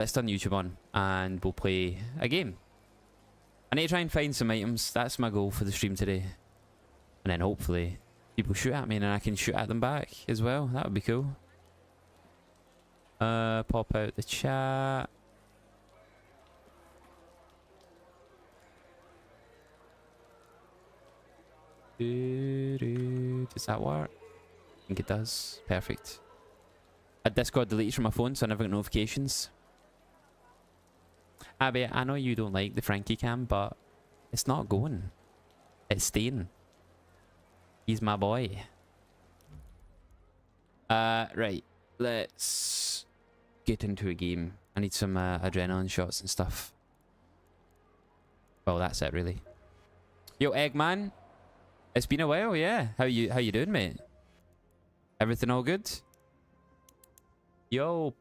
let's turn YouTube on and we'll play a game. I need to try and find some items. That's my goal for the stream today. And then hopefully people shoot at me and I can shoot at them back as well. That would be cool. Pop out the chat. Does that work? I think it does. Perfect. Discord deletes from my phone, so I never get notifications. Abby, I know you don't like the Frankie cam, but it's not going. It's staying. He's my boy. Right. Let's get into a game. I need some adrenaline shots and stuff. Well, that's it, really. Yo, Eggman. It's been a while, yeah. How you doing, mate? Everything all good? Yo,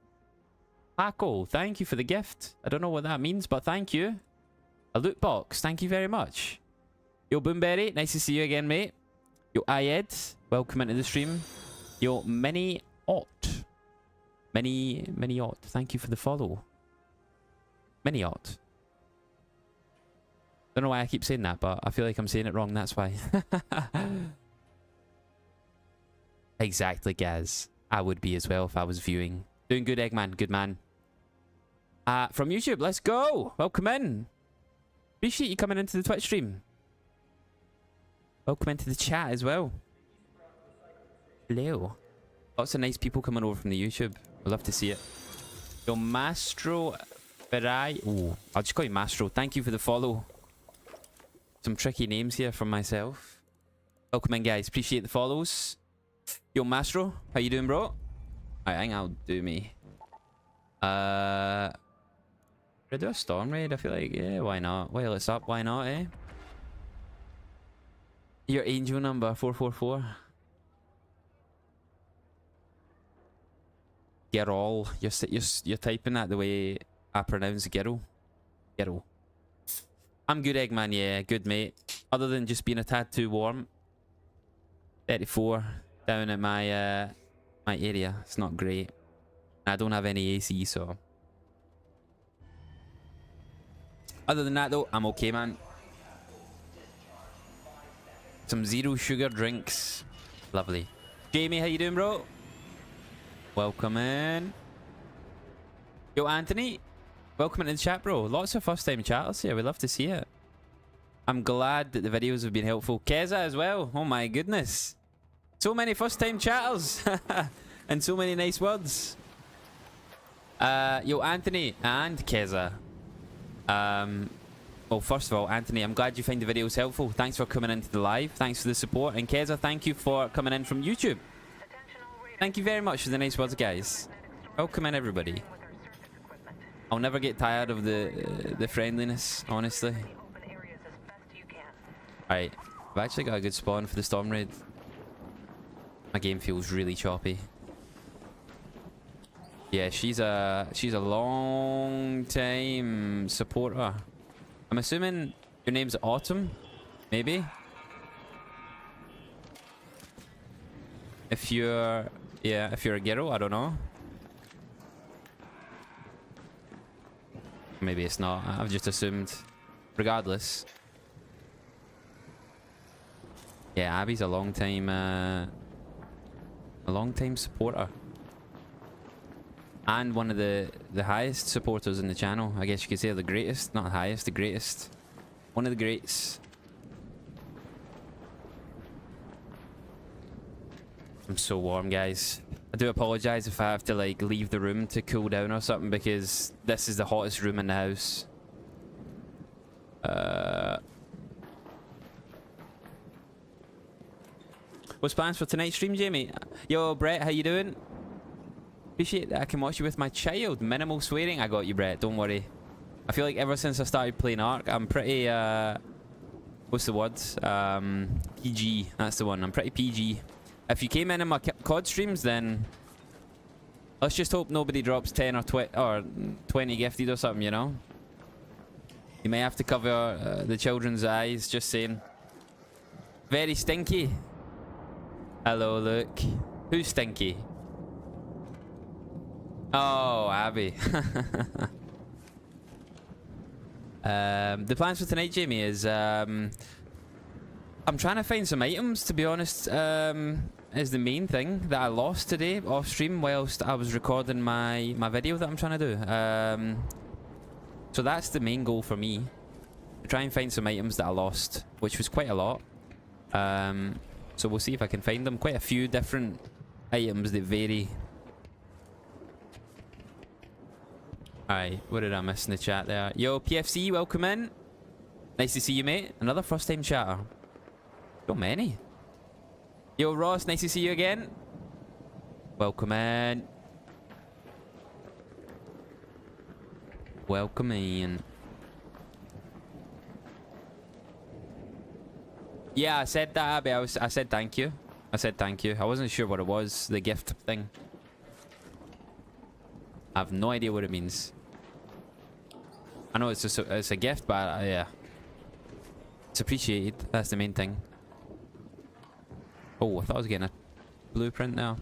Paco, thank you for the gift. I don't know what that means, but thank you. A loot box, thank you very much. Yo, Boomberry, nice to see you again, mate. Yo, Ayed, welcome into the stream. Yo, Many Ot, thank you for the follow. Many Ot. Don't know why I keep saying that, but I feel like I'm saying it wrong, that's why. Exactly, Gaz. I would be as well if I was viewing. Doing good, Eggman. Good man. From YouTube, let's go. Welcome in. Appreciate you coming into the Twitch stream. Welcome into the chat as well. Hello. Lots of nice people coming over from the YouTube. I'd love to see it. Yo, Mastro Ferrai. Oh, I'll just call you Mastro. Thank you for the follow. Some tricky names here from myself. Welcome in, guys. Appreciate the follows. Yo, Mastro, how you doing, bro? I think I'll do me. Should I do a storm raid? I feel like, yeah, why not? While it's up, why not, eh? Your angel number, 444. Gerol. You're typing that the way I pronounce Gerol. Gerol. I'm good, Eggman, yeah, good, mate. Other than just being a tad too warm. 34 down at my my area. It's not great. I don't have any AC, so. Other than that, though, I'm okay, man. Some zero sugar drinks. Lovely. Jamie, how you doing, bro? Welcome in. Yo, Anthony. Welcome into the chat, bro. Lots of first-time chatters here. We'd love to see it. I'm glad that the videos have been helpful. Keza as well. Oh my goodness. So many first-time chatters. And so many nice words. Yo, Anthony and Keza. Well, first of all, Anthony, I'm glad you find the videos helpful. Thanks for coming into the live. Thanks for the support. And Keza, thank you for coming in from YouTube. Thank you very much for the nice words, guys. Welcome in, everybody. I'll never get tired of the friendliness, honestly. Alright, I've actually got a good spawn for the storm raid. My game feels really choppy. Yeah, she's a long time supporter. I'm assuming your name's Autumn, maybe. If you're a girl, I don't know. Maybe it's not. I've just assumed. Regardless. Yeah, Abby's a long time supporter. And one of the highest supporters in the channel. I guess you could say the greatest. Not the highest, the greatest. One of the greats. I'm so warm, guys. I do apologize if I have to like leave the room to cool down or something, because this is the hottest room in the house. What's plans for tonight's stream, Jamie? Yo, Brett, how you doing? Appreciate that I can watch you with my child. Minimal swearing. I got you, Brett. Don't worry. I feel like ever since I started playing Ark, I'm pretty what's the word? PG. That's the one. I'm pretty PG. If you came in my COD streams, then let's just hope nobody drops 10 or 20 gifted or something, you know? You may have to cover the children's eyes, just saying. Very stinky. Hello, Luke. Who's stinky? Oh, Abby. The plans for tonight, Jamie, is I'm trying to find some items, to be honest. Is the main thing that I lost today off stream whilst I was recording my video that I'm trying to do. So that's the main goal for me. To try and find some items that I lost, which was quite a lot. So we'll see if I can find them. Quite a few different items that vary. Alright, what did I miss in the chat there? Yo, PFC, welcome in. Nice to see you, mate. Another first time chatter. So many. Yo, Ross, nice to see you again. Welcome in. Welcome in. Yeah, I said that, Abby. I said thank you. I said thank you. I wasn't sure what it was, the gift thing. I have no idea what it means. I know it's a gift, but yeah. It's appreciated. That's the main thing. Oh, I thought I was getting a blueprint now.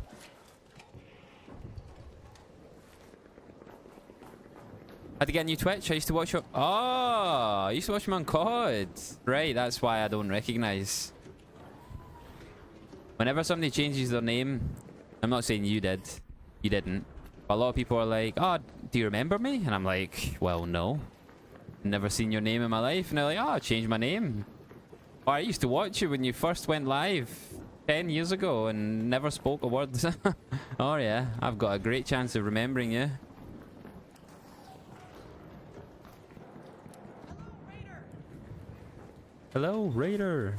Had to get a new Twitch. I used to watch your... Oh, I used to watch him on COD. Right, that's why I don't recognize. Whenever somebody changes their name, I'm not saying you did. You didn't. But a lot of people are like, oh, do you remember me? And I'm like, well, no. Never seen your name in my life. And they're like, oh, I changed my name. Oh, I used to watch you when you first went live 10 years ago and never spoke a word. Oh, yeah. I've got a great chance of remembering you. Hello, Raider.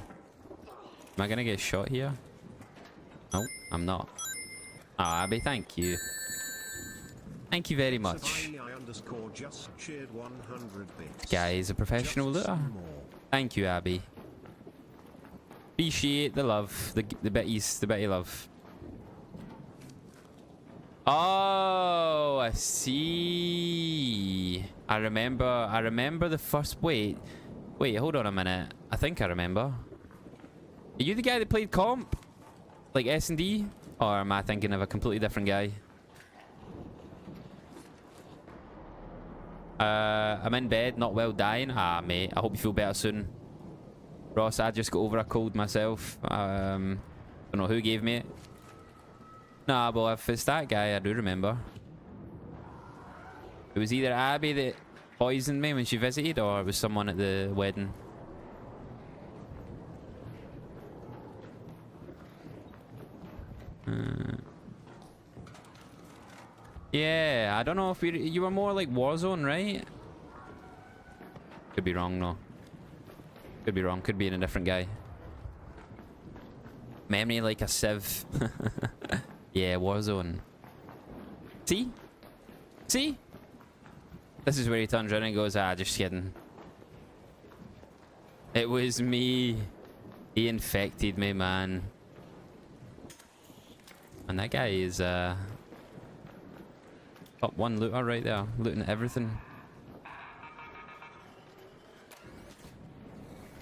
Am I gonna get shot here? No, I'm not. Oh, Abby, thank you. Thank you very much. Guy is a professional looter. Thank you, Abby. Appreciate the love, the bitty love. Oh, I see. I remember the first. Wait, hold on a minute. I think I remember. Are you the guy that played comp? Like S&D? Or am I thinking of a completely different guy? I'm in bed, not well, dying. Ah, mate, I hope you feel better soon. Ross, I just got over a cold myself. Don't know who gave me it. Nah, well, if it's that guy, I do remember. It was either Abby that poisoned me when she visited, or it was someone at the wedding. Yeah, I don't know if you were more like Warzone, right? Could be wrong, no. Could be wrong. Could be in a different guy. Memory like a sieve. Yeah, Warzone. See? See? This is where he turns around and goes, ah, just kidding. It was me. He infected me, man. And that guy is top one looter right there, looting everything.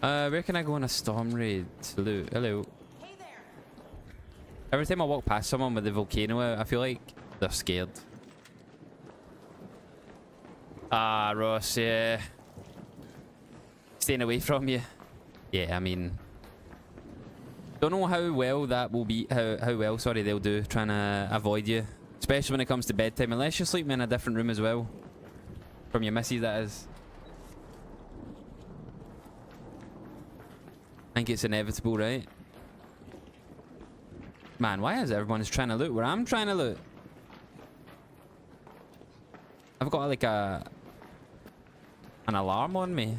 Where can I go on a storm raid to loot? Hello. Hey there. Every time I walk past someone with the volcano out, I feel like they're scared. Ah, Ross, yeah. Staying away from you. Yeah, I mean, don't know how well that will be, how well, sorry, they'll do trying to avoid you. Especially when it comes to bedtime, unless you're sleeping in a different room as well. From your missus, that is. I think it's inevitable, right? Man, why is everyone's trying to loot where I'm trying to loot? I've got like an alarm on me.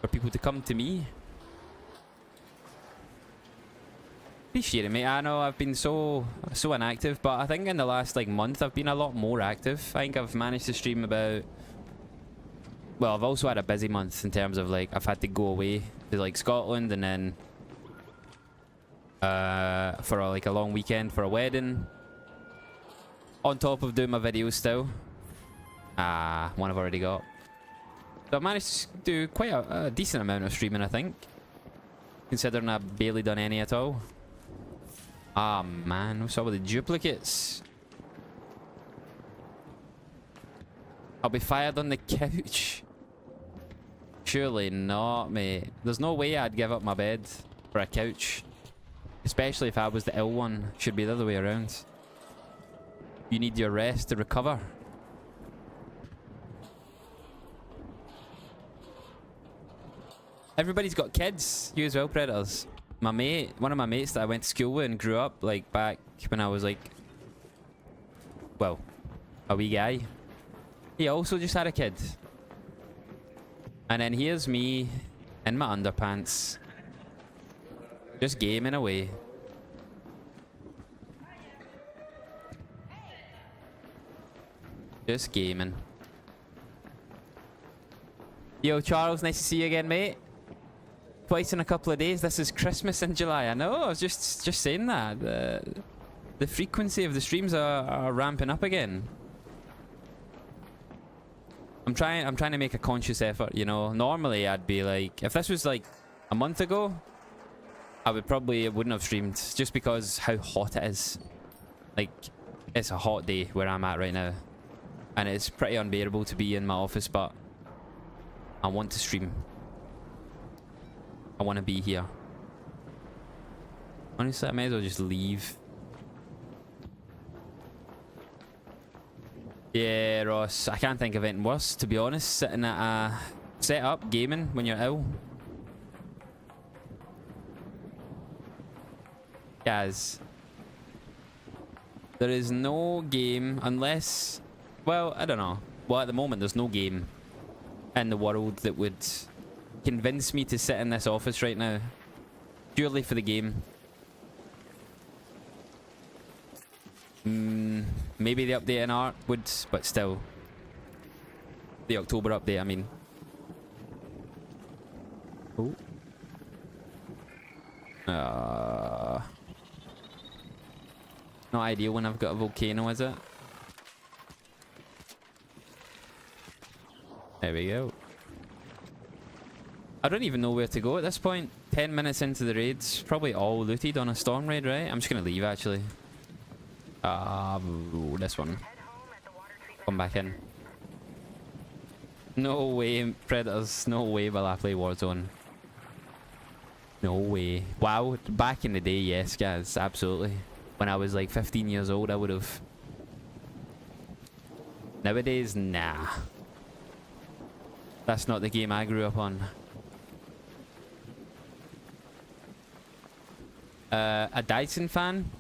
For people to come to me. Appreciate it, mate. I know I've been so inactive, but I think in the last like month I've been a lot more active. I think I've managed to stream about... Well, I've also had a busy month in terms of like I've had to go away to like Scotland and then for like a long weekend for a wedding. On top of doing my videos still. Ah, one I've already got. So I've managed to do quite a decent amount of streaming, I think. Considering I've barely done any at all. Ah, man, what's up with the duplicates? I'll be fired on the couch. Surely not, mate. There's no way I'd give up my bed for a couch. Especially if I was the ill one. Should be the other way around. You need your rest to recover. Everybody's got kids. You as well, Predators. My mate, one of my mates that I went to school with and grew up like back when I was like, well, a wee guy. He also just had a kid. And then here's me in my underpants. Just gaming away. Just gaming. Yo, Charles, nice to see you again, mate. Twice in a couple of days. This is Christmas in July. I know, I was just saying that. The frequency of the streams are ramping up again. I'm trying to make a conscious effort, you know. Normally I'd be like, if this was like a month ago, I wouldn't have streamed just because how hot it is. Like, it's a hot day where I'm at right now. And it's pretty unbearable to be in my office, but I want to stream. I want to be here. Honestly, I may as well just leave. Yeah, Ross, I can't think of anything worse, to be honest. Sitting at a setup, gaming when you're ill. Guys, there is no game unless, well, I don't know. Well, at the moment, there's no game in the world that would convince me to sit in this office right now. Purely for the game. Maybe the update in Ark would, but still. The October update, I mean. Oh. Not ideal when I've got a volcano, is it? There we go. I don't even know where to go at this point. 10 minutes into the raids. Probably all looted on a storm raid, right? I'm just gonna leave, actually. This one. Come back in. No way, Predators. No way will I play Warzone. No way. Wow, back in the day, yes, guys. Absolutely. When I was like 15 years old, I would have. Nowadays, nah. That's not the game I grew up on. A Dyson fan?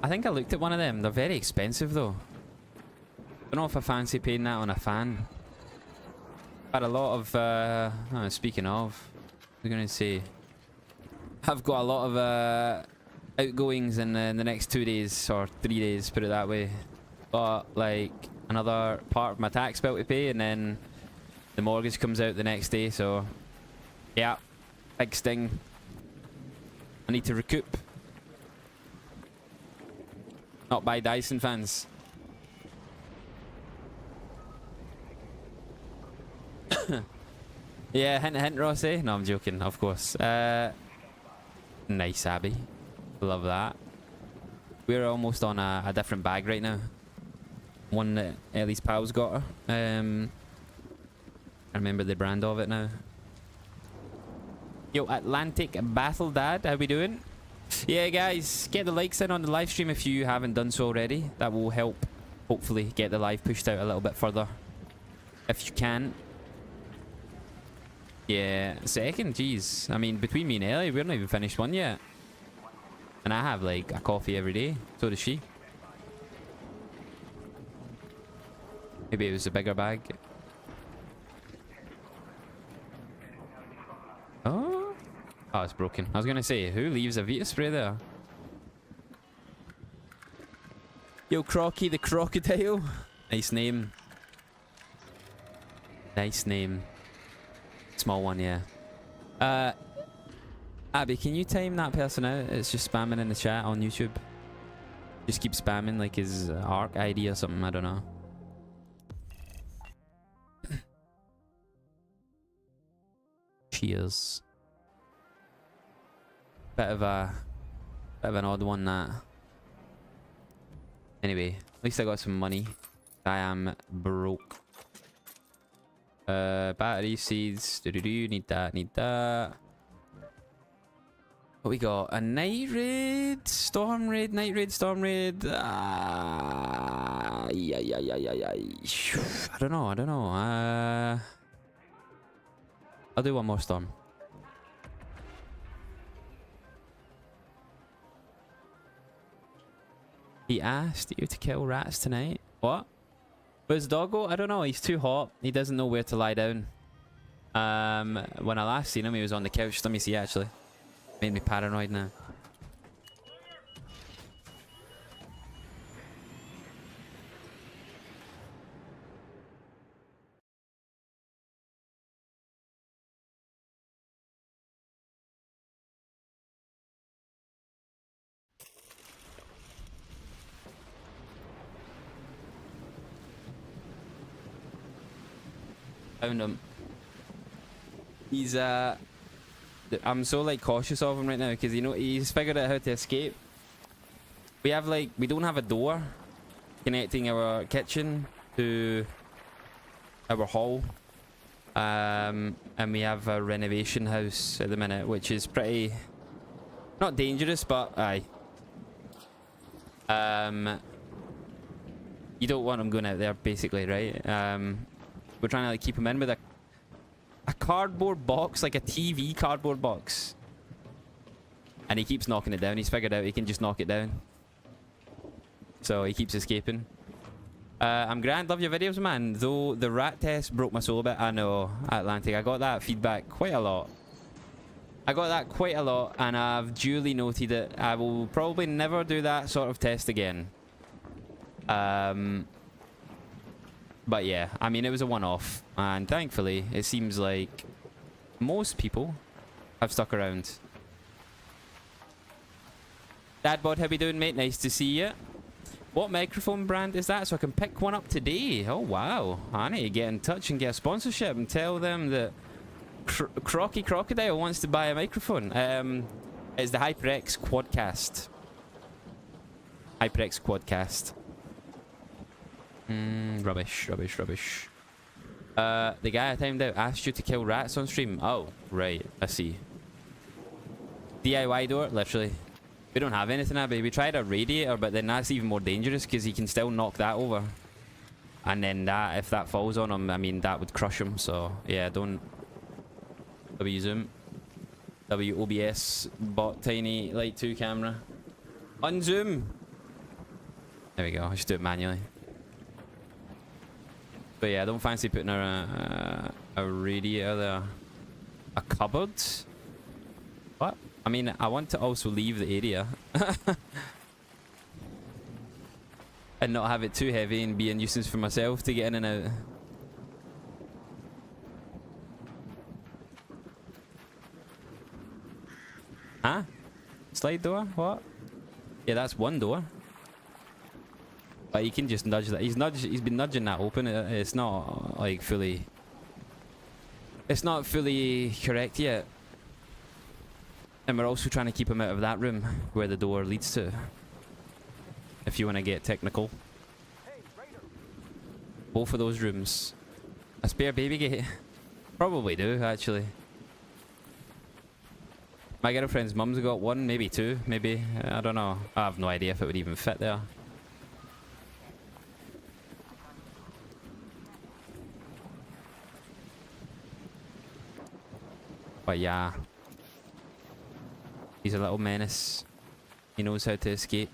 I think I looked at one of them. They're very expensive though. Don't know if I fancy paying that on a fan. Had a lot of speaking of, I was gonna say I've got a lot of outgoings in the next 2 days or 3 days, put it that way. Got like another part of my tax bill to pay, and then the mortgage comes out the next day, so yeah, big sting. I need to recoup. Not buy Dyson fans. Yeah, hint hint, Ross, eh? No, I'm joking, of course. Nice, Abby. Love that. We're almost on a different bag right now. One that Ellie's pal's got her. I remember the brand of it now. Yo, Atlantic Battle Dad, how we doing? Yeah, guys, get the likes in on the live stream if you haven't done so already. That will help, hopefully, get the live pushed out a little bit further. If you can. Yeah, second, jeez. I mean, between me and Ellie, we're not even finished one yet. And I have, like, a coffee every day. So does she. Maybe it was a bigger bag. Oh. Oh, it's broken. I was gonna say, who leaves a Vita spray there? Yo, Crocky the Crocodile. Nice name. Nice name. Small one, yeah. Abby, can you time that person out? It's just spamming in the chat on YouTube. Just keep spamming like his ARC ID or something, I don't know. Cheers. Bit of an odd one, that. Anyway, at least I got some money. I am broke. Battery seeds. Need that. Need that. What we got? A night raid, storm raid, night raid, storm raid. Yeah. I don't know. I'll do one more storm. He asked you to kill rats tonight. What? Where's Doggo? I don't know. He's too hot. He doesn't know where to lie down. When I last seen him, he was on the couch. Let me see, actually. Made me paranoid now. Found him. He's I'm so like cautious of him right now because he's figured out how to escape. We don't have a door connecting our kitchen to our hall. And we have a renovation house at the minute, which is pretty not dangerous, but aye. You don't want him going out there basically, right? We're trying to like keep him in with a cardboard box, like a TV cardboard box. And he keeps knocking it down. He's figured out he can just knock it down. So he keeps escaping. I'm grand, love your videos, man. Though the rat test broke my soul a bit. I know, Atlantic. I got that feedback quite a lot. And I've duly noted it. I will probably never do that sort of test again. But yeah, I mean, it was a one-off, and thankfully, it seems like most people have stuck around. Dadbod, how you doing, mate? Nice to see you. What microphone brand is that, so I can pick one up today? Oh, wow. I need to get in touch and get a sponsorship and tell them that Crocky Crocodile wants to buy a microphone. It's the HyperX Quadcast. HyperX Quadcast. Rubbish. The guy I timed out asked you to kill rats on stream. Oh, right. I see. DIY door, literally. We don't have anything, Abby. We tried a radiator, but then that's even more dangerous because he can still knock that over. And then that, if that falls on him, I mean, that would crush him. So, yeah, don't. W-zoom. W-OBS. Bot tiny light 2 camera. Unzoom. There we go. I should do it manually. But yeah, I don't fancy putting a radiator there. A cupboard? What? I mean, I want to also leave the area. And not have it too heavy and be a nuisance for myself to get in and out. Huh? Slide door? What? Yeah, that's one door. But you can just nudge that. He's been nudging that open. It's not like fully. It's not fully correct yet. And we're also trying to keep him out of that room where the door leads to. If you want to get technical. Both of those rooms. A spare baby gate? Probably do, actually. My girlfriend's mum's got one, maybe two, maybe. I don't know. I have no idea if it would even fit there. But yeah. He's a little menace. He knows how to escape.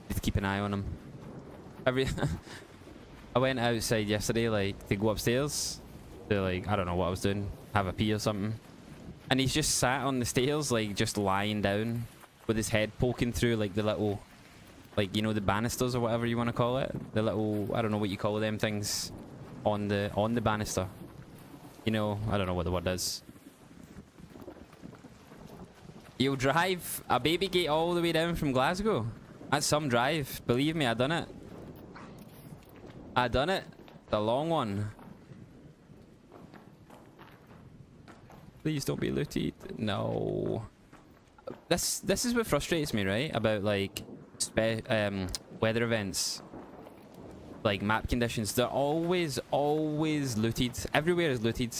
Just keep an eye on him. I went outside yesterday, like, to go upstairs. To, like, I don't know what I was doing. Have a pee or something. And he's just sat on the stairs, like, just lying down. With his head poking through, like, the little... Like, you know, the banisters or whatever you want to call it. The little... I don't know what you call them things. On the banister. You know, I don't know what the word is. You'll drive a baby gate all the way down from Glasgow. That's some drive. Believe me, I done it. I done it. The long one. Please don't be looted. No. This is what frustrates me, right? About like weather events, like map conditions, they're always looted. Everywhere is looted.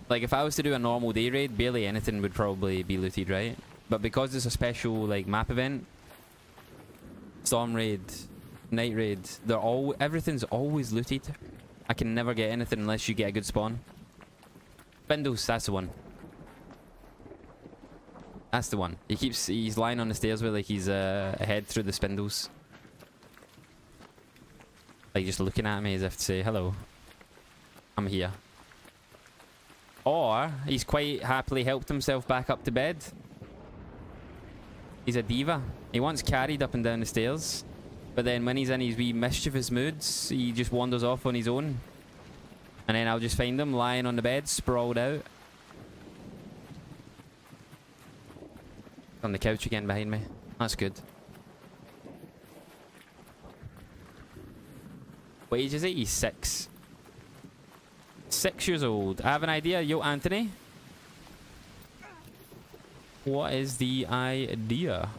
Like if I was to do a normal day raid, barely anything would probably be looted, right? But because it's a special like map event, storm raid, night raid, everything's always looted. I can never get anything unless you get a good spawn. Spindles, that's the one. That's the one. He's lying on the stairs with like he's ahead through the spindles. Like just looking at me as if to say, hello, I'm here. Or he's quite happily helped himself back up to bed. He's a diva. He once carried up and down the stairs, but then when he's in his wee mischievous moods, he just wanders off on his own. And then I'll just find him lying on the bed, sprawled out. On the couch again behind me. That's good. What age is he? He's 6. 6 years old. I have an idea. Yo, Anthony. What is the idea?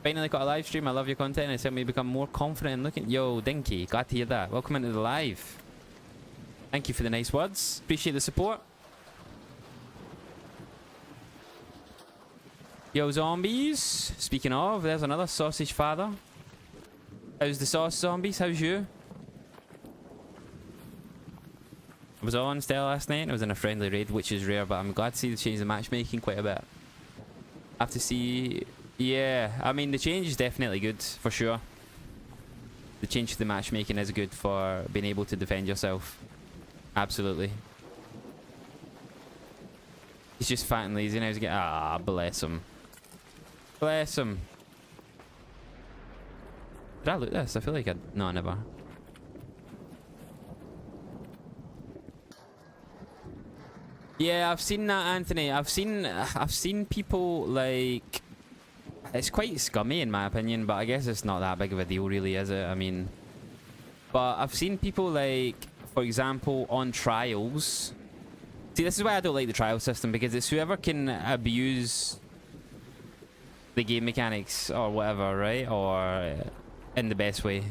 Finally got a live stream. I love your content and it's helped me become more confident in looking. Yo, Dinky. Glad to hear that. Welcome into the live. Thank you for the nice words. Appreciate the support. Yo, zombies. Speaking of, there's another sausage father. How's the sauce, zombies? How's you? I was on Stella last night and I was in a friendly raid, which is rare, but I'm glad to see they changed the matchmaking quite a bit. I have to see... Yeah, I mean, the change is definitely good, for sure. The change to the matchmaking is good for being able to defend yourself. Absolutely. He's just fat and lazy now. He's getting... Ah, bless him. Bless him. Did I loot this? I feel like I... No, never. Yeah, I've seen that, Anthony. I've seen people like... It's quite scummy in my opinion, but I guess it's not that big of a deal really, is it? I mean... But I've seen people like, for example, on trials... See, this is why I don't like the trial system, because it's whoever can abuse the game mechanics or whatever, right? Or in the best way.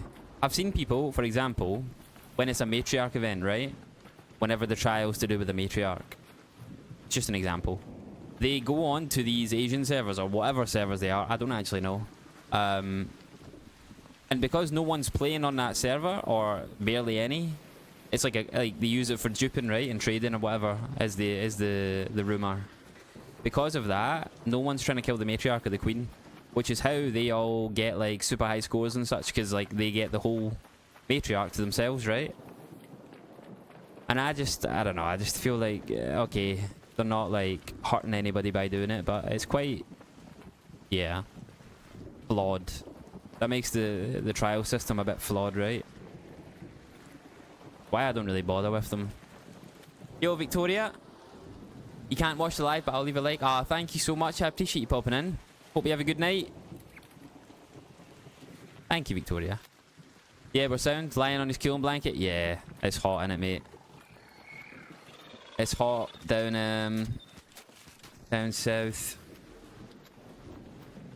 I've seen people, for example, when it's a matriarch event, right? Whenever the trial's to do with a matriarch. Just an example. They go on to these Asian servers or whatever servers they are. I don't actually know. And because no one's playing on that server, or barely any, it's like they use it for duping, right, and trading or whatever is the rumor. Because of that, no one's trying to kill the matriarch or the queen, which is how they all get like super high scores and such, because like they get the whole matriarch to themselves, right? And I don't know, I just feel like okay, they're not like hurting anybody by doing it, but it's quite, yeah, flawed. That makes the trial system a bit flawed, right? Why I don't really bother with them. Yo, Victoria, you can't watch the live, but I'll leave a like. Ah, thank you so much. I appreciate you popping in. Hope you have a good night. Thank you, Victoria. Yeah, we're sound. Lying on his cooling blanket. Yeah, it's hot, innit, mate? It's hot down south.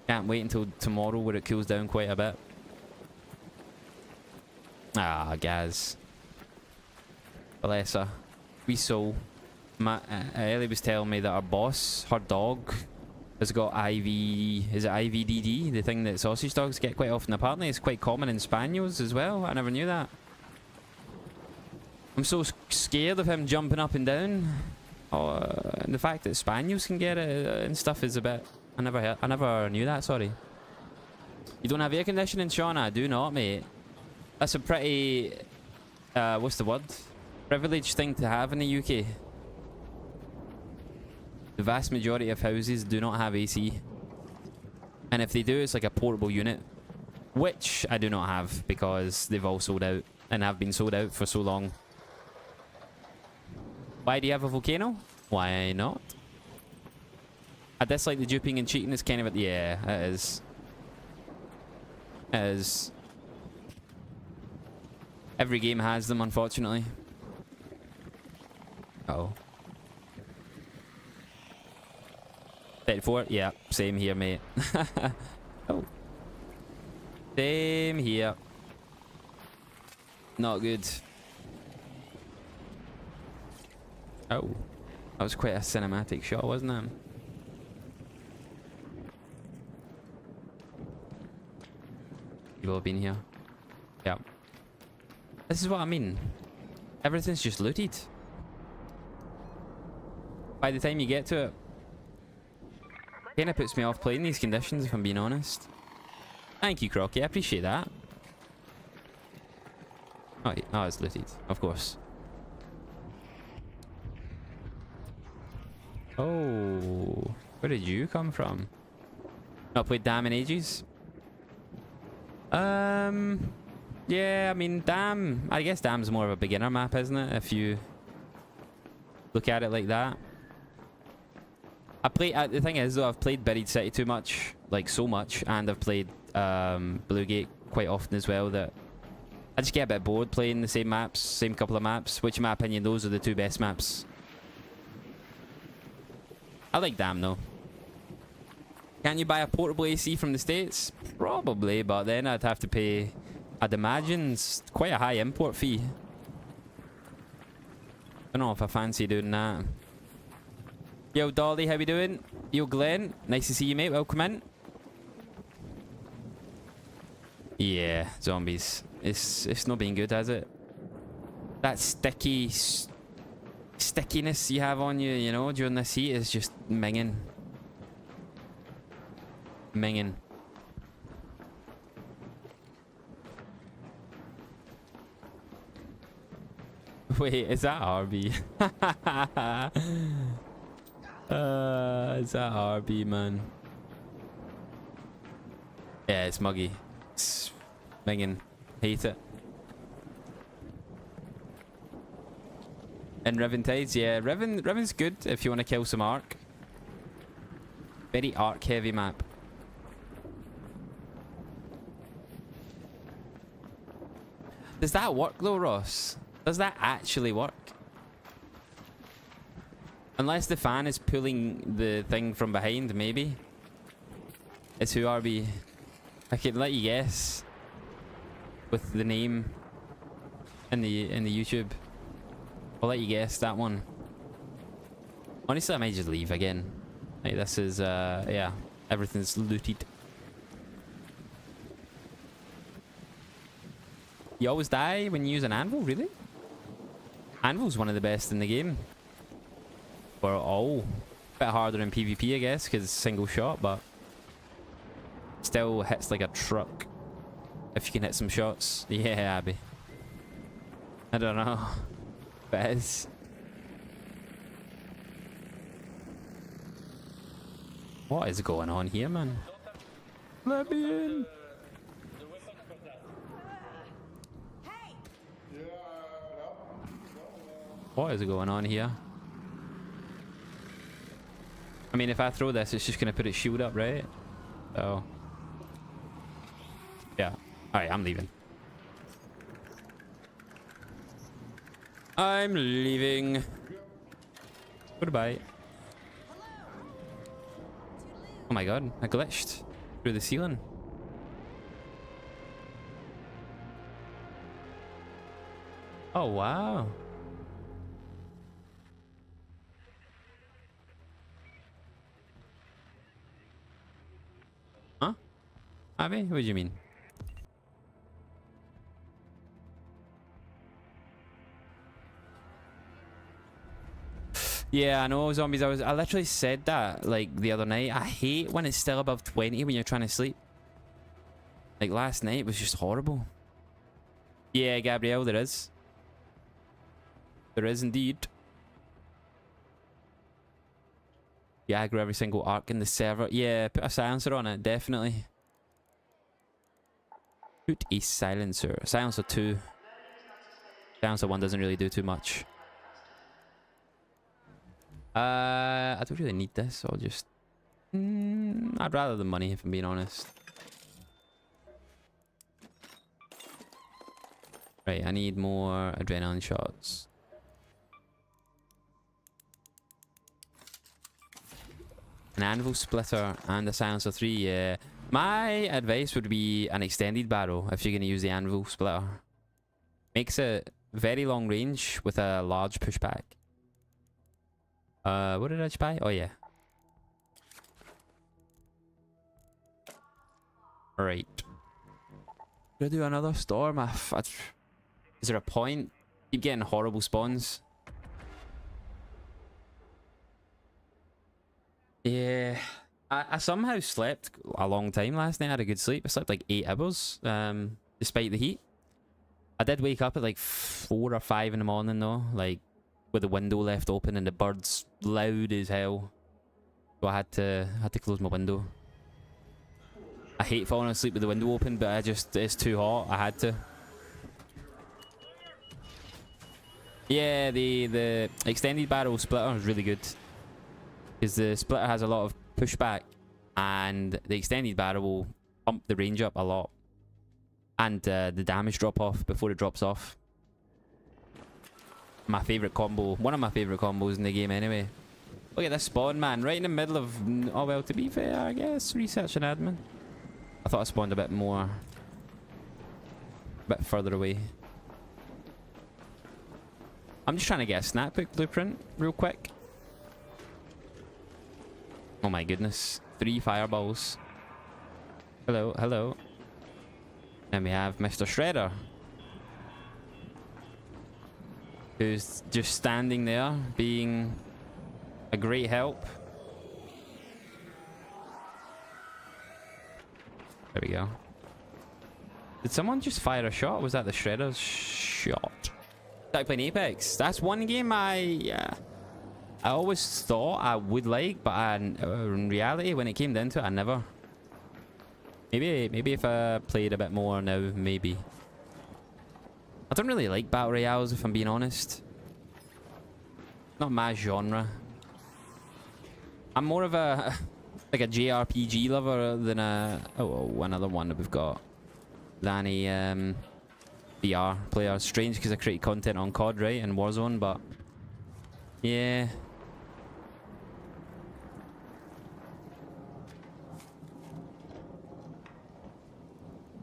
Can't wait until tomorrow where it cools down quite a bit. Ah, Gaz. Bless her. Wee soul. Ellie was telling me that our boss, her dog, has got IV... Is it IVDD? The thing that sausage dogs get quite often. Apparently it's quite common in Spaniels as well. I never knew that. I'm so scared of him jumping up and down. Oh, and the fact that Spaniels can get it and stuff is a bit... I never knew that, sorry. You don't have air conditioning, Sean? I do not, mate. That's a pretty... what's the word? Privileged thing to have in the UK. The vast majority of houses do not have AC. And if they do, it's like a portable unit. Which I do not have, because they've all sold out. And have been sold out for so long. Why do you have a volcano? Why not? I dislike the duping and cheating. It's kind of... Yeah, it is. It is. Every game has them, unfortunately. Uh oh. 34? Yeah, same here, mate. Oh. Same here. Not good. Oh. That was quite a cinematic shot, wasn't it? People have been here. Yeah. This is what I mean. Everything's just looted. By the time you get to it, kinda puts me off playing these conditions, if I'm being honest. Thank you, Crocky. I appreciate that. Oh, it's looted. Of course. Oh. Where did you come from? Not played Dam in ages? Yeah, I mean, Dam... I guess Dam's more of a beginner map, isn't it? If you look at it like that. The thing is, though, I've played Buried City too much. Like, so much. And I've played Bluegate quite often as well, that I just get a bit bored playing the same maps, same couple of maps. Which, in my opinion, those are the two best maps. I like Dam, though. Can you buy a portable AC from the States? Probably, but then I'd have to pay, I'd imagine, quite a high import fee. Don't know if I fancy doing that. Yo, Dolly, how we doing? Yo, Glenn, nice to see you, mate. Welcome in. Yeah, zombies. It's not been good, has it? That stickiness you have on you, you know, during this heat is just minging. Minging. Wait, is that RB? Is that RB, man? Yeah, it's muggy. It's minging. Hate it. And Riven Tides, yeah, Riven's good if you want to kill some arc. Very arc heavy map. Does that work though, Ross? Does that actually work? Unless the fan is pulling the thing from behind, maybe. It's who RB. I can let you guess with the name in the YouTube. I'll let you guess that one. Honestly, I might just leave again. Like, this is yeah, everything's looted. You always die when you use an anvil, really? Anvil's one of the best in the game. For all. Bit harder in PvP, I guess, because it's single shot, but still hits like a truck. If you can hit some shots. Yeah, Abby. I don't know. But it is. What is going on here, man? Let me in. What is going on here? I mean, if I throw this, it's just going to put its shield up, right? So... yeah. Alright, I'm leaving. I'm leaving. Goodbye. Oh my god, I glitched through the ceiling. Oh wow. Huh? Abby, what do you mean? Yeah, I know, zombies. I literally said that like the other night. I hate when it's still above 20 when you're trying to sleep. Like last night was just horrible. Yeah, Gabrielle, there is. There is indeed. Yeah, aggro every single arc in the server. Yeah, put a silencer on it, definitely. Put a silencer. Silencer 2. Silencer 1 doesn't really do too much. I don't really need this, so I'll just... I'd rather the money, if I'm being honest. Right, I need more adrenaline shots. An anvil splitter and a silencer 3, yeah. My advice would be an extended barrel if you're going to use the anvil splitter. Makes it very long range with a large pushback. What did I just buy? Oh yeah. Right. Gonna do another storm. Is there a point? Keep getting horrible spawns. Yeah. I somehow slept a long time last night. I had a good sleep. I slept like 8 hours, despite the heat. I did wake up at like 4 or 5 in the morning though, like with the window left open and the birds loud as hell. So I had to close my window. I hate falling asleep with the window open, but it's too hot. I had to. Yeah, the extended barrel splitter is really good. Because the splitter has a lot of pushback and the extended barrel will pump the range up a lot. And the damage drop off before it drops off. My favourite combo. One of my favourite combos in the game anyway. Look at this spawn, man. Right in the middle of... Oh, well, to be fair, I guess. Research and admin. I thought I spawned a bit more... A bit further away. I'm just trying to get a snapbook blueprint real quick. Oh my goodness. 3 fireballs. Hello, hello. And we have Mr. Shredder. Who's just standing there, being a great help. There we go. Did someone just fire a shot? Was that the Shredder's shot? Started playing Apex. That's one game I always thought I would like, but in reality, when it came down to it, I never. Maybe if I played a bit more now, maybe. I don't really like battle royales, if I'm being honest. Not my genre. I'm more of a like a JRPG lover than a another one that we've got than a VR player. Strange because I create content on COD, right, and Warzone, but yeah.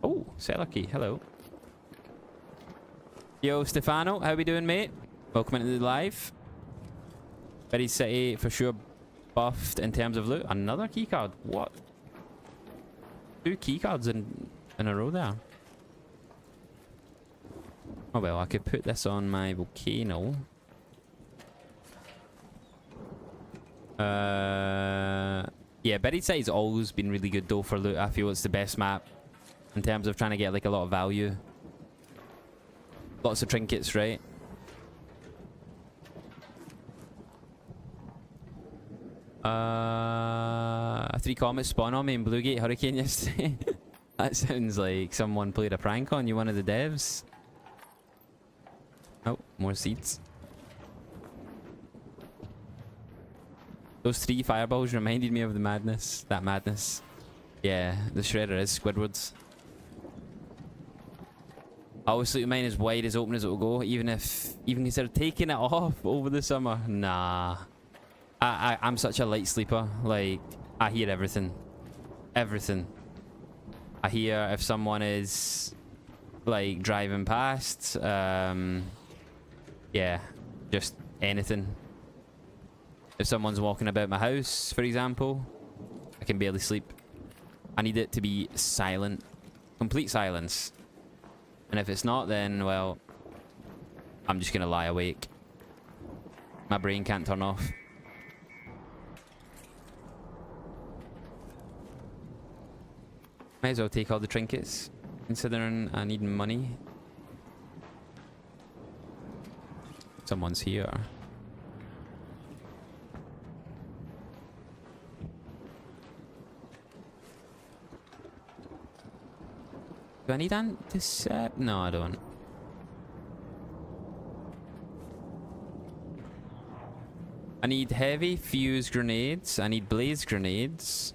Oh, seller key. Hello. Yo, Stefano, how we doing, mate? Welcome into the live. Very City for sure buffed in terms of loot. Another keycard. What? 2 keycards in a row there. Oh well, I could put this on my volcano. Yeah, Buried City's always been really good though for loot. I feel it's the best map in terms of trying to get like a lot of value. Lots of trinkets, right? A 3 comets spawn on me in Bluegate Hurricane yesterday. That sounds like someone played a prank on you, one of the devs. Oh, more seeds. Those 3 fireballs reminded me of the madness. That madness. Yeah, the Shredder is Squidward's. I always sleep with mine as wide as open as it will go, even instead of taking it off over the summer. Nah. I'm such a light sleeper. Like, I hear everything. Everything. I hear if someone is, like, driving past. Yeah, just anything. If someone's walking about my house, for example, I can barely sleep. I need it to be silent. Complete silence. And if it's not, then, well, I'm just gonna lie awake. My brain can't turn off. Might as well take all the trinkets, considering I need money. Someone's here. Do I need anti-sep? No, I don't. I need heavy fuse grenades. I need blaze grenades.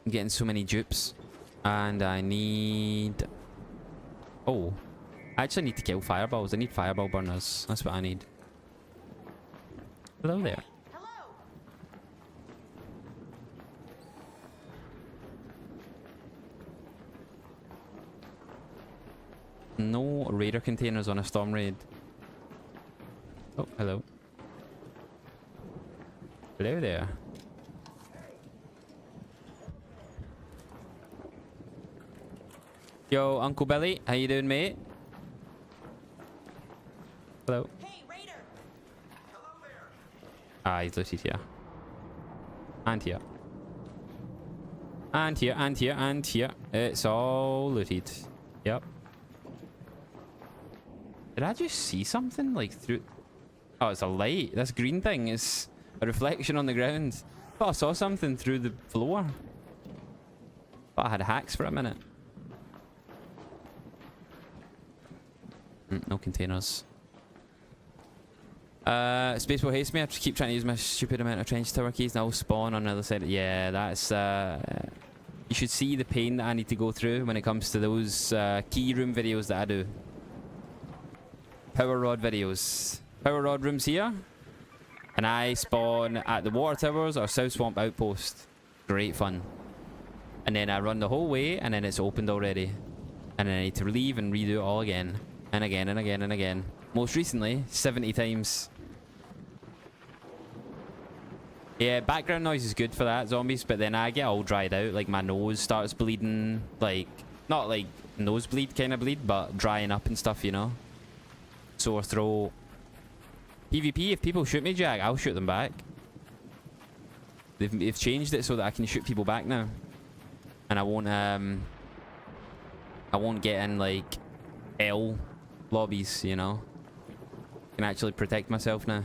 I'm getting so many dupes. And I need... Oh. I actually need to kill fireballs. I need fireball burners. That's what I need. Hello there. Hello. No raider containers on a storm raid. Oh, hello. Hello there. Yo, Uncle Billy, how you doing, mate? Hello. Hey, Raider. Hello there. Ah, he's looted here. And here. And here, and here, and here. It's all looted. Yep. Did I just see something like through? Oh, it's a light. This green thing is a reflection on the ground. Oh, I saw something through the floor. Thought I had hacks for a minute. No containers. Spaceball hates me. I just keep trying to use my stupid amount of trench tower keys and I'll spawn on the other side. Yeah, that's you should see the pain that I need to go through when it comes to those key room videos that I do. Power rod videos. Power rod rooms here. And I spawn at the water towers or South Swamp outpost. Great fun. And then I run the whole way and then it's opened already. And then I need to leave and redo it all again. And again and again and again. Most recently, 70 times. Yeah, background noise is good for that, zombies, but then I get all dried out. Like, my nose starts bleeding. Like, not like nosebleed kind of bleed, but drying up and stuff, you know? Sore throat. PvP, if people shoot me, Jack, I'll shoot them back. They've changed it so that I can shoot people back now. And I won't get in, like, L lobbies, you know? I can actually protect myself now.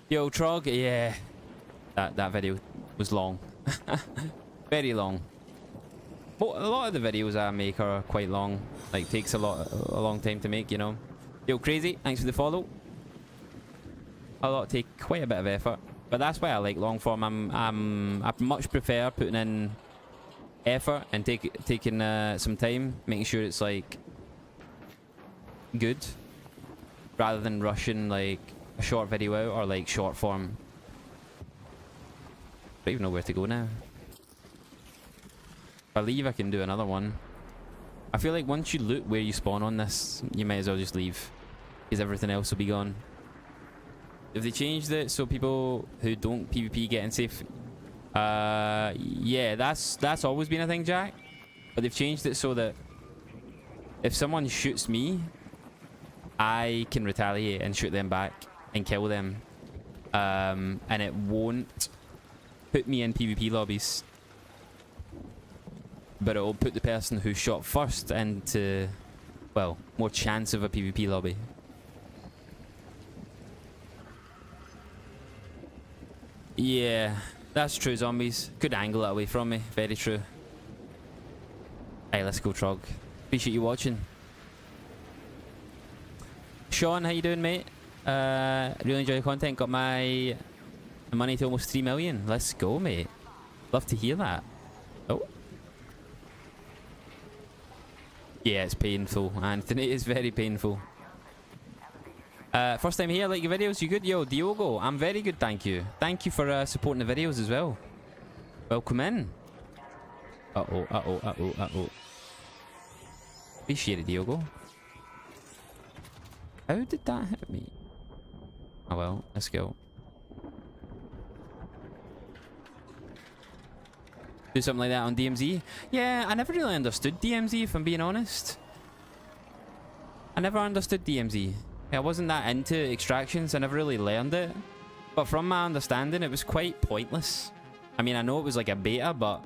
Yo, Trog, yeah. That video was long. Very long. Well, a lot of the videos I make are quite long. Like, takes a long time to make, you know? Yo, Crazy, thanks for the follow. A lot take quite a bit of effort. But that's why I like long form. I much prefer putting in effort and taking some time, making sure it's like good, rather than rushing like a short video out or like short form. I don't even know where to go now. If I leave, I can do another one. I feel like once you loot where you spawn on this, you might as well just leave, because everything else will be gone. If they changed it so people who don't PvP get in safe, yeah, that's always been a thing, Jack. But they've changed it so that if someone shoots me, I can retaliate and shoot them back and kill them, and it won't put me in PvP lobbies, but it will put the person who shot first into, well, more chance of a PvP lobby. Yeah, that's true, zombies. Good angle that away from me. Very true. Hey, let's go, Trog. Appreciate you watching. Sean, how you doing, mate? Really enjoy the content. Got my money to almost 3 million. Let's go, mate. Love to hear that. Oh. Yeah, it's painful, Anthony. It's very painful. First time here, like your videos, you good? Yo, Diogo, I'm very good, thank you. Thank you for supporting the videos as well. Welcome in. Uh-oh, uh-oh, uh-oh, uh-oh. Appreciate it, Diogo. How did that hit me? Oh well, let's go. Do something like that on DMZ? Yeah, I never really understood DMZ, if I'm being honest. I never understood DMZ. I wasn't that into extractions, I never really learned it. But from my understanding, it was quite pointless. I mean, I know it was like a beta, but...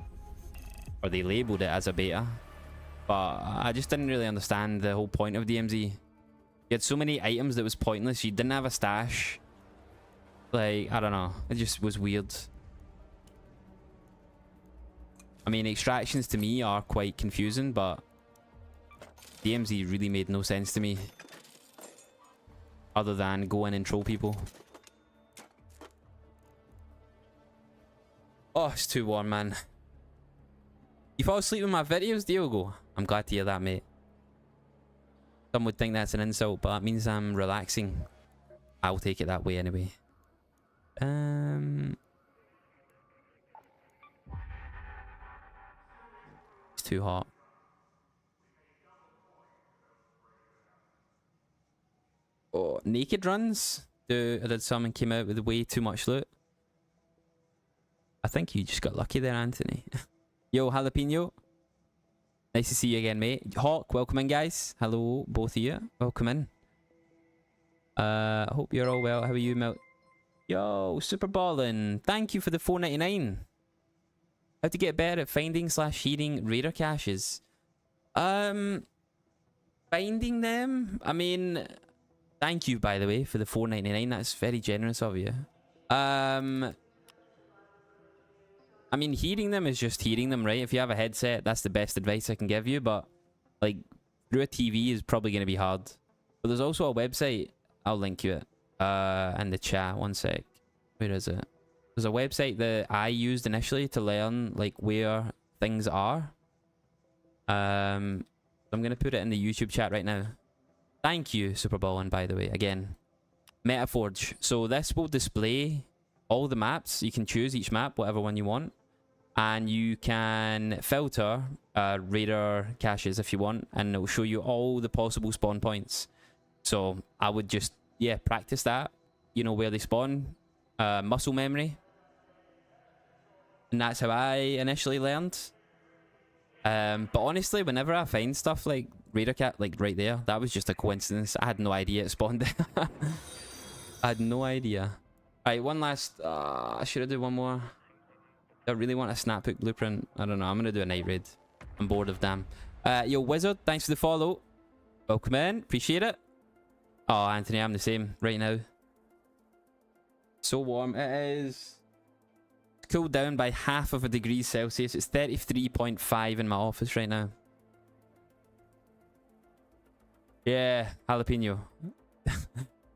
or they labelled it as a beta. But I just didn't really understand the whole point of DMZ. You had so many items that was pointless, you didn't have a stash. Like, I don't know, it just was weird. I mean, extractions to me are quite confusing, but... DMZ really made no sense to me. Other than go in and troll people. Oh, it's too warm, man. You fall asleep with my videos, Diogo? I'm glad to hear that, mate. Some would think that's an insult, but that means I'm relaxing. I'll take it that way anyway. It's too hot. Oh, naked runs? I did some and came out with way too much loot. I think you just got lucky there, Anthony. Yo, Jalapeno. Nice to see you again, mate. Hawk, welcome in, guys. Hello, both of you. Welcome in. Hope you're all well. How are you, Mel? Yo, Super Ballin'. Thank you for the $4.99. How to get better at finding / hearing raider caches? Finding them? I mean, thank you, by the way, for the $4.99. That's very generous of you. I mean, hearing them is just hearing them, right? If you have a headset, that's the best advice I can give you. But, like, through a TV is probably going to be hard. But there's also a website. I'll link you it in the chat. One sec. Where is it? There's a website that I used initially to learn, like, where things are. I'm going to put it in the YouTube chat right now. Thank you, Super Ballin', by the way. Again, Metaforge. So this will display all the maps. You can choose each map, whatever one you want. And you can filter raider caches if you want, and it'll show you all the possible spawn points. So I would just, yeah, practice that. You know, where they spawn. Muscle memory. And that's how I initially learned. But honestly, whenever I find stuff like raider cat, like right there, that was just a coincidence. I had no idea it spawned there. I had no idea. Alright, one last... should I do one more? I really want a snap hook blueprint. I don't know. I'm going to do a night raid. I'm bored of them. Yo, Wizard, thanks for the follow. Welcome in. Appreciate it. Oh, Anthony, I'm the same right now. So warm. It is cooled down by half of a degree Celsius. It's 33.5 in my office right now. Yeah, jalapeno.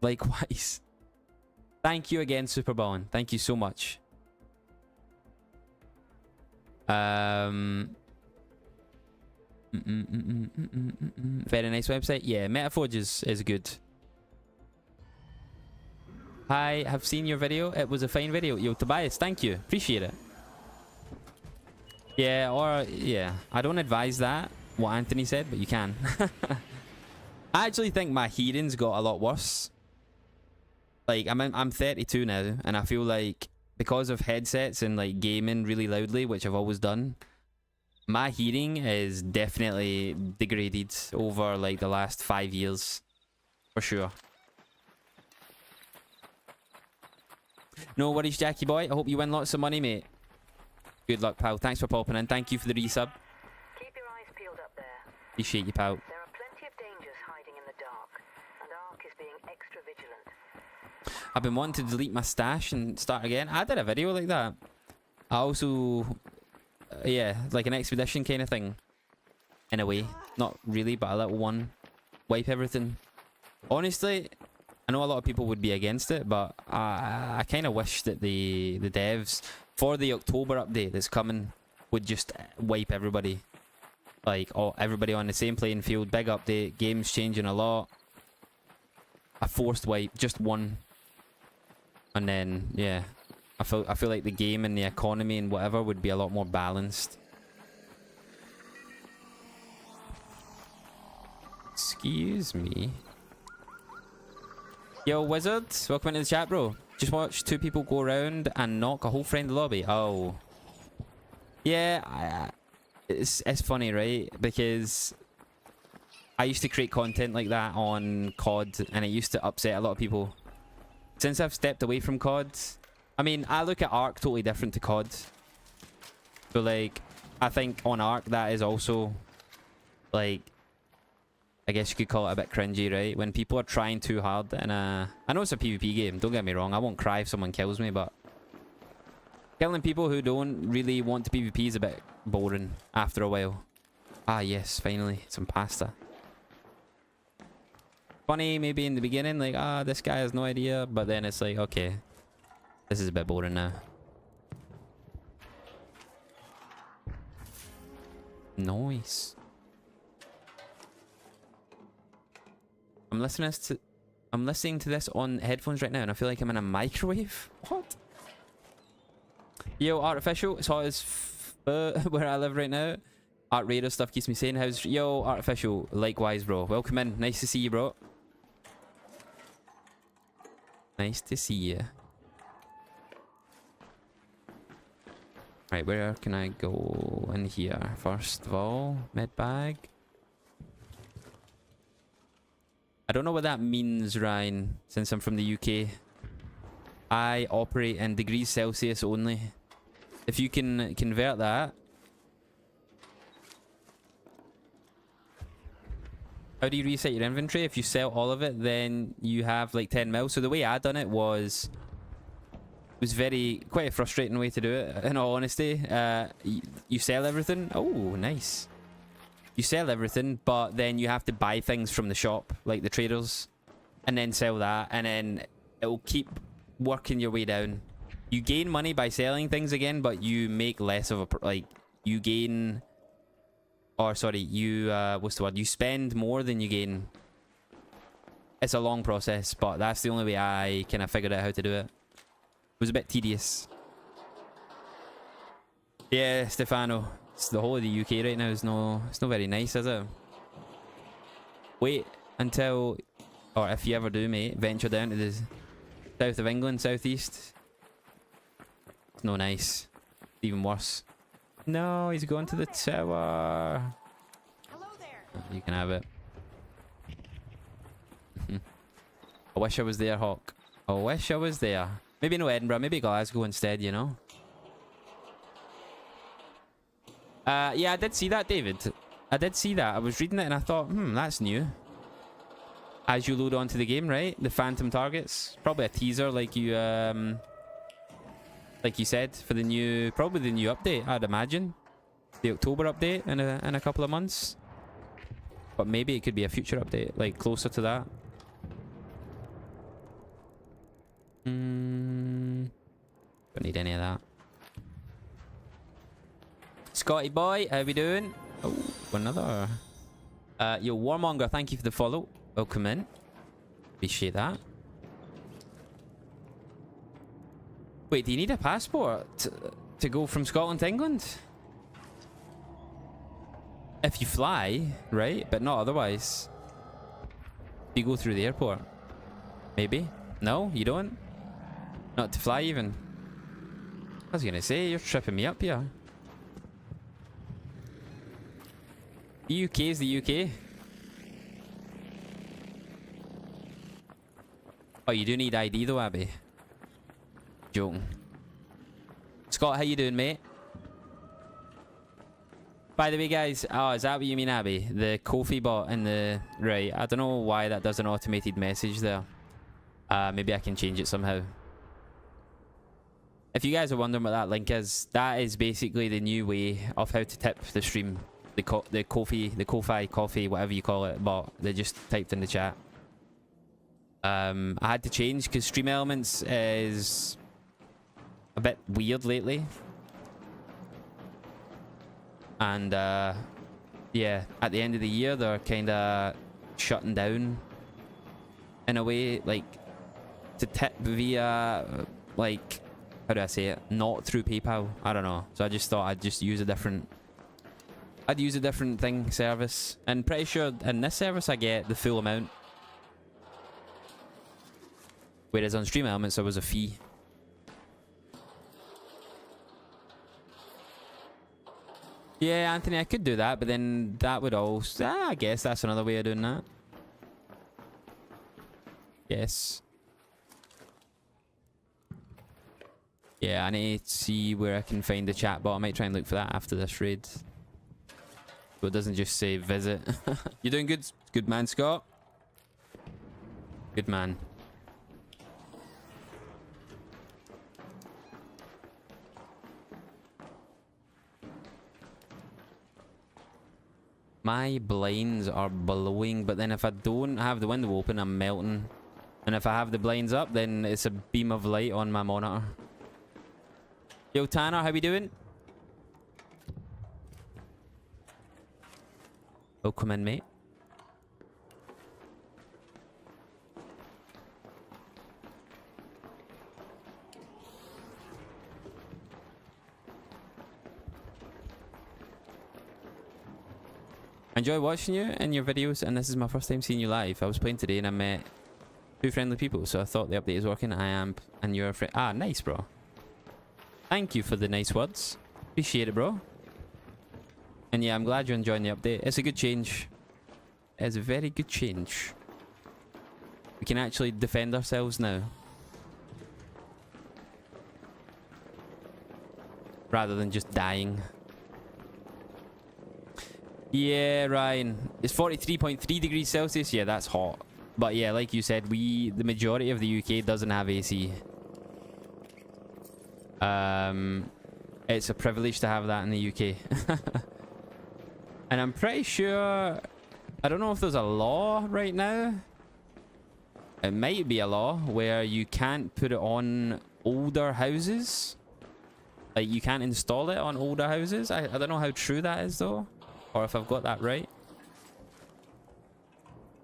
Likewise. Thank you again, Super Ballin'. Thank you so much. Very nice website. Yeah, Metaforge is good. I have seen your video. It was a fine video. Yo, Tobias, thank you. Appreciate it. Yeah, or... yeah. I don't advise that, what Anthony said, but you can. I actually think my hearing's got a lot worse. Like, I'm 32 now, and I feel like because of headsets and, like, gaming really loudly, which I've always done, my hearing is definitely degraded over, like, the last 5 years. For sure. No worries, Jackie boy. I hope you win lots of money, mate. Good luck, pal. Thanks for popping in. Thank you for the resub. Keep your eyes peeled up there. Appreciate you, pal. There are plenty of dangers hiding in the dark, and Ark is being extra vigilant. I've been wanting to delete my stash and start again. I did a video like that. I also... yeah, like an expedition kind of thing. In a way. Not really, but a little one. Wipe everything. Honestly... I know a lot of people would be against it, but I kind of wish that the devs for the October update that's coming would just wipe everybody. Like, everybody on the same playing field. Big update, games changing a lot. A forced wipe, just one. And then, yeah. I feel like the game and the economy and whatever would be a lot more balanced. Excuse me. Yo, Wizard, welcome into the chat, bro. Just watch two people go around and knock a whole friendly lobby. Oh. Yeah, it's funny, right? Because I used to create content like that on COD, and it used to upset a lot of people. Since I've stepped away from COD, I mean, I look at Ark totally different to COD. So, like, I think on Ark, that is also, like... I guess you could call it a bit cringy, right? When people are trying too hard in a... I know it's a PvP game, don't get me wrong. I won't cry if someone kills me, but... killing people who don't really want to PvP is a bit boring after a while. Ah, yes, finally. Some pasta. Funny, maybe in the beginning, like, this guy has no idea. But then it's like, okay. This is a bit boring now. Nice. I'm listening to this on headphones right now, and I feel like I'm in a microwave. What? Yo, Artificial, it's hot as where I live right now. Art Raider stuff keeps me saying, how's yo Artificial? Likewise, bro. Welcome in. Nice to see you, bro. Nice to see you. Right, where can I go in here? First of all, med bag. I don't know what that means, Ryan, since I'm from the UK. I operate in degrees Celsius only. If you can convert that. How do you reset your inventory? If you sell all of it, then you have like 10 mil. So the way I done it was quite a frustrating way to do it, in all honesty. You sell everything. Oh, nice. You sell everything, but then you have to buy things from the shop, like the traders, and then sell that, and then it'll keep working your way down. You gain money by selling things again, but you make less of a you gain, or sorry, you what's the word? You spend more than you gain. It's a long process, but that's the only way I kind of figured out how to do it. It was a bit tedious. Yeah, Stefano. It's the whole of the UK right now. It's not very nice, is it? Wait until, or if you ever do, mate, venture down to the south of England, southeast. It's no nice. It's even worse. No, he's going to the tower. Hello there. You can have it. I wish I was there, Hawk. I wish I was there. Maybe no Edinburgh, maybe Glasgow instead, you know? Yeah, I did see that, David. I did see that. I was reading it and I thought, that's new. As you load onto the game, right? The phantom targets. Probably a teaser like you said, for the new, probably the new update, I'd imagine. The October update in a couple of months. But maybe it could be a future update, like closer to that. Don't need any of that. Scotty boy, how we doing? Oh, another. Yo, Warmonger, thank you for the follow. Welcome in. Appreciate that. Wait, do you need a passport to go from Scotland to England? If you fly, right? But not otherwise. You go through the airport. Maybe? No, you don't? Not to fly even? I was gonna say, you're tripping me up here. The UK is the UK. Oh, you do need ID though, Abby. Joking. Scott, how you doing, mate? By the way, guys, oh, is that what you mean, Abby? The Kofi bot in the... Right, I don't know why that does an automated message there. Maybe I can change it somehow. If you guys are wondering what that link is, that is basically the new way of how to tip the stream. The Ko-Fi coffee, whatever you call it, but they just typed in the chat. I had to change because Stream Elements is a bit weird lately. And yeah, at the end of the year they're kind of shutting down in a way, like to tip via, like, how do I say it, not through PayPal. I don't know, so I just thought I'd just use a different thing, service, and pretty sure in this service I get the full amount, whereas on Stream Elements there was a fee. Yeah, Anthony, I could do that, but then that would also... I guess that's another way of doing that. Yes. Yeah, I need to see where I can find the chat bot. I might try and look for that after this raid. So it doesn't just say visit. You doing good? Good man, Scott. Good man. My blinds are blowing, but then if I don't have the window open, I'm melting. And if I have the blinds up, then it's a beam of light on my monitor. Yo, Tanner, how we doing? Welcome in, mate. Enjoy watching you and your videos, and this is my first time seeing you live. I was playing today and I met 2 friendly people, so I thought the update is working. I am, and you're a friend. Ah, nice, bro. Thank you for the nice words. Appreciate it, bro. And yeah, I'm glad you're enjoying the update. It's a good change. It's a very good change. We can actually defend ourselves now, rather than just dying. Yeah, Ryan. It's 43.3 degrees Celsius. Yeah, that's hot. But yeah, like you said, the majority of the UK doesn't have AC. It's a privilege to have that in the UK. And I'm pretty sure, I don't know if there's a law right now. It might be a law where you can't put it on older houses. Like, you can't install it on older houses. I don't know how true that is though, or if I've got that right.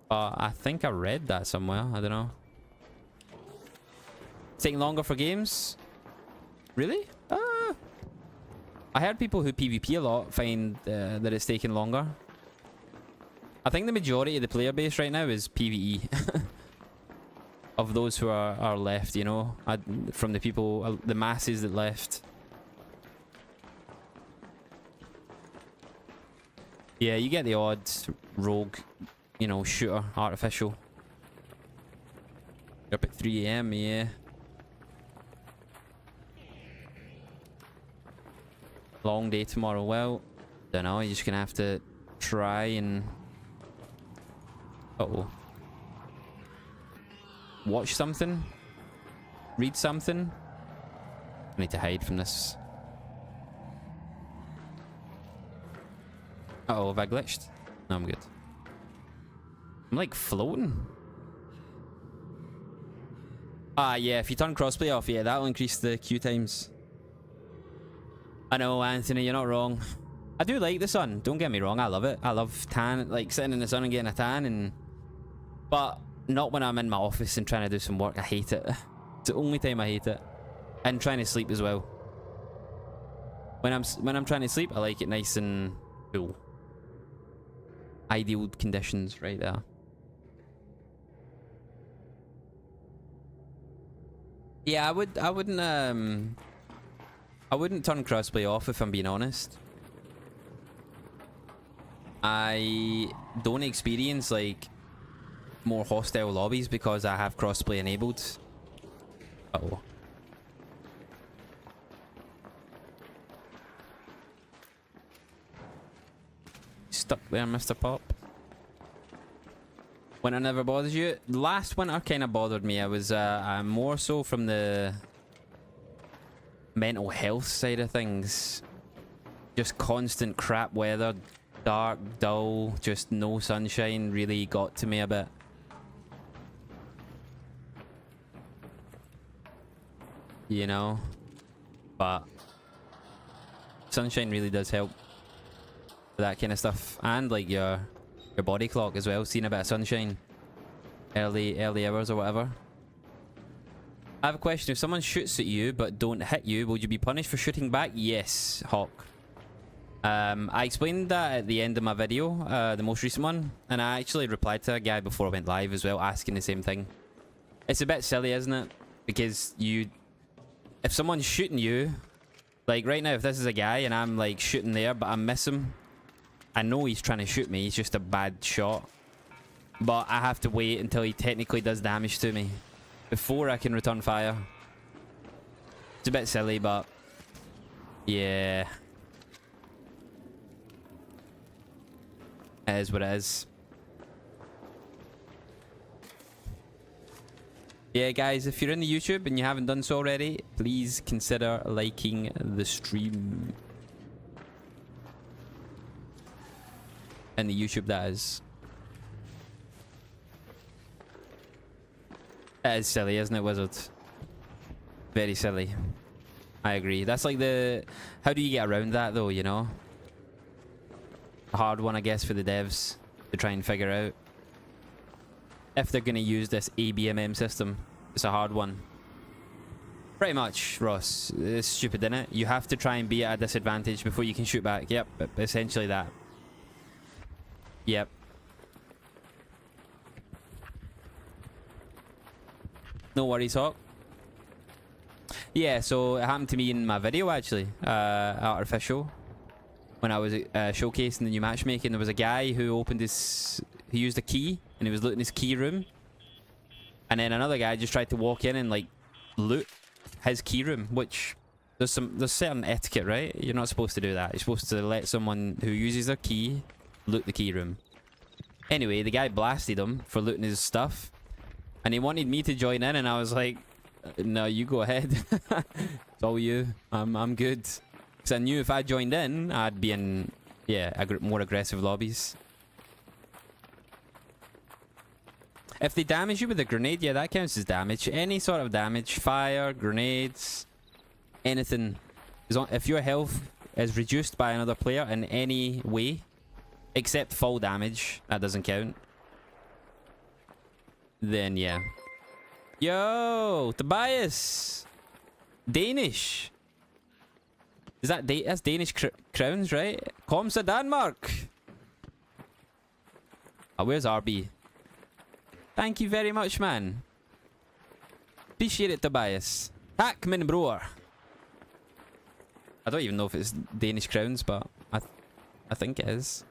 I think I read that somewhere. I don't know. It's taking longer for games? Really? I heard people who PvP a lot find that it's taking longer. I think the majority of the player base right now is PvE. Of those who are left, you know, from the people, the masses that left. Yeah, you get the odd rogue, you know, shooter, artificial. Up at 3 AM, yeah. Long day tomorrow. Well, don't know, you're just gonna have to try and... Uh-oh. Watch something? Read something? I need to hide from this. Uh-oh, have I glitched? No, I'm good. I'm like floating. Ah, yeah, if you turn crossplay off, yeah, that'll increase the queue times. I know, Anthony, you're not wrong. I do like the sun, don't get me wrong, I love it. I love tan, like sitting in the sun and getting a tan, and... But not when I'm in my office and trying to do some work. I hate it. It's the only time I hate it. And trying to sleep as well. When I'm trying to sleep, I like it nice and cool. Ideal conditions right there. Yeah, I wouldn't turn crossplay off if I'm being honest. I don't experience like more hostile lobbies because I have crossplay enabled. Uh-oh. Stuck there, Mr. Pop. Winter never bothers you? Last winter kind of bothered me. I was more so from the mental health side of things. Just constant crap weather, dark, dull, just no sunshine really got to me a bit. You know, but sunshine really does help with that kind of stuff, and like your body clock as well, seeing a bit of sunshine early hours or whatever. I have a question. If someone shoots at you but don't hit you, will you be punished for shooting back? Yes, Hawk. I explained that at the end of my video, the most recent one, and I actually replied to a guy before I went live as well, asking the same thing. It's a bit silly, isn't it? Because if someone's shooting you, like right now, if this is a guy and I'm like shooting there but I miss him, I know he's trying to shoot me, he's just a bad shot. But I have to wait until he technically does damage to me before I can return fire. It's a bit silly, but yeah. It is what it is. Yeah, guys, if you're in the YouTube and you haven't done so already, please consider liking the stream. And the YouTube, that is. That is silly, isn't it, Wizard? Very silly. I agree. That's like the... How do you get around that, though, you know? A hard one, I guess, for the devs to try and figure out. If they're going to use this ABMM system, it's a hard one. Pretty much, Ross. It's stupid, isn't it? You have to try and be at a disadvantage before you can shoot back. Yep, essentially that. Yep. No worries, Hawk. Yeah, so it happened to me in my video actually, Artificial. When I was showcasing the new matchmaking, there was a guy who he used a key and he was looting his key room. And then another guy just tried to walk in and like loot his key room, which there's certain etiquette, right? You're not supposed to do that. You're supposed to let someone who uses their key loot the key room. Anyway, the guy blasted him for looting his stuff. And he wanted me to join in and I was like, no, you go ahead. It's all you. I'm good. Because I knew if I joined in, I'd be in, yeah, more aggressive lobbies. If they damage you with a grenade, yeah, that counts as damage. Any sort of damage, fire, grenades, anything. If your health is reduced by another player in any way, except fall damage, that doesn't count. Then, yeah. Yo, Tobias! Danish! Is that that's Danish crowns, right? Komsa Denmark! Oh, where's RB? Thank you very much, man. Appreciate it, Tobias. Tack min bror. I don't even know if it's Danish crowns, but I think it is.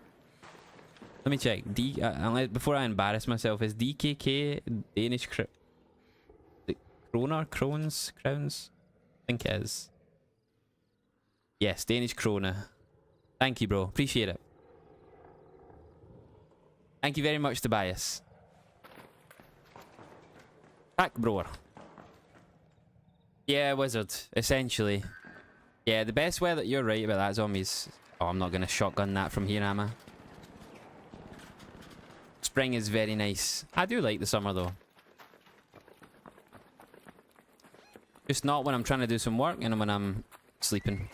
Let me check. Before I embarrass myself, is DKK Danish kroner? Crowns? I think it is. Yes, Danish krona. Thank you, bro. Appreciate it. Thank you very much, Tobias. Tack, bro. Yeah, wizard. Essentially. Yeah, the best way that you're right about that, zombies. Oh, I'm not going to shotgun that from here, am I? Spring is very nice. I do like the summer, though. Just not when I'm trying to do some work and when I'm sleeping.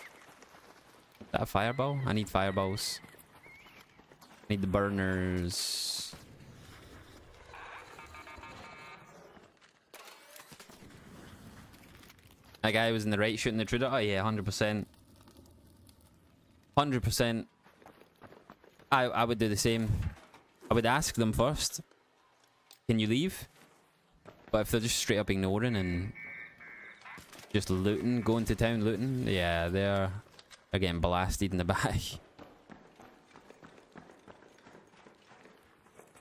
Is that a fireball? I need fireballs. I need the burners. That guy was in the right shooting the intruder. Oh yeah, 100%. 100%. I would do the same. I would ask them first. Can you leave? But if they're just straight up ignoring and just looting, going to town looting, yeah, they're getting blasted in the back.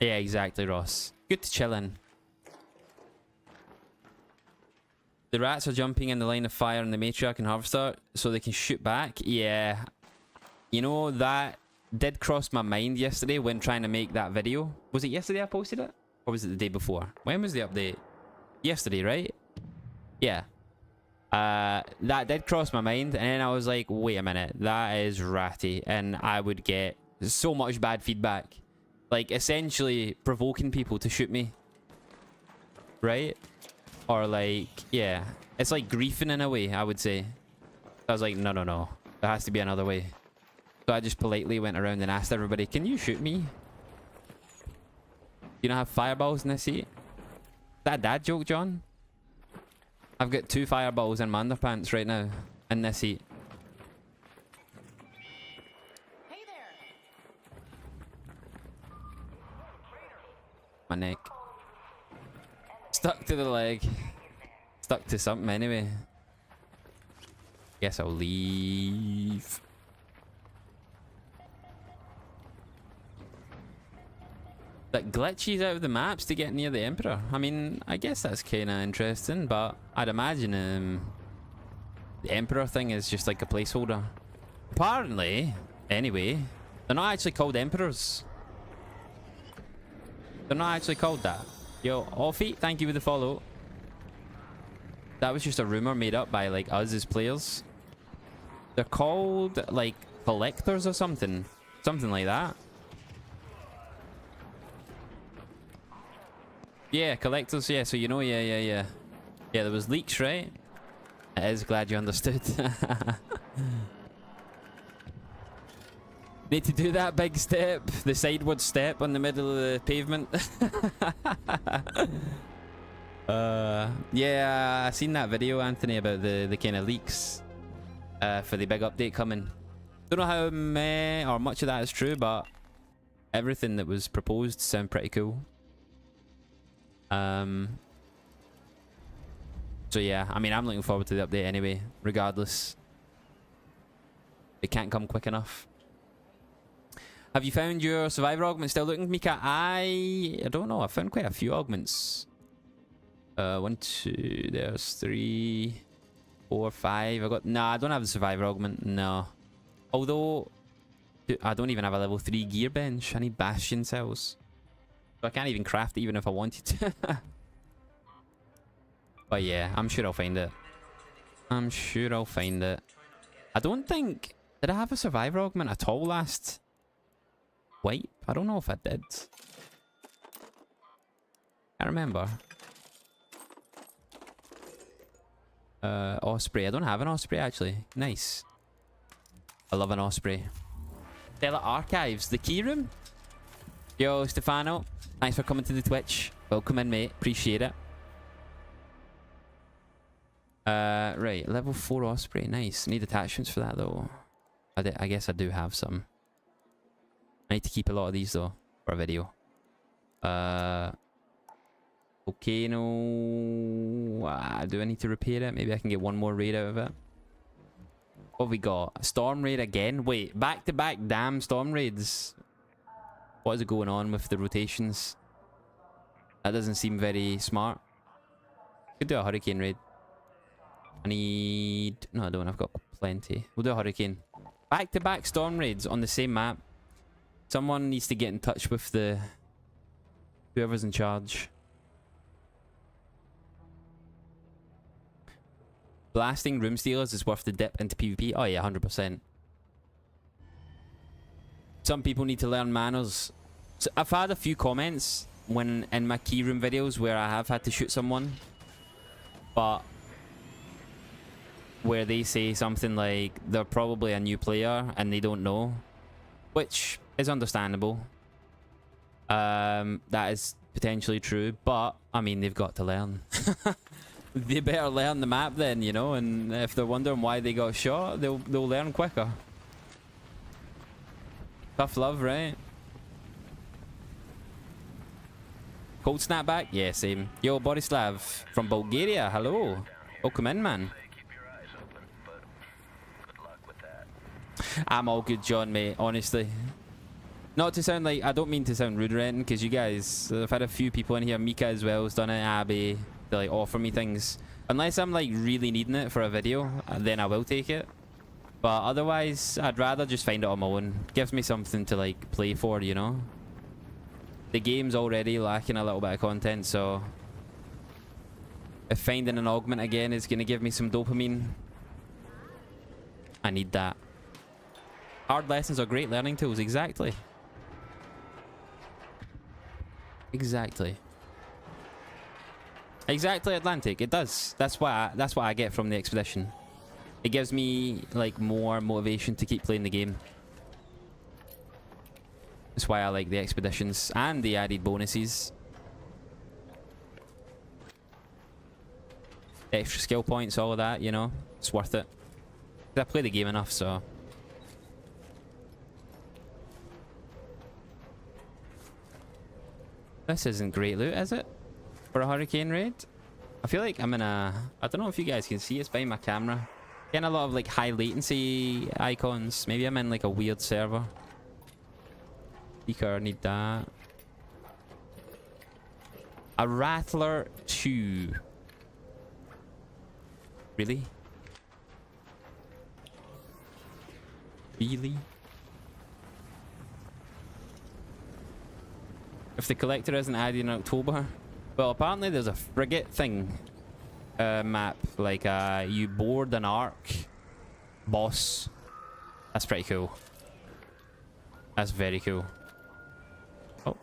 Yeah, exactly, Ross. Good to chill in. The rats are jumping in the line of fire in the matriarch and harvester so they can shoot back. Yeah. You know, that did cross my mind yesterday when trying to make that video. Was it yesterday I posted it? Or was it the day before? When was the update? Yesterday, right? Yeah. That did cross my mind, and then I was like, wait a minute, that is ratty, and I would get so much bad feedback. Like, essentially provoking people to shoot me. Right? Or like, yeah. It's like griefing in a way, I would say. I was like, no. There has to be another way. So I just politely went around and asked everybody, can you shoot me? You don't have fireballs in this seat? Is that a dad joke, John? I've got 2 fireballs in my underpants right now. In this seat. Hey there. My neck. Stuck to the leg. Stuck to something anyway. Guess I'll leave. That glitches out of the maps to get near the Emperor. I mean, I guess that's kind of interesting, but I'd imagine the Emperor thing is just like a placeholder. Apparently, anyway, they're not actually called Emperors. They're not actually called that. Yo, Offie, thank you for the follow. That was just a rumor made up by like us as players. They're called like collectors or something. Something like that. Yeah, collectors, yeah, so you know, yeah. Yeah, there was leaks, right? It is, glad you understood. Need to do that big step, the sideward step on the middle of the pavement. Yeah, I seen that video, Anthony, about the kind of leaks for the big update coming. Don't know how or much of that is true, but everything that was proposed sound pretty cool. So yeah, I mean, I'm looking forward to the update anyway, regardless. It can't come quick enough. Have you found your survivor augment still looking, Mika? I don't know. I found quite a few augments. 1, 2, there's 3, 4, 5. I got... Nah, I don't have the survivor augment. No. Although, I don't even have a level 3 gear bench. I need bastion cells. So I can't even craft it even if I wanted to. But yeah, I'm sure I'll find it. I'm sure I'll find it. I don't think... Did I have a survivor augment at all last wipe? I don't know if I did. Can't remember. Osprey. I don't have an Osprey actually. Nice. I love an Osprey. Stella Archives. The key room? Yo, Stefano. Thanks for coming to the Twitch. Welcome in, mate. Appreciate it. Right. Level 4 Osprey. Nice. Need attachments for that, though. I guess I do have some. I need to keep a lot of these, though, for a video. Volcano. Do I need to repair it? Maybe I can get one more raid out of it. What have we got? A storm raid again? Wait, back-to-back damn storm raids. What is going on with the rotations? That doesn't seem very smart. Could do a hurricane raid. I need... No, I don't. I've got plenty. We'll do a hurricane. Back-to-back storm raids on the same map. Someone needs to get in touch with the... whoever's in charge. Blasting room stealers is worth the dip into PvP. Oh yeah, 100%. Some people need to learn manners. So I've had a few comments when in my key room videos where I have had to shoot someone, but where they say something like they're probably a new player and they don't know, which is understandable. That is potentially true, but I mean, they've got to learn. They better learn the map then, you know, and if they're wondering why they got shot, they'll learn quicker. Tough love, right? Cold snapback? Yeah, same. Yo, Borislav from Bulgaria, hello. Welcome in, man. I'm all good, John, mate, honestly. Not to sound like... I don't mean to sound rude or anything, because you guys... I've had a few people in here. Mika as well has done it. Abby... to like offer me things. Unless I'm like really needing it for a video, then I will take it. But otherwise, I'd rather just find it on my own. Gives me something to like play for, you know? The game's already lacking a little bit of content, so... if finding an augment again is going to give me some dopamine, I need that. Hard lessons are great learning tools, exactly. Exactly. Exactly, Atlantic. It does. That's what I get from the expedition. It gives me like more motivation to keep playing the game. That's why I like the expeditions and the added bonuses. Extra skill points, all of that, you know. It's worth it. I play the game enough, so. This isn't great loot, is it? For a hurricane raid? I feel like I'm in a... I don't know if you guys can see, it's behind my camera. Getting a lot of like high latency icons. Maybe I'm in like a weird server. Speaker, need that. A Rattler 2. Really? Really? If the collector isn't added in October... Well, apparently there's a frigate thing map, like you board an arc boss. That's pretty cool. That's very cool. Oh,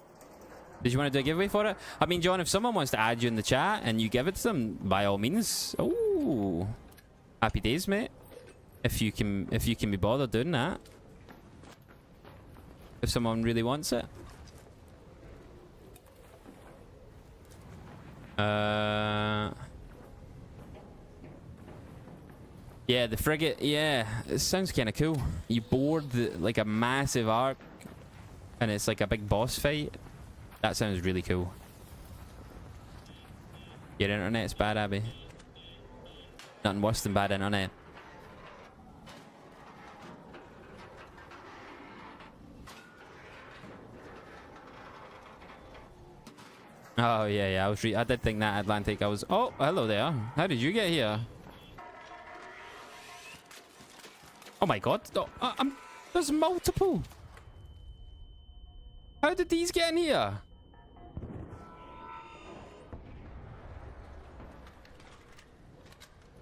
did you want to do a giveaway for it? I mean, John, if someone wants to add you in the chat and you give it to them, by all means. Oh, happy days, mate. If you can be bothered doing that. If someone really wants it. Yeah, the frigate, yeah, it sounds kind of cool. You board like a massive arc and it's like a big boss fight. That sounds really cool. Your internet's bad, Abby. Nothing worse than bad internet. Oh yeah, I did think that Atlantic. Oh, hello there. How did you get here? Oh my god. Oh, there's multiple. How did these get in here?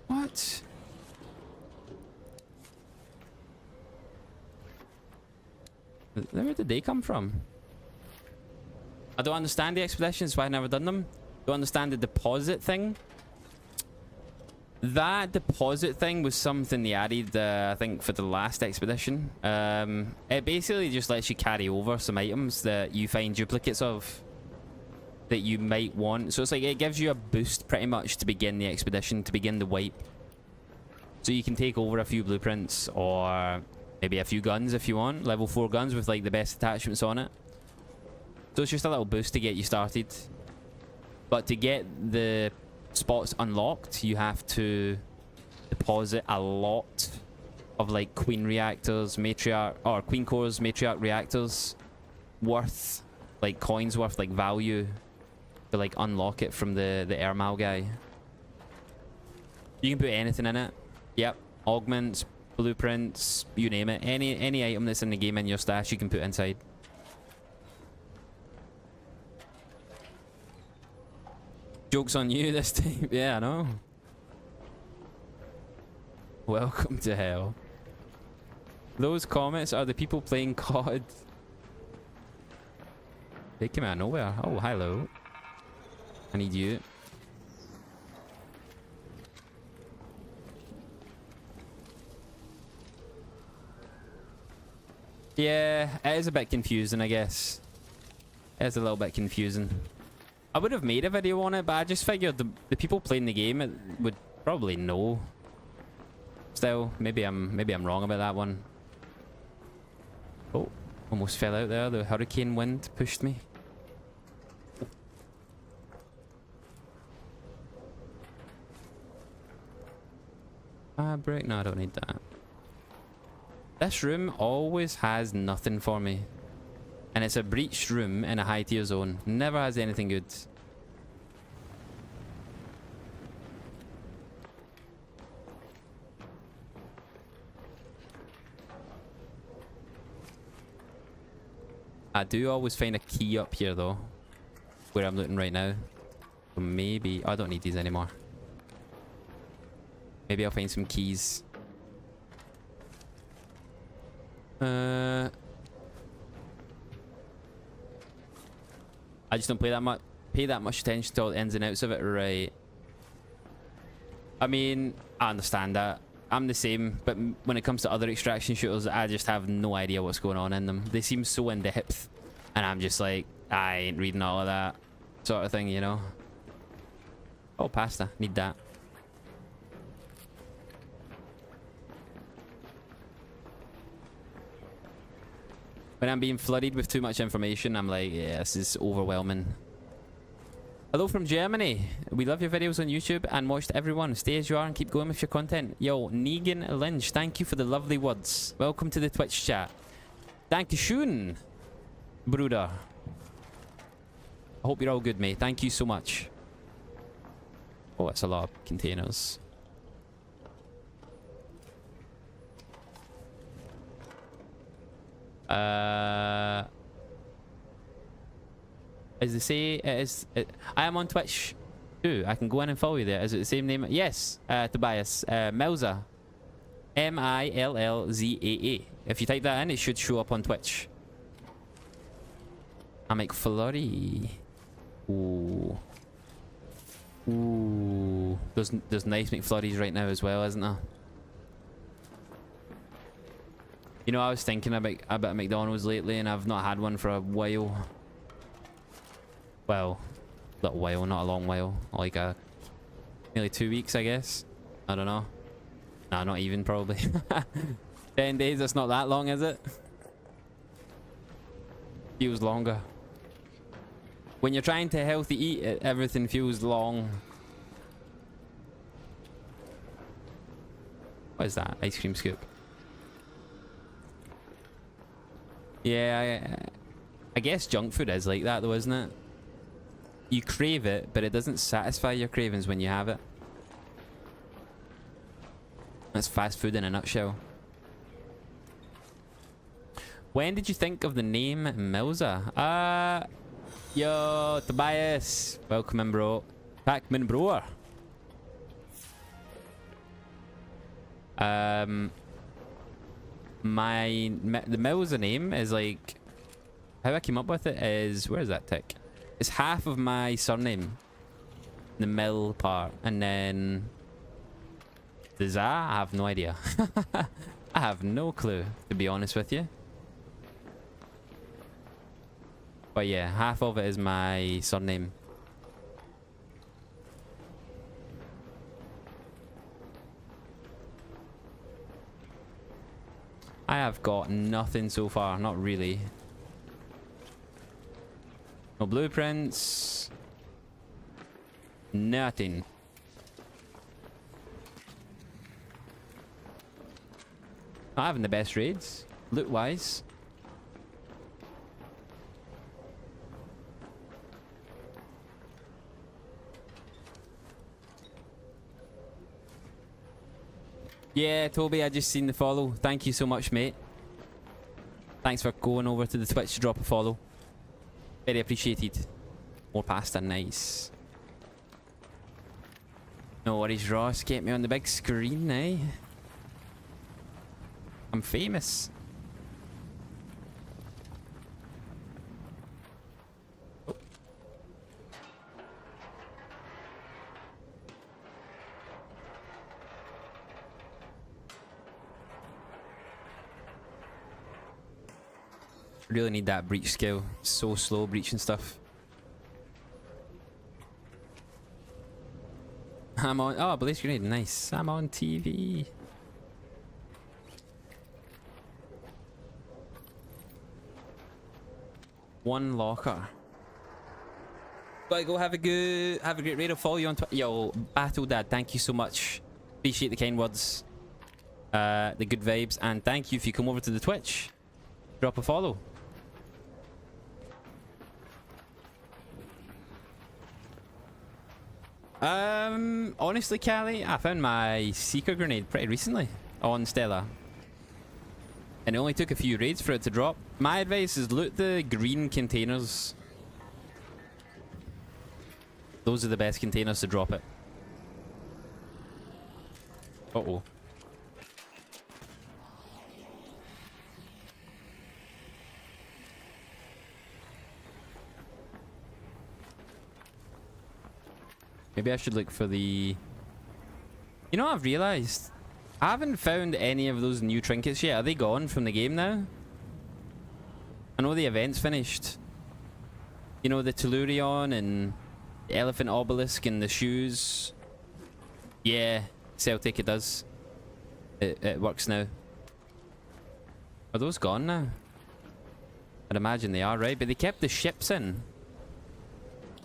What? Where did they come from? I don't understand the expeditions, why I've never done them. Don't understand the deposit thing. That deposit thing was something they added, I think, for the last expedition. It basically just lets you carry over some items that you find duplicates of that you might want. So it's like it gives you a boost pretty much to begin the expedition, to begin the wipe. So you can take over a few blueprints or maybe a few guns if you want. Level 4 guns with like the best attachments on it. So it's just a little boost to get you started. But to get the spots unlocked, you have to deposit a lot of like queen reactors, matriarch, or queen cores, matriarch reactors worth, like coins worth, like value to like unlock it from the Airmal guy. You can put anything in it. Yep, augments, blueprints, you name it. Any item that's in the game in your stash you can put inside. Joke's on you this time. Yeah, I know. Welcome to hell. Those comments are the people playing COD. They came out of nowhere. Oh, hello. I need you. Yeah, it is a bit confusing, I guess. It is a little bit confusing. I would have made a video on it, but I just figured the people playing the game would probably know. Still, maybe I'm wrong about that one. Oh, almost fell out there. The hurricane wind pushed me. Fabric? No, I don't need that. This room always has nothing for me. And it's a breached room in a high tier zone. Never has anything good. I do always find a key up here though. Where I'm looking right now. So maybe... I don't need these anymore. Maybe I'll find some keys. I just don't pay that much attention to all the ins and outs of it, right? I mean, I understand that. I'm the same, but when it comes to other extraction shooters, I just have no idea what's going on in them. They seem so in depth, and I'm just like, I ain't reading all of that sort of thing, you know? Oh, pasta. Need that. When I'm being flooded with too much information, I'm like, yeah, this is overwhelming. Hello from Germany. We love your videos on YouTube and watch everyone. Stay as you are and keep going with your content. Yo, Negan Lynch, thank you for the lovely words. Welcome to the Twitch chat. Dankeschön, Bruder. I hope you're all good, mate. Thank you so much. Oh, that's a lot of containers. Is it say it is? I am on Twitch too. I can go in and follow you there. Is it the same name? Yes, Tobias. Millza. Millzaa. If you type that in, it should show up on Twitch. I make flurry. Ooh. Ooh. There's nice McFlurries right now as well, isn't there? You know, I was thinking about McDonald's lately, and I've not had one for a while. Well, a little while, not a long while. Like nearly 2 weeks, I guess. I don't know. Nah, not even, probably. 10 days, that's not that long, is it? Feels longer. When you're trying to healthy eat, everything feels long. What is that? Ice cream scoop. Yeah, I guess junk food is like that though, isn't it? You crave it, but it doesn't satisfy your cravings when you have it. That's fast food in a nutshell. When did you think of the name Milza? Yo, Tobias. Welcome in, bro. Pac-Man, bro. The Milza name is like... How I came up with it is... Where is that tick? It's half of my surname. The mill part. And then... The za? I have no idea. I have no clue, to be honest with you. But yeah, half of it is my surname. I have got nothing so far, not really. No blueprints. Nothing. Not having the best raids, loot-wise. Yeah, Toby, I just seen the follow. Thank you so much, mate. Thanks for going over to the Twitch to drop a follow. Very appreciated. More pasta, nice. No worries, Ross. Get me on the big screen, eh? I'm famous. Oh. Really need that breach skill. So slow breaching stuff. I'm on. Oh, blaze grenade. Nice. I'm on TV. One locker. Gotta go have a great raid. I'll follow you on Twitter. Yo, Battle Dad, thank you so much. Appreciate the kind words. The good vibes. And thank you if you come over to the Twitch. Drop a follow. Honestly, Callie, I found my Seeker grenade pretty recently on Stella. And it only took a few raids for it to drop. My advice is loot the green containers. Those are the best containers to drop it. Uh-oh. Maybe I should look for the... You know what I've realised? I haven't found any of those new trinkets yet. Are they gone from the game now? I know the event's finished. You know, the Tellurion and the Elephant Obelisk and the shoes. Yeah, Celtic, it does. It works now. Are those gone now? I'd imagine they are, right? But they kept the ships in.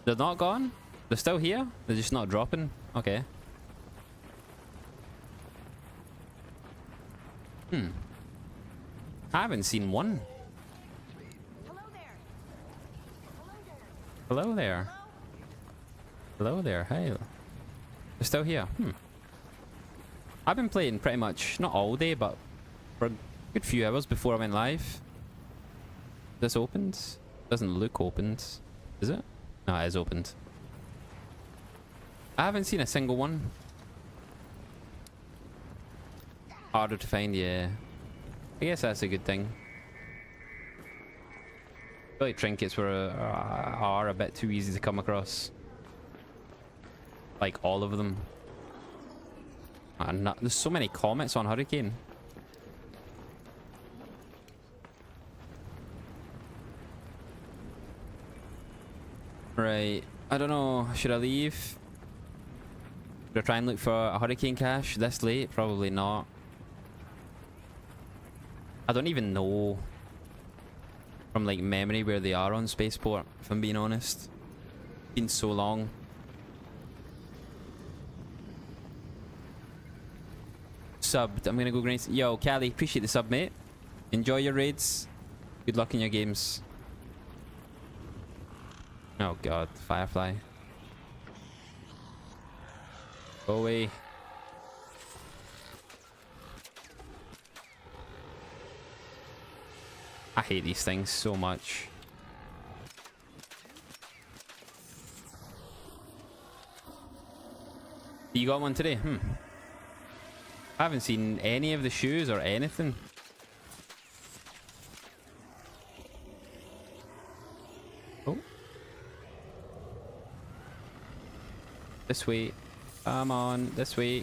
They're not gone? They're still here? They're just not dropping? Okay. I haven't seen one. Hello there. Hello there. Hello there. Hey. They're still here. I've been playing pretty much, not all day, but for a good few hours before I went live. This opened? Doesn't look opened. Is it? No, it is opened. I haven't seen a single one. Harder to find, yeah. I guess that's a good thing. I feel like trinkets are a bit too easy to come across. Like all of them. There's so many comets on Hurricane. Right. I don't know. Should I leave? Should I try and look for a Hurricane cache this late? Probably not. I don't even know from like memory where they are on Spaceport, if I'm being honest. Been so long. Subbed. I'm gonna go green. Yo, Callie, appreciate the sub, mate. Enjoy your raids. Good luck in your games. Oh god, Firefly. Go away. I hate these things so much. You got one today? I haven't seen any of the shoes or anything. Oh. This way. Come on, this way.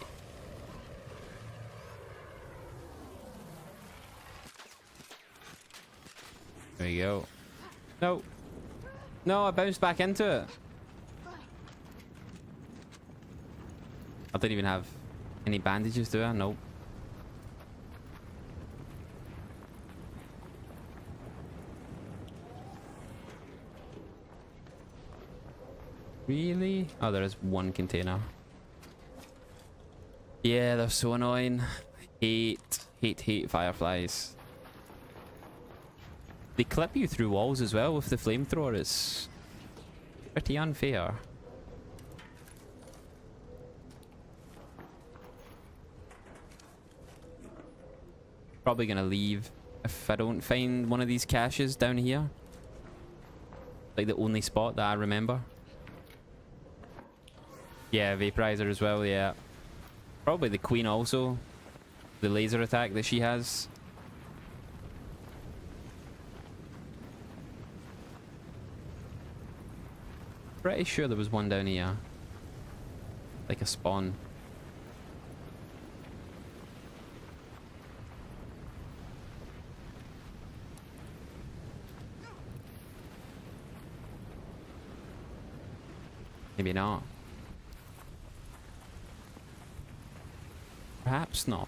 There you go. No. No, I bounced back into it. I don't even have any bandages, do I? Nope. Really? Oh, there is one container. Yeah, they're so annoying. Hate fireflies. They clip you through walls as well with the flamethrower. It's pretty unfair. Probably gonna leave if I don't find one of these caches down here. Like the only spot that I remember. Yeah, vaporizer as well, yeah. Probably the queen also. The laser attack that she has. Pretty sure there was one down here. Like a spawn. Maybe not. Perhaps not.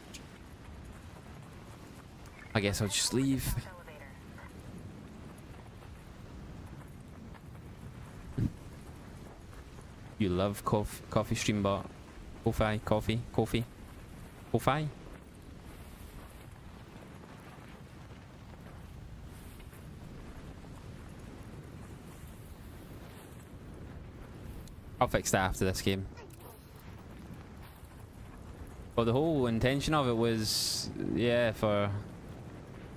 I guess I'll just leave. You love coffee stream bot. Coffee. I'll fix that after this game. Well, the whole intention of it was, yeah, for,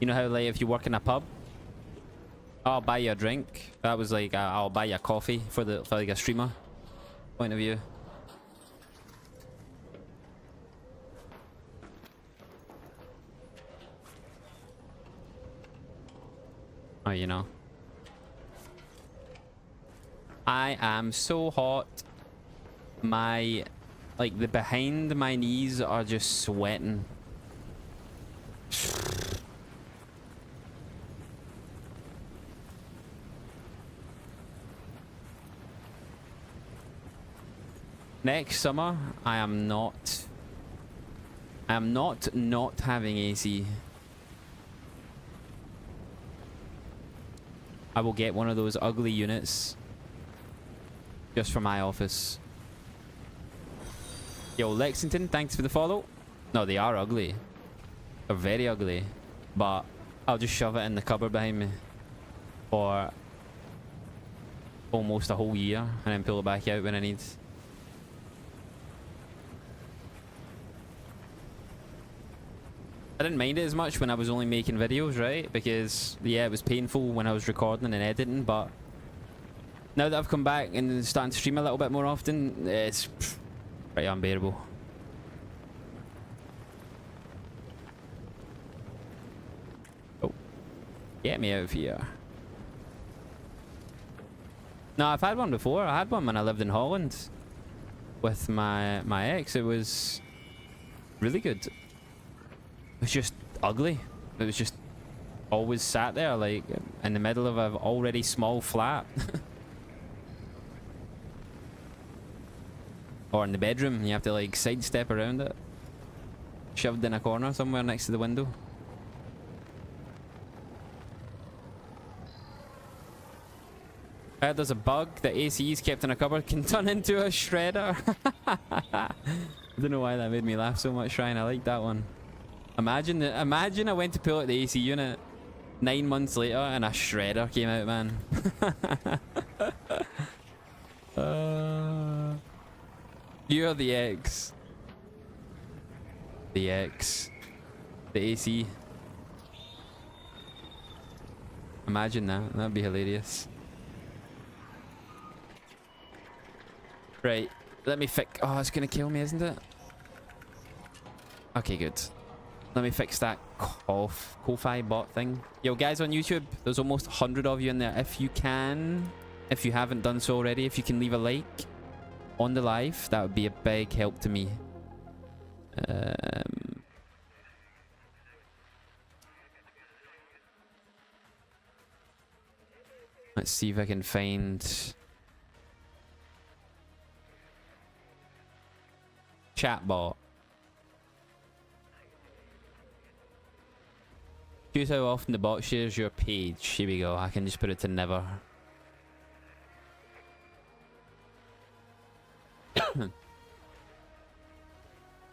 you know how like if you work in a pub, I'll buy you a drink. That was like I'll buy you a coffee for like a streamer point of view. Oh, you know. I am so hot. My, like the behind my knees are just sweating. Next summer, I am not having AC. I will get one of those ugly units just for my office. Yo, Lexington, thanks for the follow. No, they are ugly. They're very ugly. But I'll just shove it in the cupboard behind me for almost a whole year and then pull it back out when I need. I didn't mind it as much when I was only making videos, right? Because, yeah, it was painful when I was recording and editing, but now that I've come back and starting to stream a little bit more often, it's pretty unbearable. Oh. Get me out of here. No, I've had one before. I had one when I lived in Holland with my ex. It was really good. It was just ugly. It was just always sat there like in the middle of an already small flat. Or in the bedroom, you have to like sidestep around it. Shoved in a corner somewhere next to the window. There's a bug that ACs kept in a cupboard can turn into a shredder. I don't know why that made me laugh so much, Ryan. I like that one. Imagine I went to pull out the AC unit 9 months later and a shredder came out, man. You're the X. The X. The AC. Imagine that. That'd be hilarious. Right. Let me fix. Oh, it's gonna kill me, isn't it? Okay, good. Let me fix that Ko-Fi bot thing. Yo, guys on YouTube, there's almost 100 of you in there. If you can, if you haven't done so already, if you can leave a like on the live, that would be a big help to me. Let's see if I can find chatbot. Choose how often the bot shares your page. Here we go. I can just put it to never.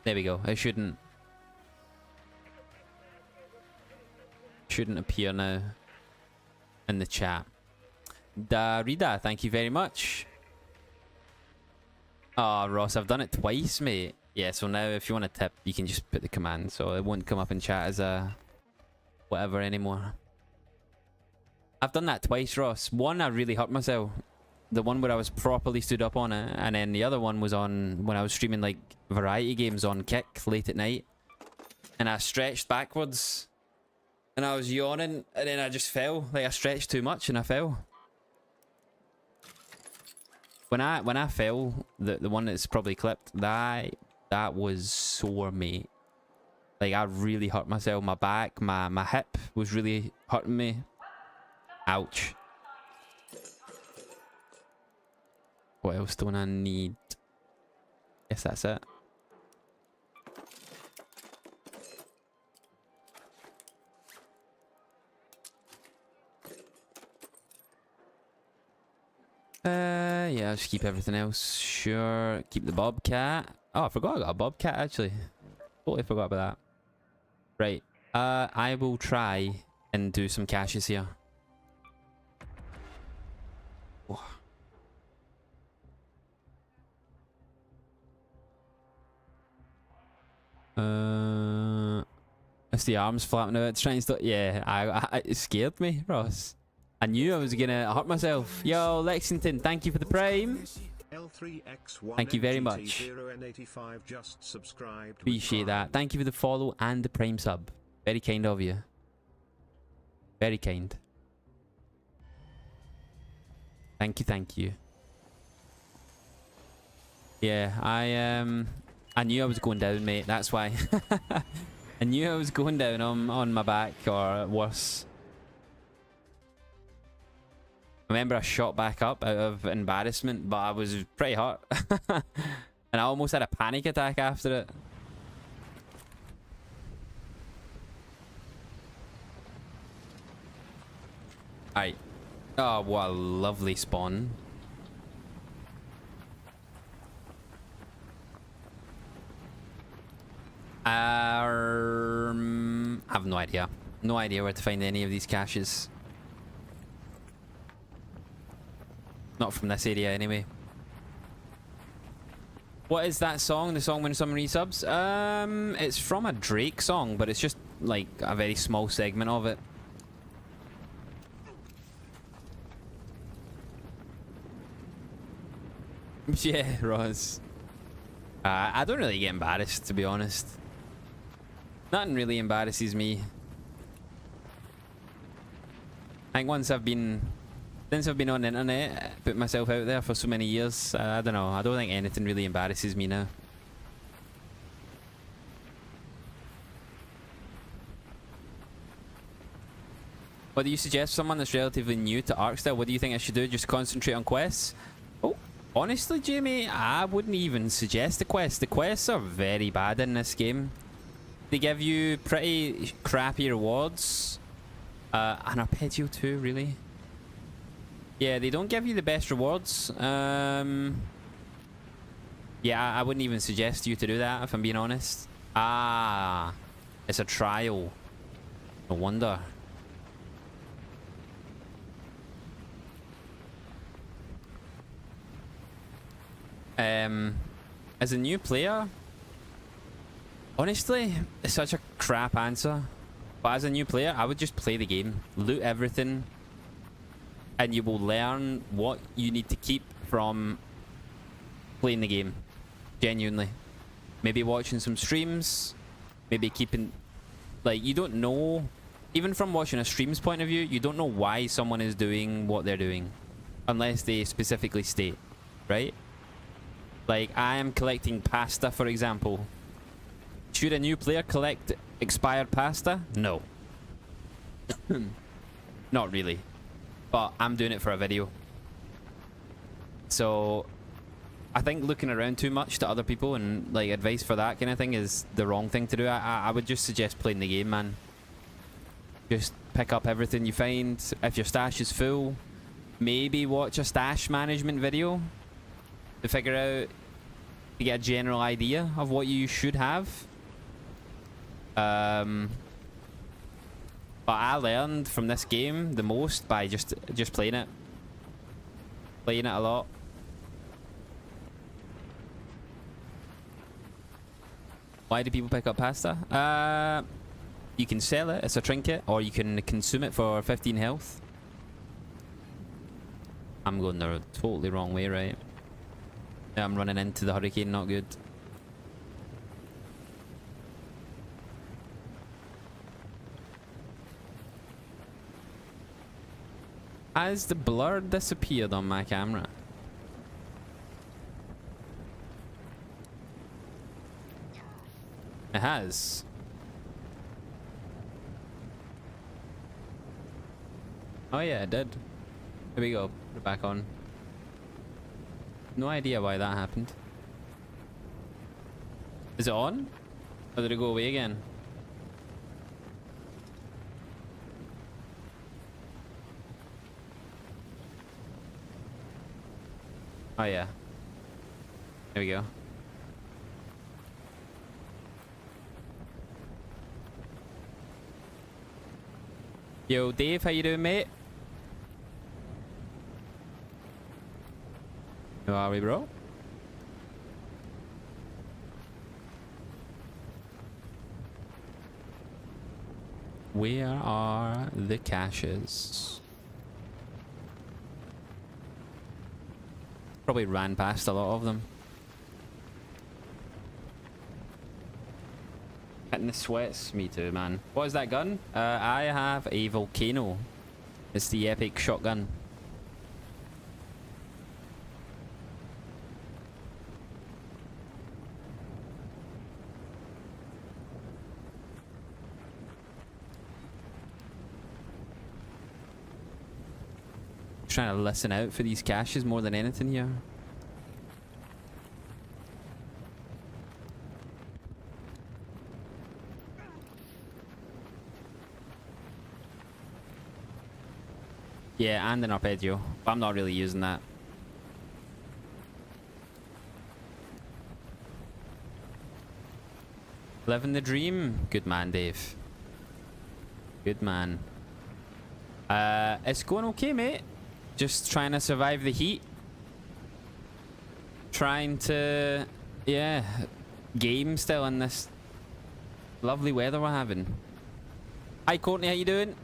There we go. It shouldn't appear now in the chat. Darida, thank you very much. Oh, Ross, I've done it twice, mate. Yeah, so now if you want to tip, you can just put the command, so it won't come up in chat as a whatever anymore. I've done that twice, Ross. One, I really hurt myself. The one where I was properly stood up on it, and then the other one was on when I was streaming like variety games on Kick late at night, and I stretched backwards, and I was yawning, and then I just fell. Like I stretched too much, and I fell. When I fell, the one that's probably clipped, that was sore, mate. Like I really hurt myself. My back, my hip was really hurting me. Ouch. What else don't I need? Guess that's it. Yeah, I'll just keep everything else. Sure. Keep the bobcat. Oh, I forgot I got a bobcat actually. Totally forgot about that. Right. I will try and do some caches here. Oh. It's the arms flapping out. It's trying to stop. Yeah, it scared me, Ross. I knew I was gonna hurt myself. Yo, Lexington, thank you for the prime. Thank you very much. Appreciate that. Thank you for the follow and the prime sub. Very kind of you. Very kind. Thank you, thank you. Yeah, I knew I was going down, mate. That's why. I knew I was going down on my back or worse. I remember I shot back up out of embarrassment, but I was pretty hurt. And I almost had a panic attack after it. Alright. Oh, what a lovely spawn. I have no idea. No idea where to find any of these caches. Not from this area anyway. What is that song? The song when someone resubs? It's from a Drake song, but it's just like a very small segment of it. Yeah, Roz. I don't really get embarrassed, to be honest. Nothing really embarrasses me. I think since I've been on the internet, put myself out there for so many years, I don't know. I don't think anything really embarrasses me now. What do you suggest for someone that's relatively new to Arkstyle? What do you think I should do? Just concentrate on quests? Oh, honestly, Jamie, I wouldn't even suggest the quests. The quests are very bad in this game. They give you pretty crappy rewards. An arpeggio too, really? Yeah, they don't give you the best rewards. Yeah, I wouldn't even suggest you to do that if I'm being honest. Ah, it's a trial. No wonder. As a new player, honestly, it's such a crap answer. But as a new player, I would just play the game, loot everything, and you will learn what you need to keep from playing the game. Genuinely. Maybe watching some streams, maybe keeping, like, you don't know, even from watching a stream's point of view, you don't know why someone is doing what they're doing unless they specifically state, right? Like, I am collecting pasta, for example. Should a new player collect expired pasta? No. Not really. But I'm doing it for a video. So I think looking around too much to other people and like advice for that kind of thing is the wrong thing to do. I would just suggest playing the game, man. Just pick up everything you find. If your stash is full, maybe watch a stash management video to figure out, to get a general idea of what you should have. But I learned from this game the most by just playing it. Playing it a lot. Why do people pick up pasta? You can sell it, it's a trinket, or you can consume it for 15 health. I'm going the totally wrong way, right? Yeah, I'm running into the hurricane, not good. Has the blur disappeared on my camera? It has. Oh yeah, it did. Here we go. Put it back on. No idea why that happened. Is it on? Or did it go away again? Oh yeah. There we go. Yo, Dave, how you doing, mate? How are we, bro? Where are the caches? Probably ran past a lot of them. Hitting the sweats, me too, man. What is that gun? I have a volcano. It's the epic shotgun. Trying to listen out for these caches more than anything here. Yeah, and an arpeggio, but I'm not really using that. Living the dream. Good man, Dave. Good man. It's going okay, mate. Just trying to survive the heat. Trying to, yeah, game still in this lovely weather we're having. Hi, Courtney, how you doing?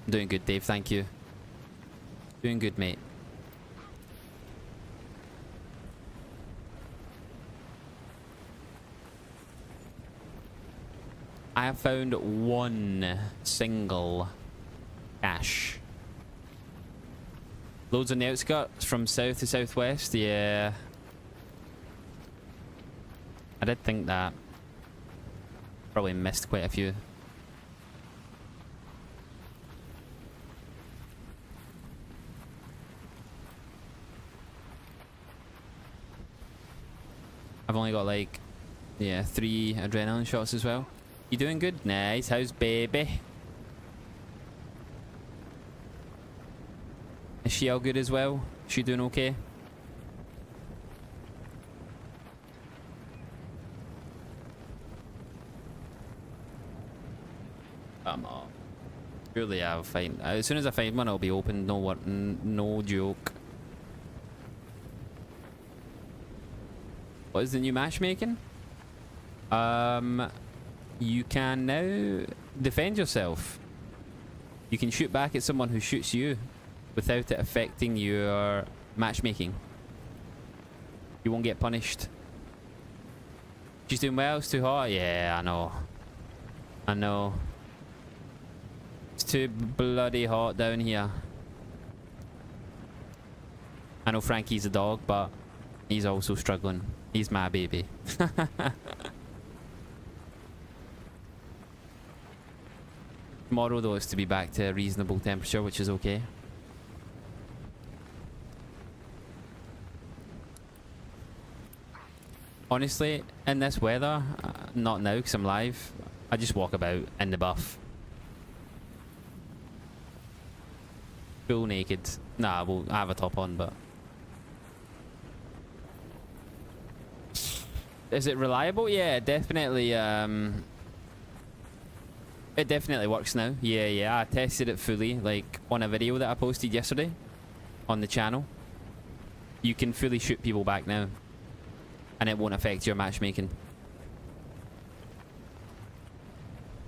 Doing good, Dave, thank you. Doing good, mate. I have found one single cache. Loads on the outskirts from south to southwest, yeah. I did think that. Probably missed quite a few. I've only got like, yeah, 3 adrenaline shots as well. You doing good? Nice. How's baby? Is she all good as well? She doing okay? Come on. Surely I'll find. As soon as I find one, I'll be open. No what? No joke. What is the new matchmaking? You can now defend yourself. You can shoot back at someone who shoots you without it affecting your matchmaking. You won't get punished. She's doing well. It's too hot. Yeah, I know. I know. It's too bloody hot down here. I know Frankie's a dog, but he's also struggling. He's my baby. Tomorrow though is to be back to a reasonable temperature, which is okay. Honestly, in this weather, not now because I'm live, I just walk about in the buff. Full naked. Nah, well, I have a top on, but... Is it reliable? Yeah, definitely. It definitely works now. Yeah. I tested it fully, like on a video that I posted yesterday on the channel. You can fully shoot people back now, and it won't affect your matchmaking.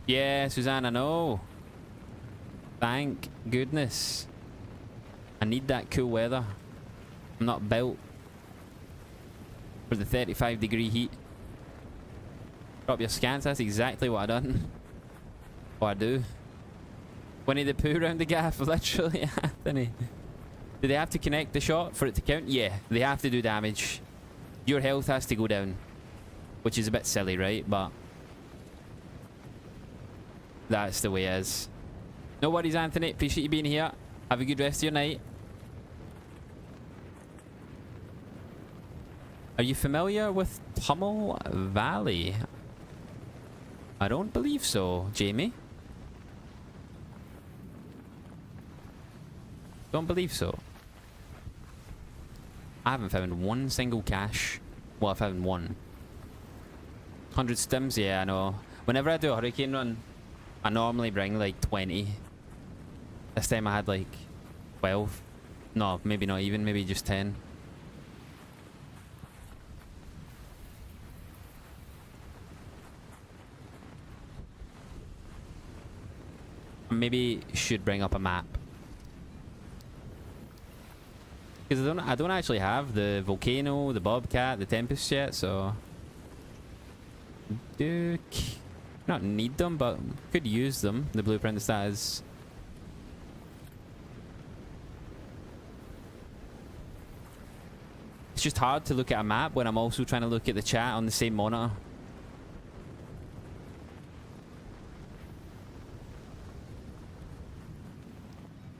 Yeah, Susanna, no. Thank goodness. I need that cool weather. I'm not built for the 35-degree heat. Drop your scans, that's exactly what I done. What I do. Winnie the Pooh round the gaff, literally, Anthony. Do they have to connect the shot for it to count? Yeah, they have to do damage. Your health has to go down. Which is a bit silly, right? But that's the way it is. No worries, Anthony. Appreciate you being here. Have a good rest of your night. Are you familiar with Tummel Valley? I don't believe so, Jamie. Don't believe so. I haven't found one single cache. Well, I found one. 100 stims? Yeah, I know. Whenever I do a hurricane run, I normally bring like 20. This time I had like 12. No, maybe not even. Maybe just 10. Maybe should bring up a map. Because I don't actually have the volcano, the bobcat, the tempest yet, so do not need them, but could use them. The blueprint stats. It's just hard to look at a map when I'm also trying to look at the chat on the same monitor.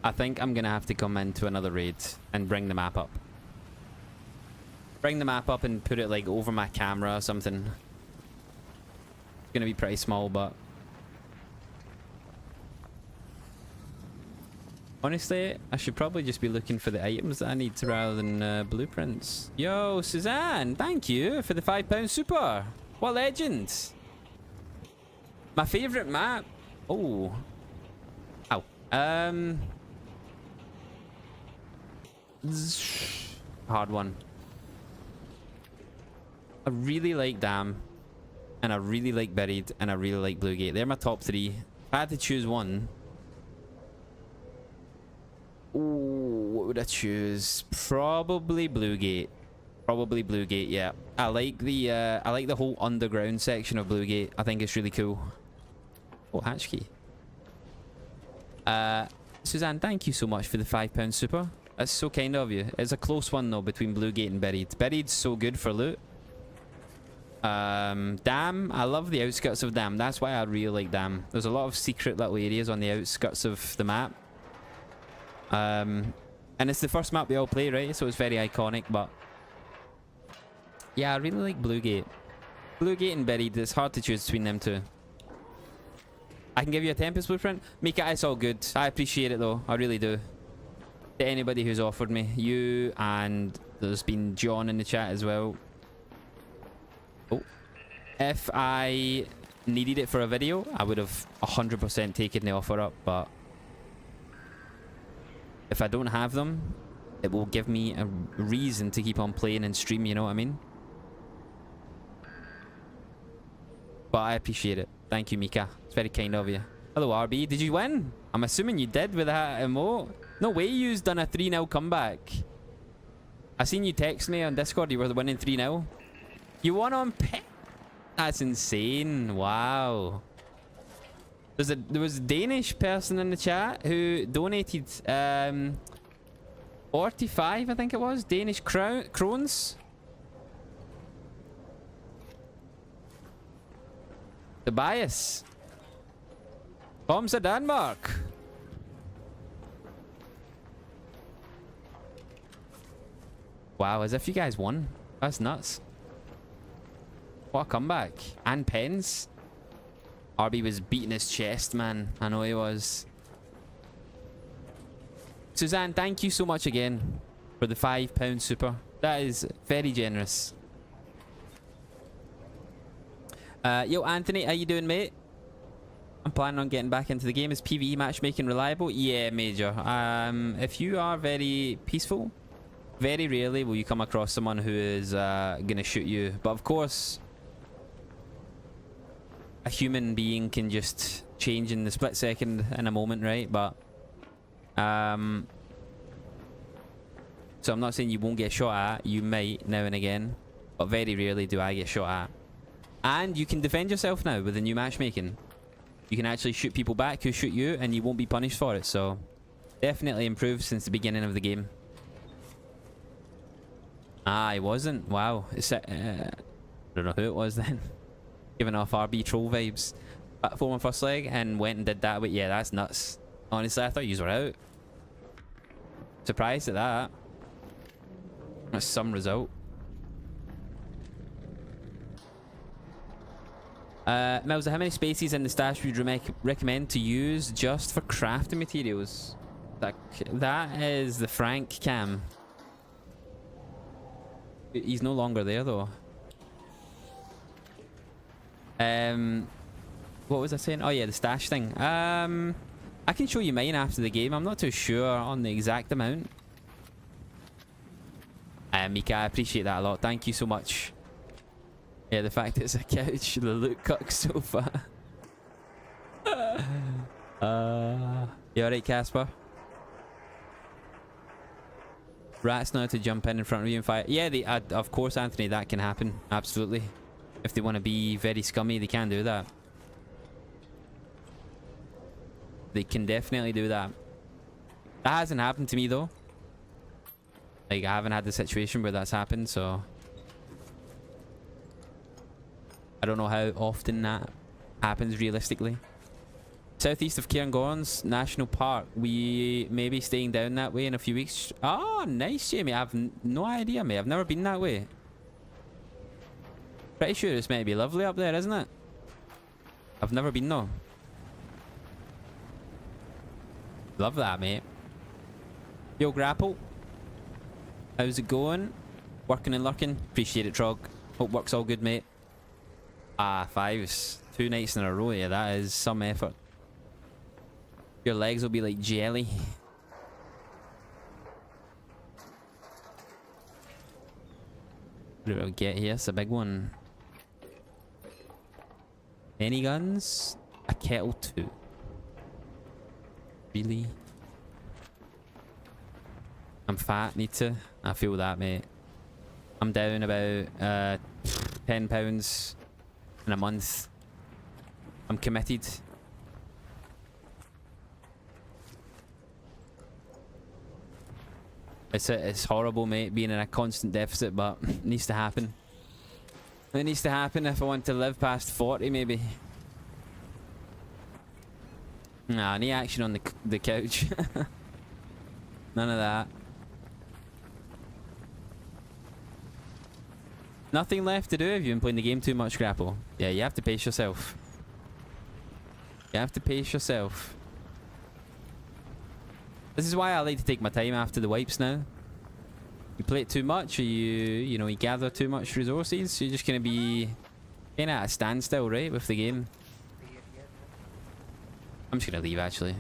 I think I'm gonna have to come into another raid and bring the map up. Bring the map up and put it like over my camera or something. It's gonna be pretty small, but honestly, I should probably just be looking for the items that I need rather than blueprints. Yo, Suzanne, thank you for the £5 super. What legend? My favorite map. Oh. Ow. Hard one. I really like Dam, and I really like Buried, and I really like Blue Gate. They're my top 3. If I had to choose one, ooh, what would I choose? Probably Blue Gate. Probably Blue Gate. Yeah, I like the whole underground section of Blue Gate. I think it's really cool. Oh, hatch key. Suzanne, thank you so much for the £5 super. That's so kind of you. It's a close one though between Blue Gate and Buried. Buried's so good for loot. Dam, I love the outskirts of Dam. That's why I really like Dam. There's a lot of secret little areas on the outskirts of the map. And it's the first map we all play, right? So it's very iconic, but yeah, I really like Blue Gate. Blue Gate and Buried, it's hard to choose between them two. I can give you a Tempest blueprint. Mika, it's all good. I appreciate it though. I really do. to anybody who's offered me. You, and there's been John in the chat as well. Oh. If I needed it for a video, I would have 100% taken the offer up, but if I don't have them, it will give me a reason to keep on playing and stream, you know what I mean? But I appreciate it. Thank you, Mika. It's very kind of you. Hello, RB. Did you win? I'm assuming you did with that emote. No way you've done a 3-0 comeback. I seen you text me on Discord. You were winning 3-0. You won on pit. That's insane. Wow. There was a Danish person in the chat who donated 45, I think it was, Danish krones. Tobias. Bombs to Denmark. Wow, as if you guys won. That's nuts. What a comeback. And pens. RB was beating his chest, man. I know he was. Suzanne, thank you so much again for the £5 super. That is very generous. Yo, Anthony, how you doing, mate? I'm planning on getting back into the game. Is PvE matchmaking reliable? Yeah, Major. If you are very peaceful, very rarely will you come across someone who is gonna shoot you. But of course, a human being can just change in the split second in a moment, right? But so I'm not saying you won't get shot at. You might now and again, but very rarely do I get shot at. And you can defend yourself now with the new matchmaking. You can actually shoot people back who shoot you, and you won't be punished for it. So definitely improved since the beginning of the game. Ah, it wasn't. Wow. I don't know who it was then. Giving off RB troll vibes. Platform on first leg and went and did that. But yeah, that's nuts. Honestly, I thought you were out. Surprised at that. That's some result. Milza, how many spaces in the stash would you recommend to use just for crafting materials? That is the Frank cam. He's no longer there though. What was I saying? Oh yeah, the stash thing. I can show you mine after the game. I'm not too sure on the exact amount. Mika, I appreciate that a lot. Thank you so much. Yeah, the fact it's a couch, the loot cuck sofa. You alright, Casper? Rats know how to jump in front of you and fire. Yeah, of course, Anthony, that can happen. Absolutely. If they want to be very scummy, they can do that. They can definitely do that. That hasn't happened to me, though. Like, I haven't had the situation where that's happened, so I don't know how often that happens realistically. Southeast of Cairngorms National Park. We may be staying down that way in a few weeks. Oh, nice, Jamie. I have no idea, mate. I've never been that way. Pretty sure it's meant to be lovely up there, isn't it? I've never been, though. Love that, mate. Yo, Grapple. How's it going? Working and lurking? Appreciate it, Trog. Hope work's all good, mate. Ah, 5s. 2 nights in a row, yeah, that is some effort. Your legs will be like jelly. What do I get here? It's a big one. Any guns? A kettle 2. Really? I'm fat, need to. I feel that, mate. I'm down about £10 in a month. I'm committed. It's horrible, mate, being in a constant deficit, but it needs to happen. It needs to happen if I want to live past 40, maybe. Nah, any action on the couch. None of that. Nothing left to do if you've been playing the game too much, Grapple. Yeah, you have to pace yourself. You have to pace yourself. This is why I like to take my time after the wipes now. You play it too much, or you know, you gather too much resources, you're just gonna be kind of at a standstill, right, with the game. I'm just gonna leave, actually.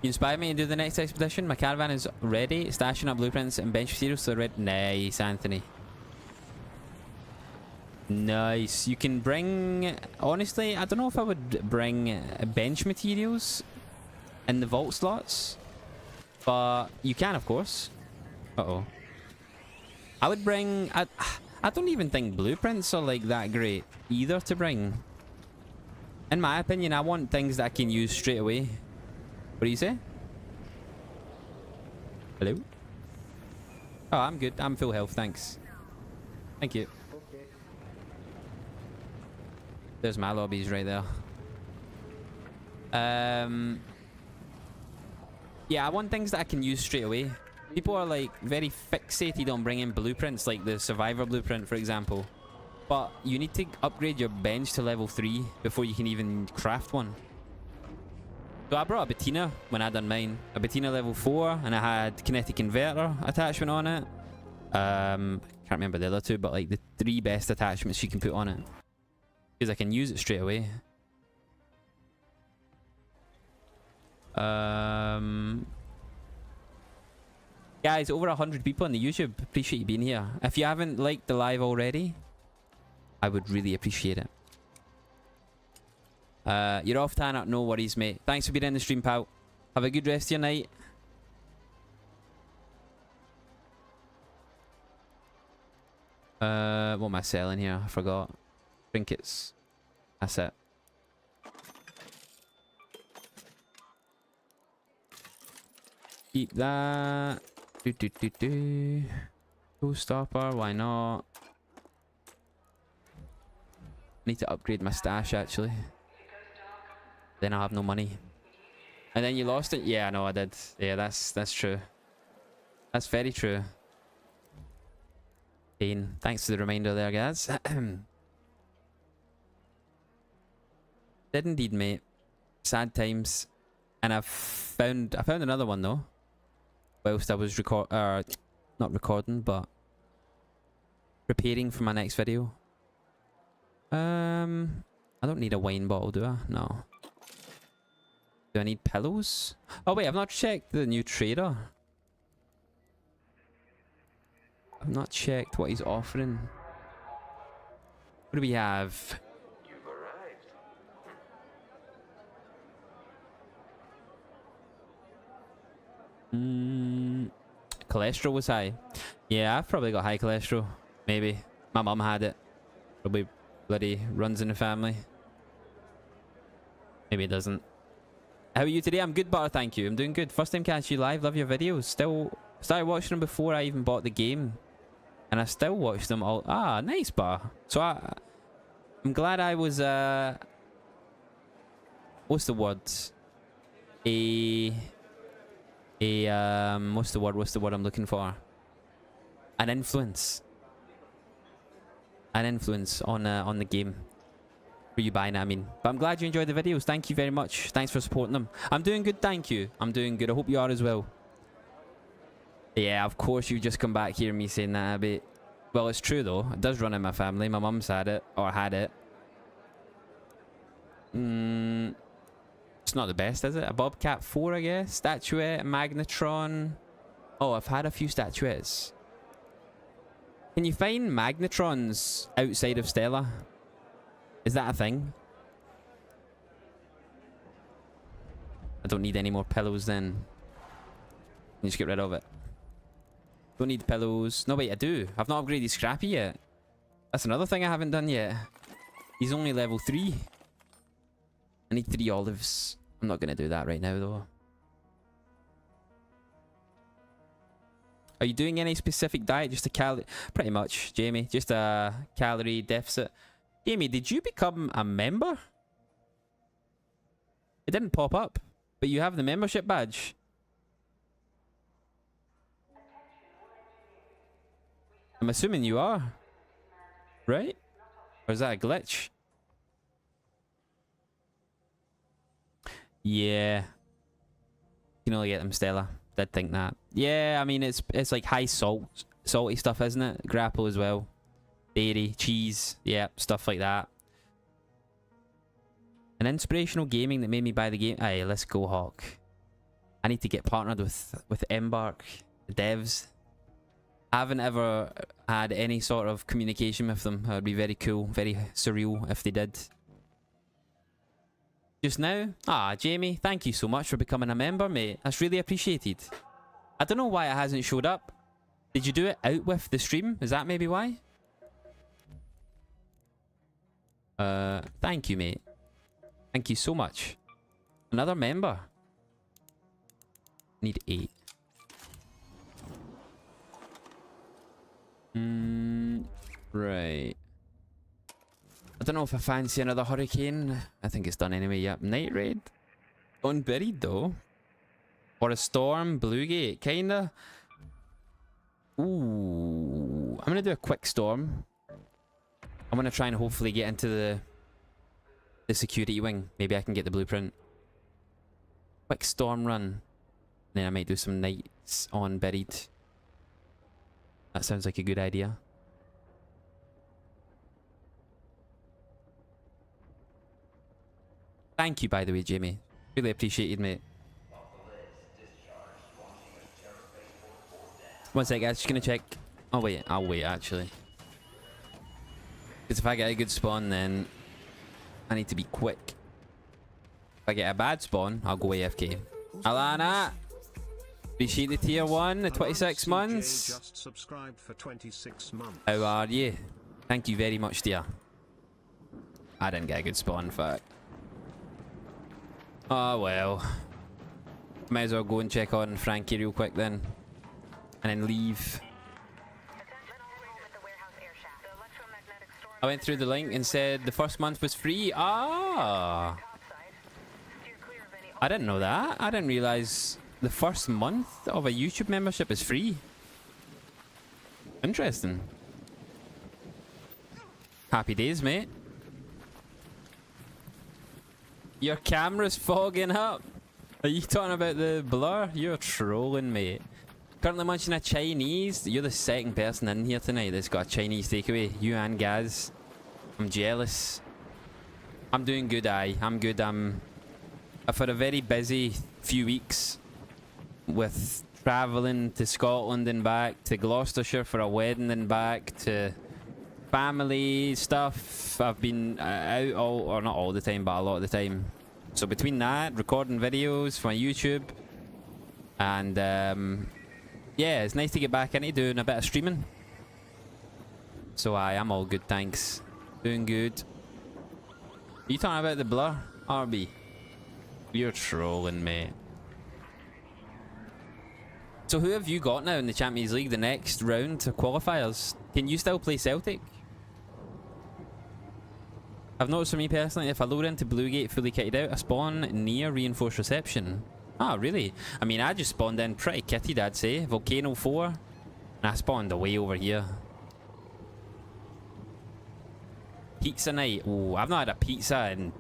You inspired me to do the next expedition. My caravan is ready, stashing up blueprints and bench materials so red. Nice, Anthony. Nice. You can bring... Honestly, I don't know if I would bring bench materials in the vault slots, but you can, of course. Uh-oh. I would bring... I don't even think blueprints are like that great either to bring. In my opinion, I want things that I can use straight away. What do you say? Hello? Oh, I'm good. I'm full health, thanks. Thank you. Okay. There's my lobbies right there. Yeah, I want things that I can use straight away. People are like very fixated on bringing blueprints, like the survivor blueprint, for example. But you need to upgrade your bench to level 3 before you can even craft one. So I brought a Bettina when I done mine. A Bettina level 4, and I had kinetic converter attachment on it. Can't remember the other two, but like the 3 best attachments you can put on it. Because I can use it straight away. Guys, over 100 people on the YouTube. Appreciate you being here. If you haven't liked the live already, I would really appreciate it. You're off, Tanner. No worries, mate. Thanks for being in the stream, pal. Have a good rest of your night. What am I selling here? I forgot. Trinkets. That's it. Keep that. Showstopper, why not? Need to upgrade my stash, actually. Then I'll have no money. And then you lost it? Yeah, no, I did. Yeah, that's true. That's very true. Pain. Thanks for the reminder there, guys. Did indeed, mate. Sad times. And I found another one though. Whilst I was not recording, but preparing for my next video. I don't need a wine bottle, do I? No. Do I need pillows? Oh wait, I've not checked the new trader. I've not checked what he's offering. What do we have? You've arrived. Cholesterol was high. Yeah, I've probably got high cholesterol. Maybe. My mum had it. Probably bloody runs in the family. Maybe it doesn't. How are you today? I'm good, Butter, thank you. I'm doing good. First time catch you live. Love your videos. Still started watching them before I even bought the game. And I still watch them all. Ah, nice, Butter. So I'm glad I was what's the word? What's the word I'm looking for? An influence on the game for you buying it, I mean. But I'm glad you enjoyed the videos. Thank you very much. Thanks for supporting them. I'm doing good, thank you. I'm doing good. I hope you are as well. Yeah, of course you just come back hearing me saying that a bit. Well, it's true though. It does run in my family. My mum's had it, or had it. It's not the best, is it? A Bobcat 4, I guess. Statuette, Magnetron. Oh, I've had a few statuettes. Can you find Magnetrons outside of Stella? Is that a thing? I don't need any more pillows then. Can you just get rid of it? Don't need pillows. No, wait, I do. I've not upgraded Scrappy yet. That's another thing I haven't done yet. He's only level 3. I need 3 olives. I'm not going to do that right now, though. Are you doing any specific diet? Just a calorie... Pretty much, Jamie. Just a calorie deficit. Jamie, did you become a member? It didn't pop up, but you have the membership badge. I'm assuming you are. Right? Or is that a glitch? Yeah. You can only get them Stella. Did think that. Yeah, I mean it's like high salty stuff, isn't it? Grapple as well. Dairy, cheese, yeah, stuff like that. An inspirational gaming that made me buy the game. Aye, let's go, Hawk. I need to get partnered with Embark, the devs. I haven't ever had any sort of communication with them. It would be very cool, very surreal if they did. Just now? Ah, Jamie, thank you so much for becoming a member, mate. That's really appreciated. I don't know why it hasn't showed up. Did you do it out with the stream? Is that maybe why? Thank you, mate. Thank you so much. Another member. Need 8. Right. I don't know if I fancy another hurricane. I think it's done anyway. Yep. Night raid. Unburied though. Or a storm. Bluegate. Kinda. Ooh. I'm gonna do a quick storm. I'm gonna try and hopefully get into the security wing. Maybe I can get the blueprint. Quick storm run. Then I might do some nights on buried. That sounds like a good idea. Thank you, by the way, Jamie. Really appreciated, mate. One sec, guys. Just gonna check. Oh wait, I'll wait actually. Because if I get a good spawn, then I need to be quick. If I get a bad spawn, I'll go AFK. Alana! Appreciate the tier 1, the 26 months. Just subscribed for 26 months. How are you? Thank you very much, dear. I didn't get a good spawn, in fact. Oh well. Might as well go and check on Frankie real quick then. And then leave. I went through the link and said the first month was free. Ah! I didn't know that. I didn't realise the first month of a YouTube membership is free. Interesting. Happy days, mate. Your camera's fogging up. Are you talking about the blur? You're trolling, mate. Currently munching a Chinese. You're the second person in here tonight that's got a Chinese takeaway. You and Gaz. I'm jealous. I'm doing good, aye. I'm good. I've had a very busy few weeks with travelling to Scotland and back, to Gloucestershire for a wedding and back, to family stuff. I've been out all, or not all the time, but a lot of the time. So between that, recording videos for my YouTube, and yeah, it's nice to get back into doing a bit of streaming. So I'm all good, thanks. Doing good. Are you talking about the blur, RB? You're trolling, mate. So who have you got now in the Champions League, the next round of qualifiers? Can you still play Celtic? I've noticed for me personally, if I load into Bluegate fully kitted out, I spawn near reinforced reception. Ah, really? I mean, I just spawned in pretty kitted, I'd say. Volcano 4. And I spawned away over here. Pizza night. Oh, I've not had a pizza in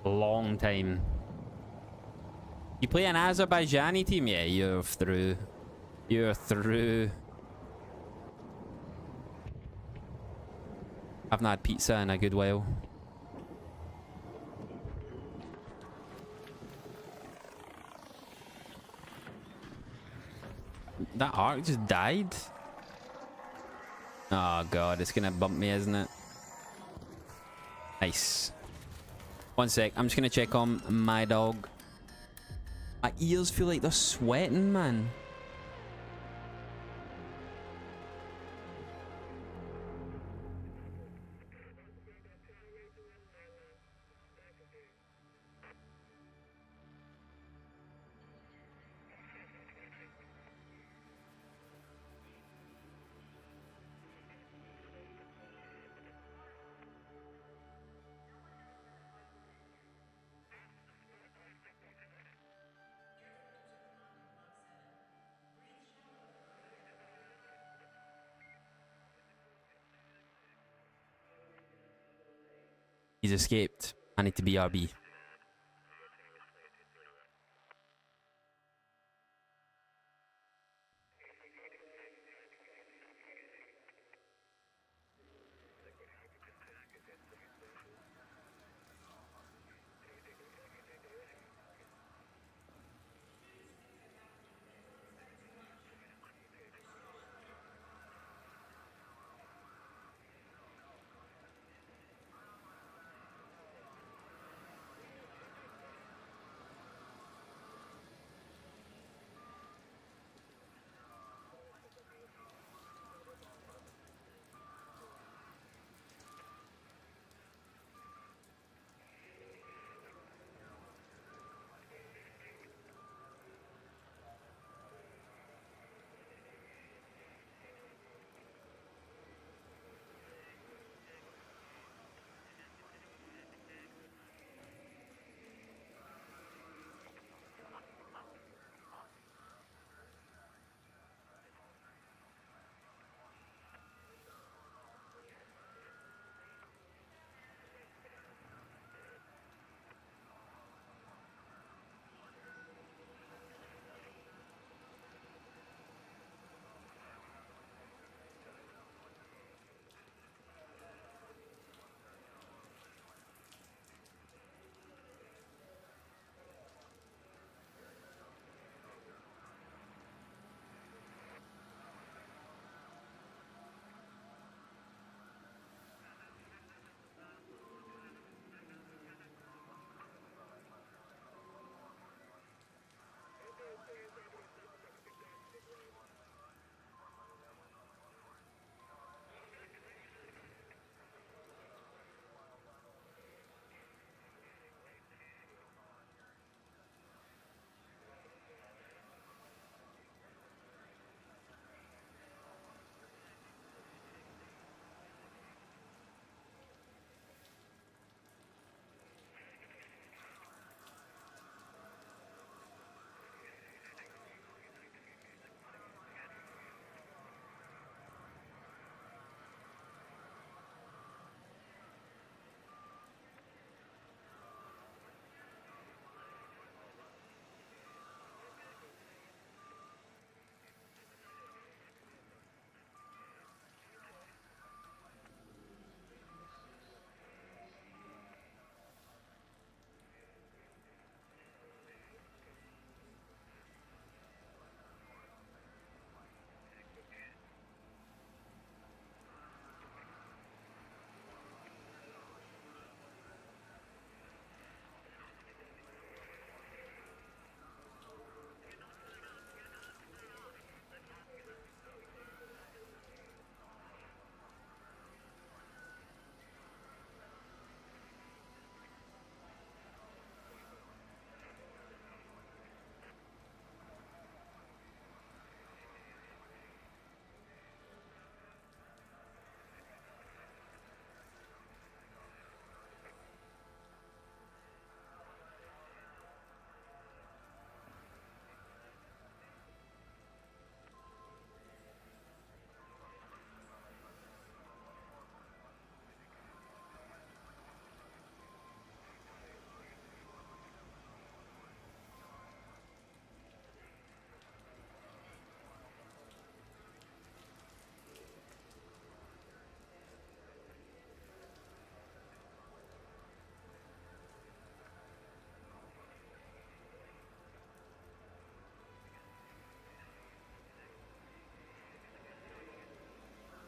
a long time. You play an Azerbaijani team? Yeah, you're through. You're through. I've not had pizza in a good while. That arc just died? Oh god, it's gonna bump me, isn't it? Nice. One sec, I'm just gonna check on my dog. My ears feel like they're sweating, man. He's escaped. I need to be RB.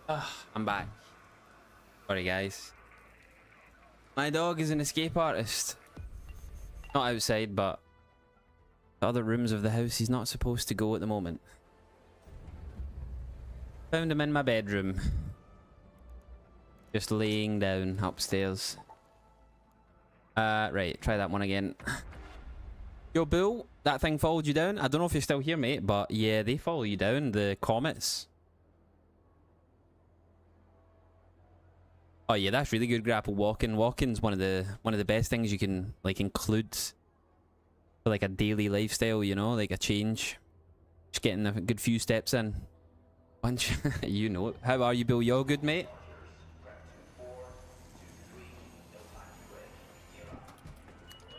I'm back. Sorry guys. My dog is an escape artist. Not outside, but the other rooms of the house he's not supposed to go at the moment. Found him in my bedroom. Just laying down upstairs. Right, try that one again. Yo, Bull, that thing followed you down. I don't know if you're still here, mate, but yeah, they follow you down, the comets. Oh yeah, that's really good grapple walking. Walking's one of the best things you can like include for like a daily lifestyle, you know, like a change. Just getting a good few steps in. Bunch, you know it. How are you, Bill? You all good, mate?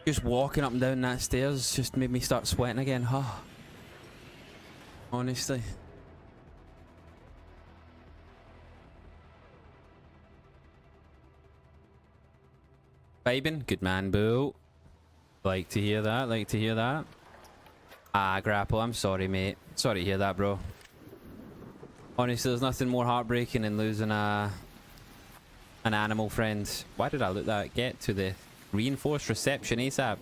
Just walking up and down that stairs just made me start sweating again. Huh. Honestly. Vibing? Good man, Boo. Like to hear that, like to hear that. Ah, Grapple, I'm sorry, mate. Sorry to hear that, bro. Honestly, there's nothing more heartbreaking than losing an animal friend. Why did I let that get to the reinforced reception ASAP?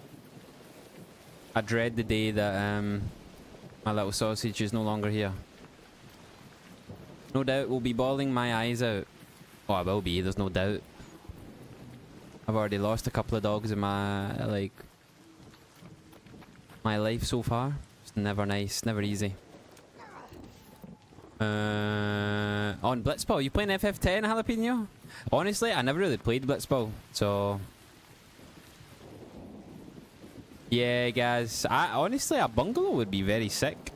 I dread the day that my little sausage is no longer here. No doubt will be bawling my eyes out. Oh, I will be, there's no doubt. I've already lost a couple of dogs in my life so far. It's never nice, never easy. On Blitzball, you playing FF10 Jalapeno? Honestly, I never really played Blitzball, so yeah, guys. Honestly, a bungalow would be very sick.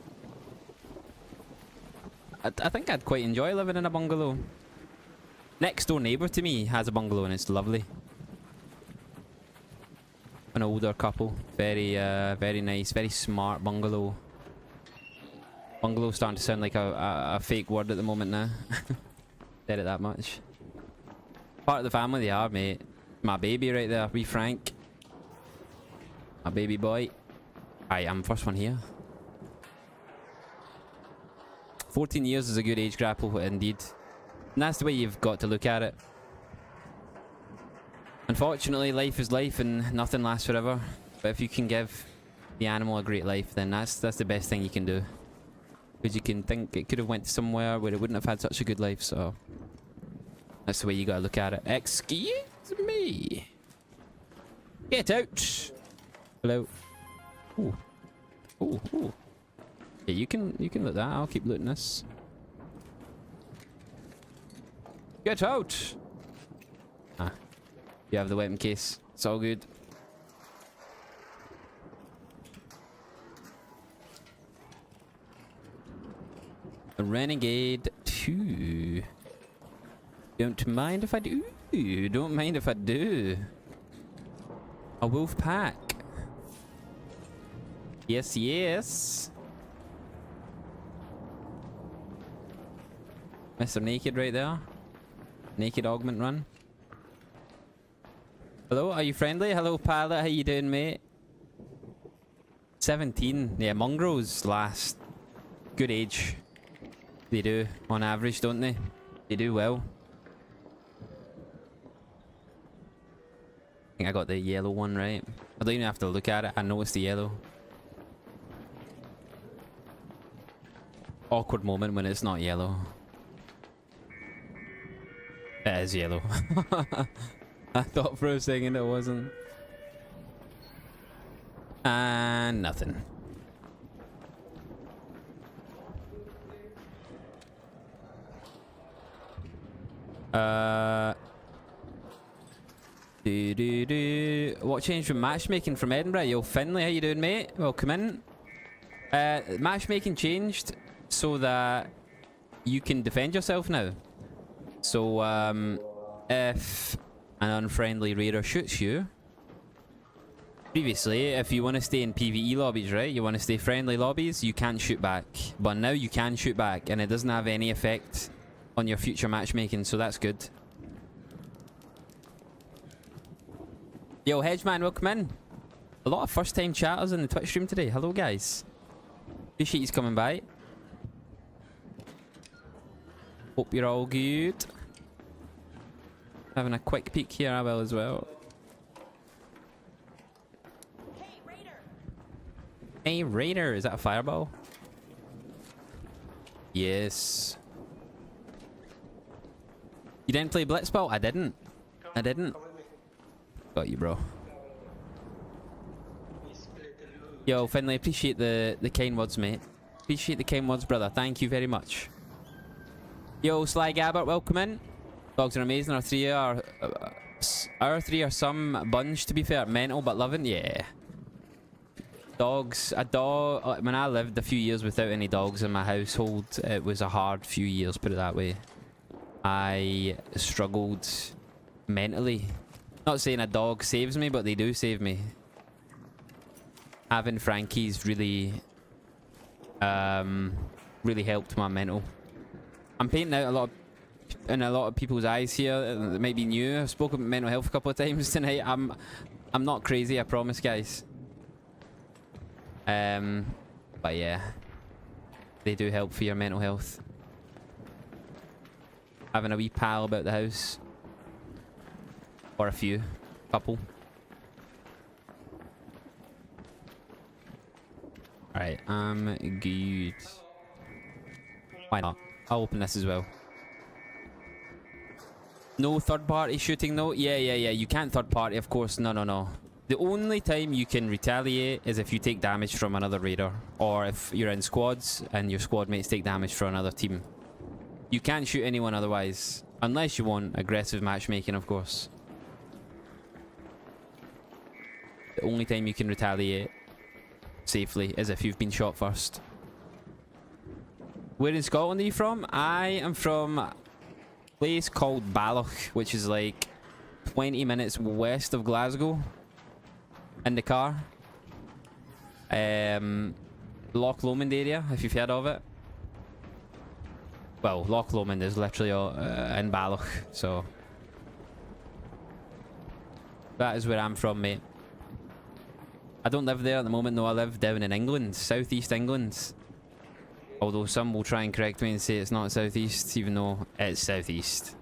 I think I'd quite enjoy living in a bungalow. Next door neighbour to me has a bungalow and it's lovely. An older couple, very nice, very smart bungalow. Bungalow's starting to sound like a fake word at the moment now. Said it that much. Part of the family they are, mate. My baby right there, wee Frank. My baby boy. Alright, I'm first one here. 14 years is a good age, Grapple, indeed. And that's the way you've got to look at it. Unfortunately, life is life and nothing lasts forever. But if you can give the animal a great life, then that's the best thing you can do. Because you can think it could have went somewhere where it wouldn't have had such a good life, so that's the way you gotta look at it. Excuse me. Get out. Hello. Ooh. Ooh, ooh. Yeah, you can loot that. I'll keep looting this. Get out. Ah. You have the weapon case. It's all good. A Renegade 2. Don't mind if I do. Don't mind if I do. A wolf pack. Yes, yes. Mr. Naked right there. Naked augment run. Hello, are you friendly? Hello, pilot. How you doing, mate? 17. Yeah, mongrels last. Good age. They do, on average, don't they? They do well. I think I got the yellow one right. I don't even have to look at it. I know it's the yellow. Awkward moment when it's not yellow. It is yellow. I thought for a second it wasn't. And nothing. What changed from matchmaking from Edinburgh? Yo, Finley, how you doing, mate? Welcome in. Matchmaking changed so that you can defend yourself now. So, if an unfriendly raider shoots you, previously, if you want to stay in PvE lobbies, right? You want to stay friendly lobbies, you can't shoot back. But now you can shoot back, and it doesn't have any effect on your future matchmaking, so that's good. Yo, Hedgeman, welcome in. A lot of first-time chatters in the Twitch stream today. Hello, guys. Appreciate you coming by. Hope you're all good. Having a quick peek here, I will as well. Hey, Raider! Hey, Raider, is that a fireball? Yes. You didn't play Blitzball? I didn't. I didn't. Got you, bro. Yo, Finlay, appreciate the kind words, mate. Appreciate the kind words, brother. Thank you very much. Yo, Sly Gabbert, welcome in. Dogs are amazing. Our three are some bunch, to be fair. Mental but loving, yeah. Dogs, a dog. When I lived a few years without any dogs in my household, it was a hard few years, put it that way. I struggled mentally. Not saying a dog saves me, but they do save me. Having Frankie's really helped my mental. I'm painting out in a lot of people's eyes here that might be new. I've spoken about mental health a couple of times tonight. I'm not crazy, I promise, guys. But yeah, they do help for your mental health. Having a wee pal about the house, or a few, couple. Alright, I'm good. Why not? I'll open this as well. No third party shooting though? Yeah. You can't third party, of course. No. The only time you can retaliate is if you take damage from another raider. Or if you're in squads and your squad mates take damage from another team. You can't shoot anyone otherwise. Unless you want aggressive matchmaking, of course. The only time you can retaliate safely is if you've been shot first. Where in Scotland are you from? I am from a place called Balloch, which is like 20 minutes west of Glasgow. In the car. Loch Lomond area, if you've heard of it. Well, Loch Lomond is literally in Balloch, so that is where I'm from, mate. I don't live there at the moment, no. I live down in England, southeast England. Although some will try and correct me and say it's not southeast, even though it's southeast.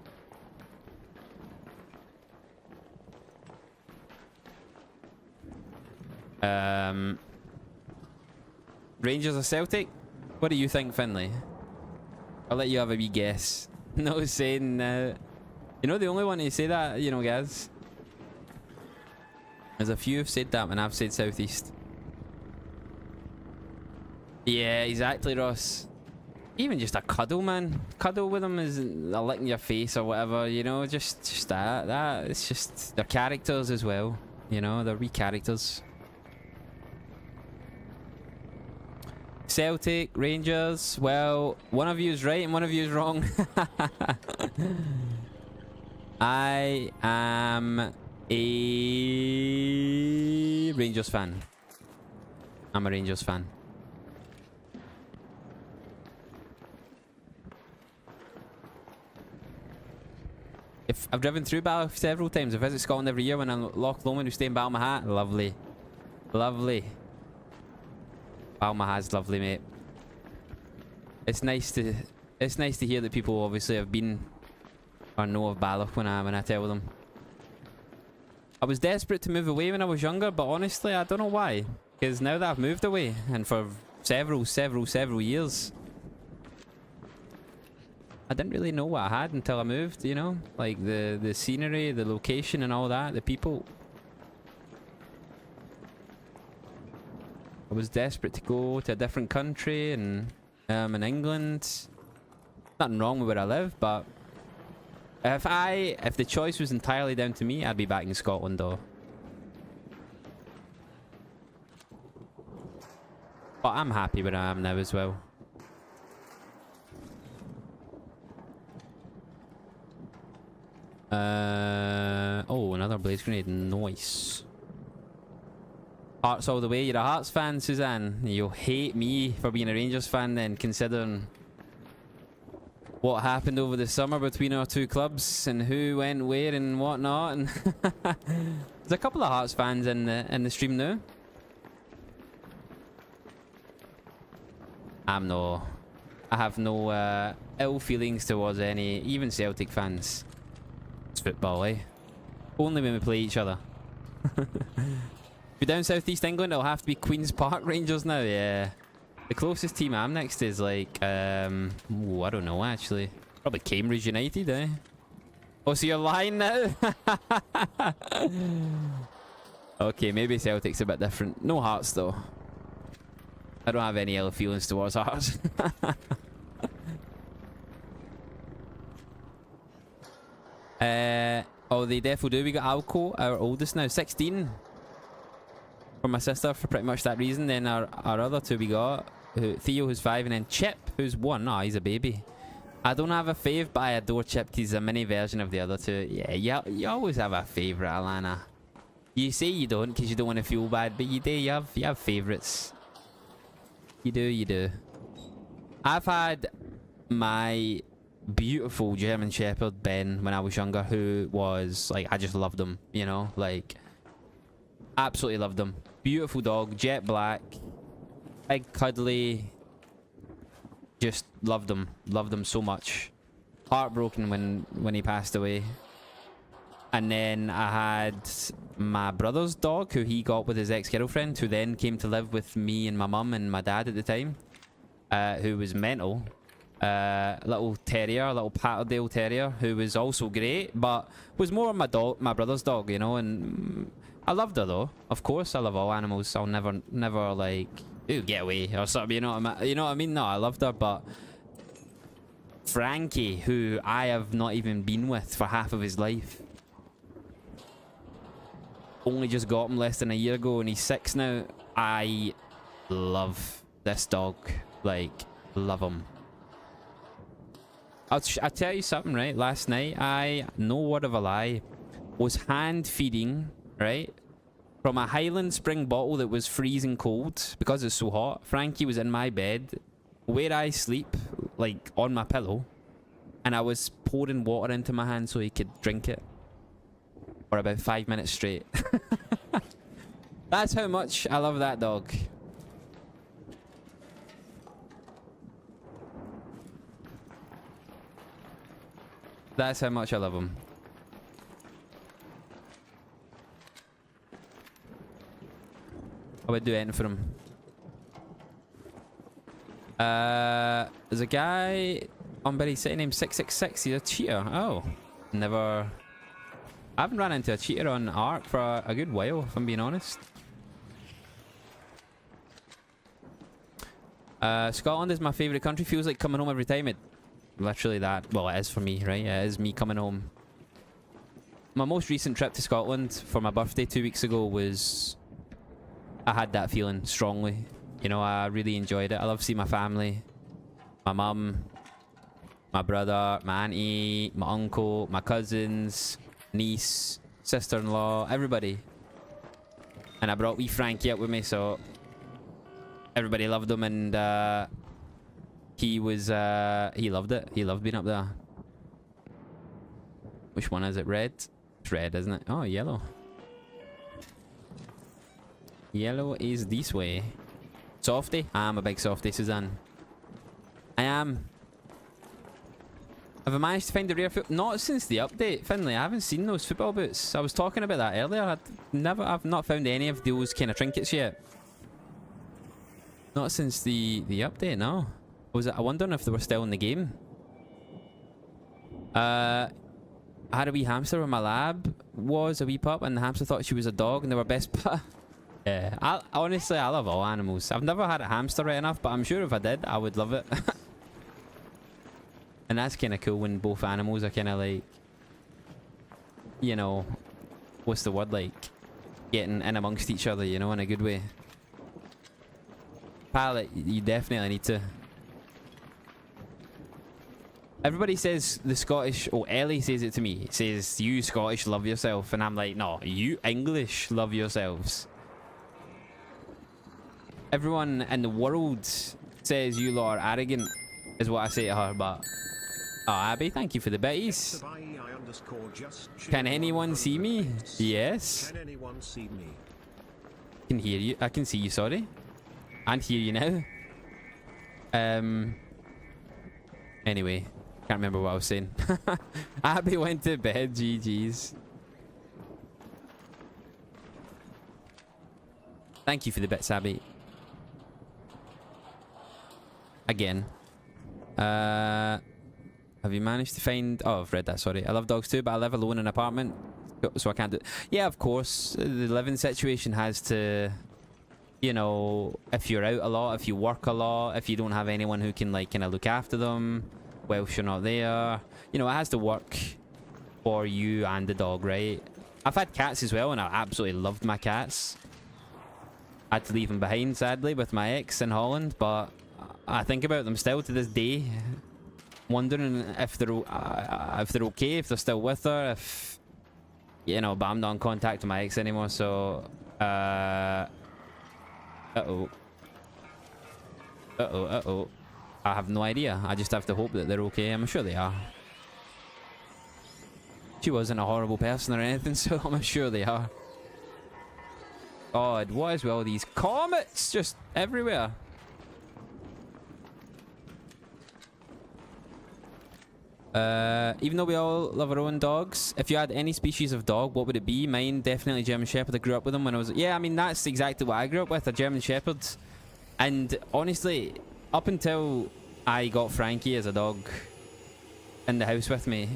Rangers or Celtic? What do you think, Finlay? I'll let you have a wee guess. No saying, you know, the only one to say that, you know, guys. There's a few who've said that, and I've said southeast. Yeah, exactly, Ross. Even just a cuddle, man. Cuddle with them is a lick in your face or whatever, you know, just that. It's just, they're characters as well. You know, they're wee characters. Celtic, Rangers, well, one of you is right and one of you is wrong. I am a Rangers fan. I'm a Rangers fan. If I've driven through Balloch several times. I visit Scotland every year when I'm Loch Lomond. We stay in Balmahat. Lovely. Lovely. Balmahat's lovely, mate. It's nice to hear that people obviously have been or know of Balloch when I tell them. I was desperate to move away when I was younger, but honestly I don't know why. Because now that I've moved away, and for several years, I didn't really know what I had until I moved, you know? Like the scenery, the location and all that, the people. I was desperate to go to a different country, and in England. Nothing wrong with where I live, but if the choice was entirely down to me, I'd be back in Scotland though. But I'm happy where I am now as well. Oh, another blaze grenade. Nice. Hearts all the way. You're a Hearts fan, Suzanne. You'll hate me for being a Rangers fan then, considering what happened over the summer between our two clubs and who went where and whatnot. And there's a couple of Hearts fans in the stream now. I'm no I have no ill feelings towards any, even Celtic fans. It's football, eh? Only when we play each other. If you're down southeast England, it'll have to be Queen's Park Rangers now, yeah. The closest team I'm next to is like, ooh, I don't know actually. Probably Cambridge United, eh? Oh, so you're lying now? Okay, maybe Celtic's a bit different. No Hearts though. I don't have any ill feelings towards Hearts. Oh, they definitely do. We got Alco, our oldest now, 16. For my sister, for pretty much that reason. Then our other two we got, Theo, who's 5, and then Chip, who's 1. Oh, he's a baby. I don't have a fave, but I adore Chip. He's a mini version of the other two. Yeah, you always have a favourite, Alana. You say you don't because you don't want to feel bad, but you do. You have favourites. You do. I've had my beautiful German Shepherd, Ben, when I was younger, who was, like, I just loved him, you know? Like, absolutely loved him. Beautiful dog, jet black, big, cuddly. Just loved him so much. Heartbroken when he passed away. And then I had my brother's dog, who he got with his ex-girlfriend, who then came to live with me and my mum and my dad at the time, who was mental. Little terrier, little Patterdale terrier, who was also great, but was more my brother's dog, you know. And I loved her though. Of course, I love all animals. I'll never like, ooh, get away or something. You know what I mean? No, I loved her, but Frankie, who I have not even been with for half of his life, only just got him less than a year ago, and he's 6 now. I love this dog, like, love him. I'll tell you something, right? Last night, I, no word of a lie, was hand feeding, right, from a Highland Spring bottle that was freezing cold because it's so hot. Frankie was in my bed, where I sleep, like, on my pillow, and I was pouring water into my hand so he could drink it for about 5 minutes straight. That's how much I love that dog. That's how much I love him. I would do anything for him. There's a guy on Berry City named 666. He's a cheater. Oh, never. I haven't run into a cheater on Ark for a good while, if I'm being honest. Scotland is my favourite country. Feels like coming home every time. It literally that. Well, it is for me, right? It is me coming home. My most recent trip to Scotland for my birthday 2 weeks ago was... I had that feeling strongly. You know, I really enjoyed it. I love seeing my family. My mum, my brother, my auntie, my uncle, my cousins, niece, sister-in-law, everybody. And I brought wee Frankie up with me, so everybody loved him, and he loved it. He loved being up there. Which one is it? Red? It's red, isn't it? Oh, yellow. Yellow is this way. Softy? I'm a big softy, Suzanne. I am. Have I managed to find the rare foot? Not since the update, Finley. I haven't seen those football boots. I was talking about that earlier. I've not found any of those kind of trinkets yet. Not since the update, no. I wondering if they were still in the game. I had a wee hamster when my lab was a wee pup, and the hamster thought she was a dog, and they were best pet. Yeah, honestly, I love all animals. I've never had a hamster right enough, but I'm sure if I did, I would love it. And that's kind of cool when both animals are kind of like, you know, what's the word, like, getting in amongst each other, you know, in a good way. Pilot, you definitely need to. Everybody says the Scottish... Oh, Ellie says it to me. It says, you Scottish love yourself. And I'm like, no, you English love yourselves. Everyone in the world says you lot are arrogant, is what I say to her, but... Oh, Abby, thank you for the bitties. Can anyone see me? Yes. Can anyone see me? I can hear you. I can see you, sorry. And hear you now. Anyway, can't remember what I was saying. Abby went to bed. GG's. Thank you for the bits, Abby. Again. Have you managed to find... Oh, I've read that, sorry. I love dogs too, but I live alone in an apartment, so I can't do... Yeah, of course. The living situation has to... You know, if you're out a lot, if you work a lot, if you don't have anyone who can, like, kind of look after them whilst you're not there, you know, it has to work for you and the dog, right? I've had cats as well, and I absolutely loved my cats. I had to leave them behind, sadly, with my ex in Holland, but I think about them still to this day, wondering if they're okay, if they're still with her, if, you know, but I'm not in contact with my ex anymore, so, uh-oh. Uh-oh, uh-oh. I have no idea. I just have to hope that they're okay. I'm sure they are. She wasn't a horrible person or anything, so I'm sure they are. God, what is with all these comets just everywhere? Even though we all love our own dogs, if you had any species of dog, what would it be? Mine, definitely German Shepherd. I grew up with them when I was... Yeah, I mean, that's exactly what I grew up with, a German Shepherd. And honestly, up until I got Frankie as a dog in the house with me,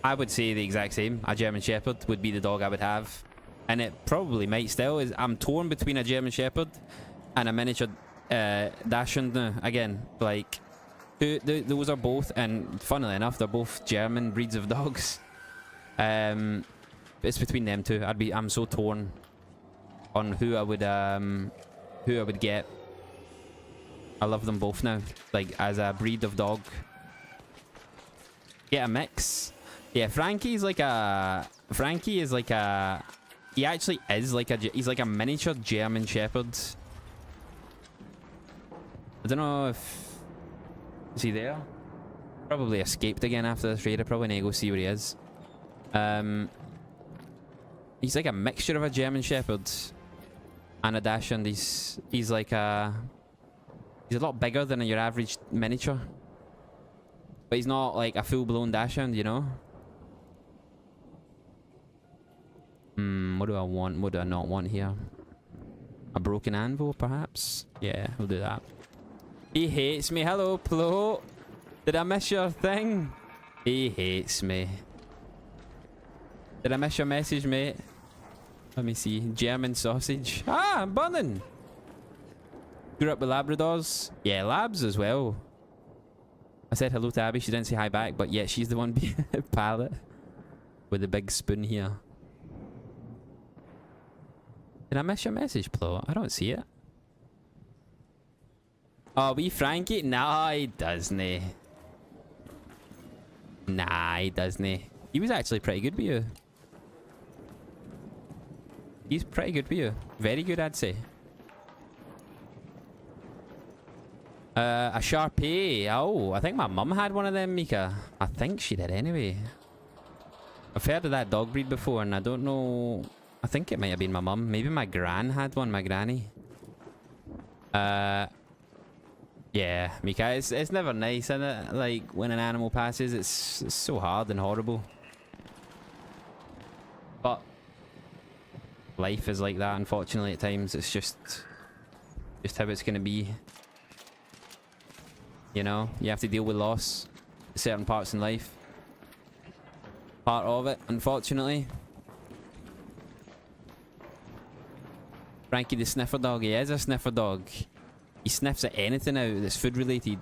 I would say the exact same. A German Shepherd would be the dog I would have. And it probably might still. I'm torn between a German Shepherd and a miniature Dachshund now. Again, like... Those are both, and funnily enough, they're both German breeds of dogs. It's between them two. I'm so torn on who I would get. I love them both now, like as a breed of dog. Get a mix. Yeah, Frankie is like a. He actually is like he's like a miniature German Shepherd. I don't know if. Is he there? Probably escaped again after this raid. I probably need to go see where he is. He's like a mixture of a German Shepherd and a Dachshund. He's like a... He's a lot bigger than your average miniature. But he's not like a full-blown Dachshund, you know? What do I want? What do I not want here? A broken anvil, perhaps? Yeah, we'll do that. He hates me. Hello, Plo. Did I miss your thing? He hates me. Did I miss your message, mate? Let me see. German sausage. Ah, I'm burning. Grew up with Labradors. Yeah, Labs as well. I said hello to Abby. She didn't say hi back, but yeah, she's the one being a pallet. With a big spoon here. Did I miss your message, Plo? I don't see it. Oh, wee Frankie? Nah, he doesn't. Nah, he doesn't. He was actually pretty good with you. He's pretty good with you. Very good, I'd say. A Sharpei. Oh, I think my mum had one of them, Mika. I think she did anyway. I've heard of that dog breed before, and I don't know... I think it might have been my mum. Maybe my gran had one, my granny. Yeah, Mika, it's never nice, isn't it? Like, when an animal passes, it's so hard and horrible. But life is like that, unfortunately, at times. It's just how it's going to be. You know, you have to deal with loss at certain parts in life. Part of it, unfortunately. Frankie the sniffer dog, he is a sniffer dog. He sniffs at anything now that's food related.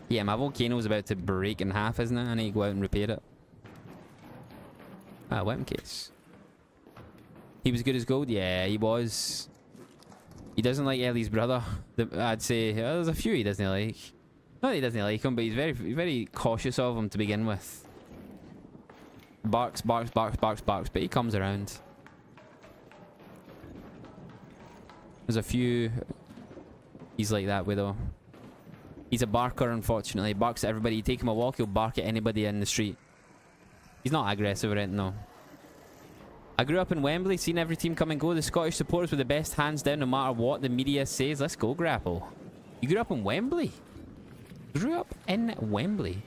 Yeah, my volcano's about to break in half, isn't it? I need to go out and repair it. Ah, weapon case. He was good as gold? Yeah, he was. He doesn't like Ellie's brother. I'd say there's a few he doesn't like. Not that he doesn't like him, but he's very cautious of him to begin with. Barks, barks, barks, barks, barks, but he comes around. There's a few he's like that with, though. He's a barker, unfortunately. He barks at everybody. You take him a walk, he'll bark at anybody in the street. He's not aggressive or anything, though. I grew up in Wembley, seen every team come and go. The Scottish supporters were the best, hands down, no matter what the media says. Let's go, Grapple. You grew up in Wembley? Grew up in Wembley.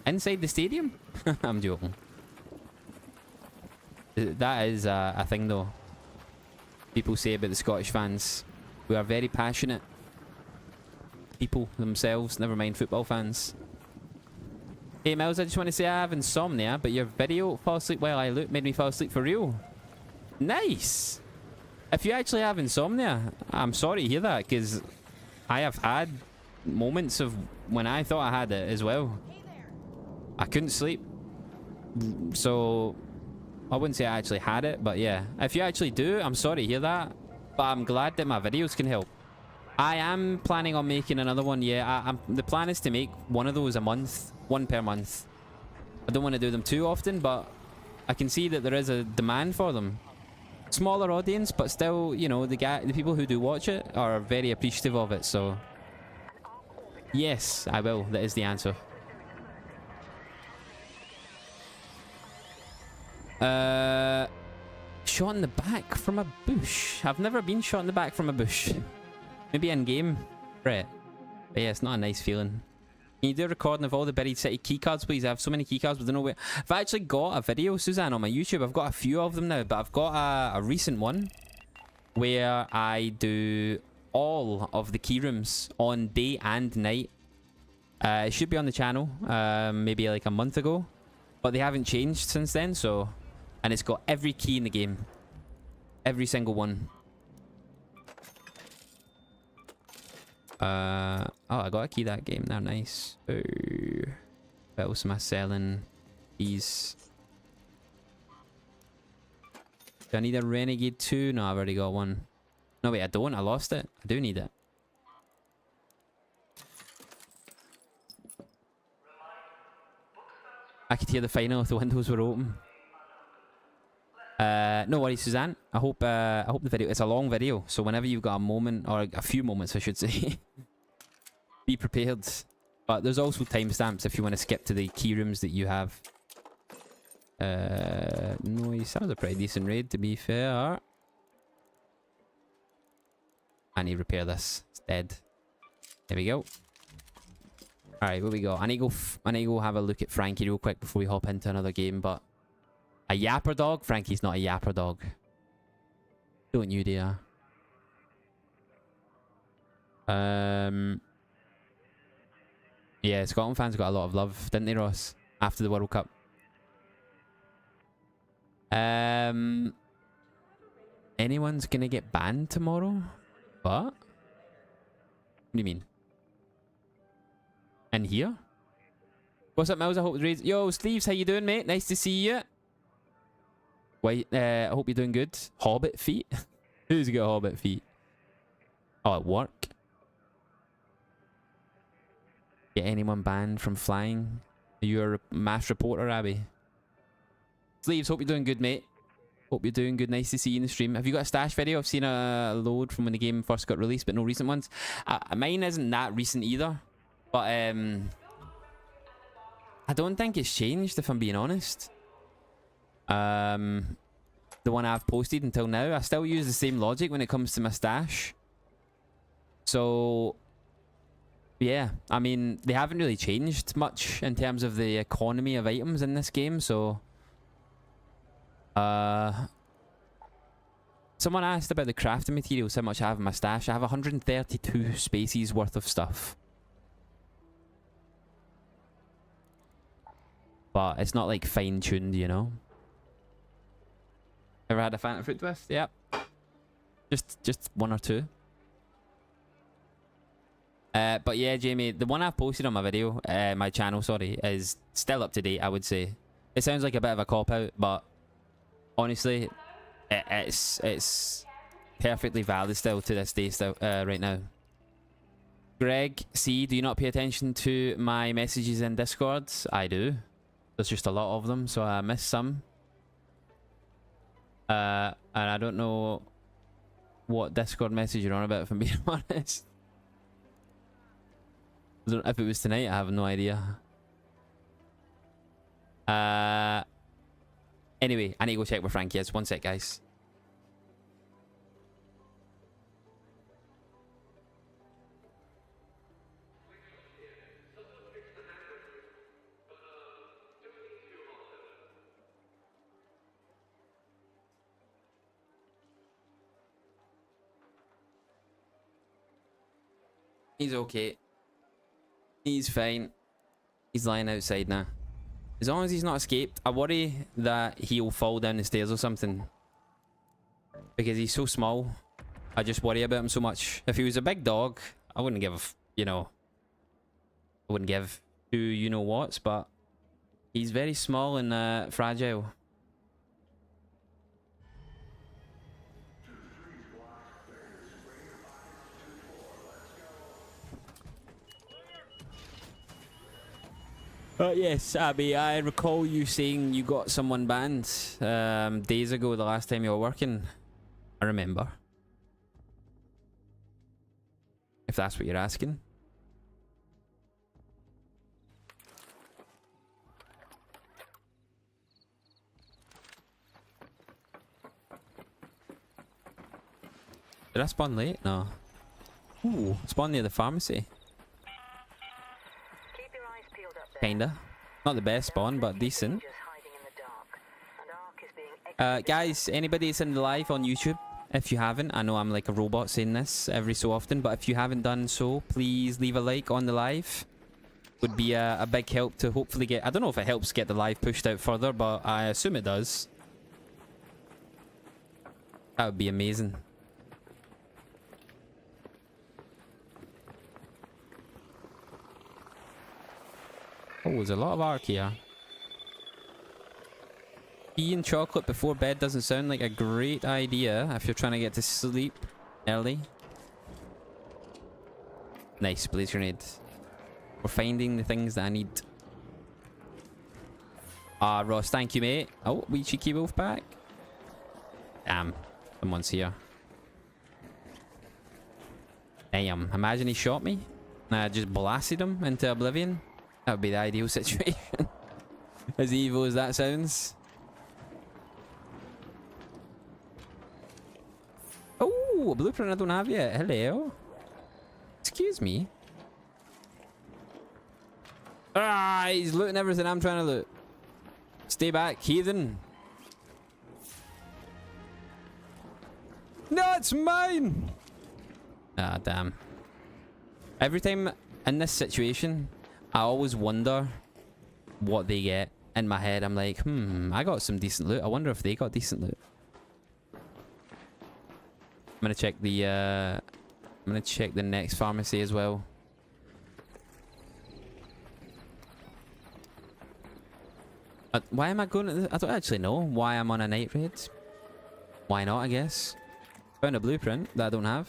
Inside the stadium? I'm joking. That is a thing though. People say about the Scottish fans. We are very passionate. People themselves, never mind football fans. Hey Mills, I just want to say I have insomnia, but your video, fall asleep while I look, made me fall asleep for real. Nice! If you actually have insomnia, I'm sorry to hear that, because I have had moments of when I thought I had it as well. I couldn't sleep. So, I wouldn't say I actually had it, but yeah. If you actually do, I'm sorry to hear that. But I'm glad that my videos can help. I am planning on making another one, yeah. The plan is to make one of those a month. One per month. I don't want to do them too often, but I can see that there is a demand for them. Smaller audience, but still, you know, the people who do watch it are very appreciative of it, so... Yes, I will. That is the answer. Shot in the back from a bush. I've never been shot in the back from a bush. Maybe in game, Brett. But yeah, it's not a nice feeling. Can you do a recording of all the buried city keycards, please? I have so many keycards, but I don't know where. I've actually got a video, Suzanne, on my YouTube. I've got a few of them now, but I've got a recent one where I do all of the key rooms on day and night. It should be on the channel, maybe like a month ago, but they haven't changed since then, so... And it's got every key in the game. Every single one. Oh, I got a key that game now. Nice. Ooh. What else am I selling? These. Do I need a Renegade 2? No, I've already got one. No, wait, I don't. I lost it. I do need it. I could hear the final if the windows were open. No worries, Suzanne. I hope the video... It's a long video, so whenever you've got a moment, or a few moments, I should say, be prepared. But there's also timestamps if you want to skip to the key rooms that you have. Noise. That was a pretty decent raid, to be fair. I need to repair this. It's dead. There we go. Alright, what we got? I need to go have a look at Frankie real quick before we hop into another game, but... A yapper dog? Frankie's not a yapper dog. Don't you dare. Yeah, Scotland fans got a lot of love, didn't they, Ross? After the World Cup. Anyone's gonna get banned tomorrow? What? What do you mean? In here? What's up, Mills? I hope the raid's... Yo, Sleeves, how you doing, mate? Nice to see you. Wait, I hope you're doing good. Hobbit feet? Who's got hobbit feet? Oh, at work? Get anyone banned from flying? Are you a mass reporter, Abby? Sleeves, hope you're doing good, mate. Hope you're doing good. Nice to see you in the stream. Have you got a stash video? I've seen a load from when the game first got released, but no recent ones. Mine isn't that recent either. But, I don't think it's changed, if I'm being honest. The one I've posted until now, I still use the same logic when it comes to my stash. So, yeah, I mean, they haven't really changed much in terms of the economy of items in this game, so... Someone asked about the crafting materials, how much I have in my stash. I have 132 spaces worth of stuff. But it's not like fine-tuned, you know? Ever had a Phantom Fruit Twist? Yep. Just one or two. But yeah, Jamie, the one I've posted on my video, my channel, sorry, is still up to date, I would say. It sounds like a bit of a cop-out, but honestly, it's perfectly valid still to this day still, right now. Greg, C, do you not pay attention to my messages in Discord? I do. There's just a lot of them, so I miss some. And I don't know what Discord message you're on about, if I'm being honest. I don't know if it was tonight, I have no idea. Anyway, I need to go check where Frankie is. One sec, guys. He's okay. He's fine. He's lying outside now. As long as he's not escaped, I worry that he'll fall down the stairs or something. Because he's so small. I just worry about him so much. If he was a big dog, I wouldn't give, you know... I wouldn't give two you-know-whats, but... He's very small and fragile. Yes, Abby, I recall you saying you got someone banned days ago, the last time you were working. I remember. If that's what you're asking. Did I spawn late? No. Ooh, spawn near the pharmacy. Keep your eyes peeled up there. Kinda. Not the best spawn, but decent. Just hiding in the dark. And Ark is being Guys, anybody that's in the live on YouTube, if you haven't, I know I'm like a robot saying this every so often, but if you haven't done so, please leave a like on the live. Would be a big help to hopefully get... I don't know if it helps get the live pushed out further, but I assume it does. That would be amazing. Oh, there's a lot of arc here. Tea and chocolate before bed doesn't sound like a great idea if you're trying to get to sleep early. Nice, blaze grenade. We're finding the things that I need. Ah, Ross, thank you, mate. Oh, wee cheeky wolf pack. Damn, someone's here. Damn, imagine he shot me. And I just blasted him into oblivion. That would be the ideal situation. As evil as that sounds. Oh, a blueprint I don't have yet. Hello. Excuse me. Ah, he's looting everything I'm trying to loot. Stay back, heathen. No, it's mine. Ah, damn. Every time in this situation, I always wonder what they get. In my head, I'm like, I got some decent loot. I wonder if they got decent loot. I'm gonna check the next pharmacy as well. Why am I going to I don't actually know why I'm on a night raid. Why not, I guess. Found a blueprint that I don't have.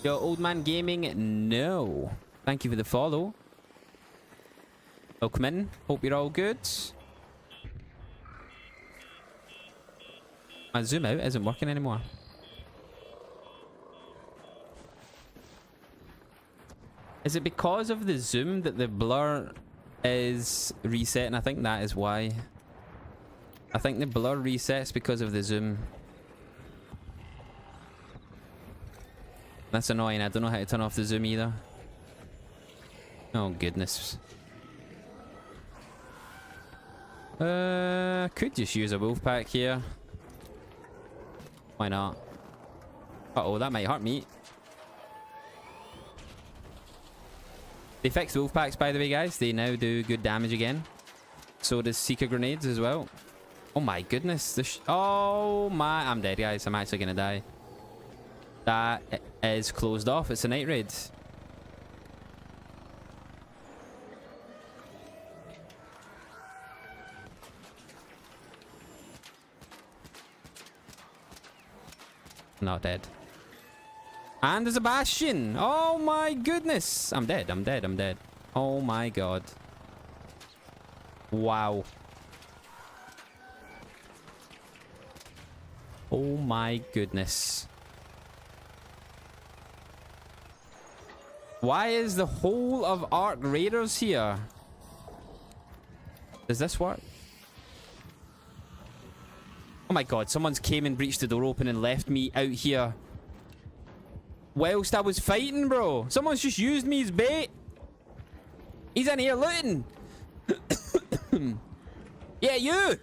Yo, old man gaming, no. Thank you for the follow. Welcome in. Hope you're all good. My zoom out isn't working anymore. Is it because of the zoom that the blur is resetting? I think that is why. I think the blur resets because of the zoom. That's annoying. I don't know how to turn off the zoom either. Oh goodness. Could just use a wolf pack here. Why not? Uh-oh, that might hurt me. They fixed wolf packs, by the way, guys. They now do good damage again. So does Seeker grenades as well. Oh my goodness. Oh my... I'm dead, guys. I'm actually gonna die. That is closed off. It's a night raid. Not dead. And there's a bastion. Oh my goodness. I'm dead. I'm dead. I'm dead. Oh my god. Wow. Oh my goodness. Why is the whole of Ark Raiders here? Does this work? Oh my god, someone's came and breached the door open and left me out here. Whilst I was fighting, bro. Someone's just used me as bait. He's in here looting. Yeah, you.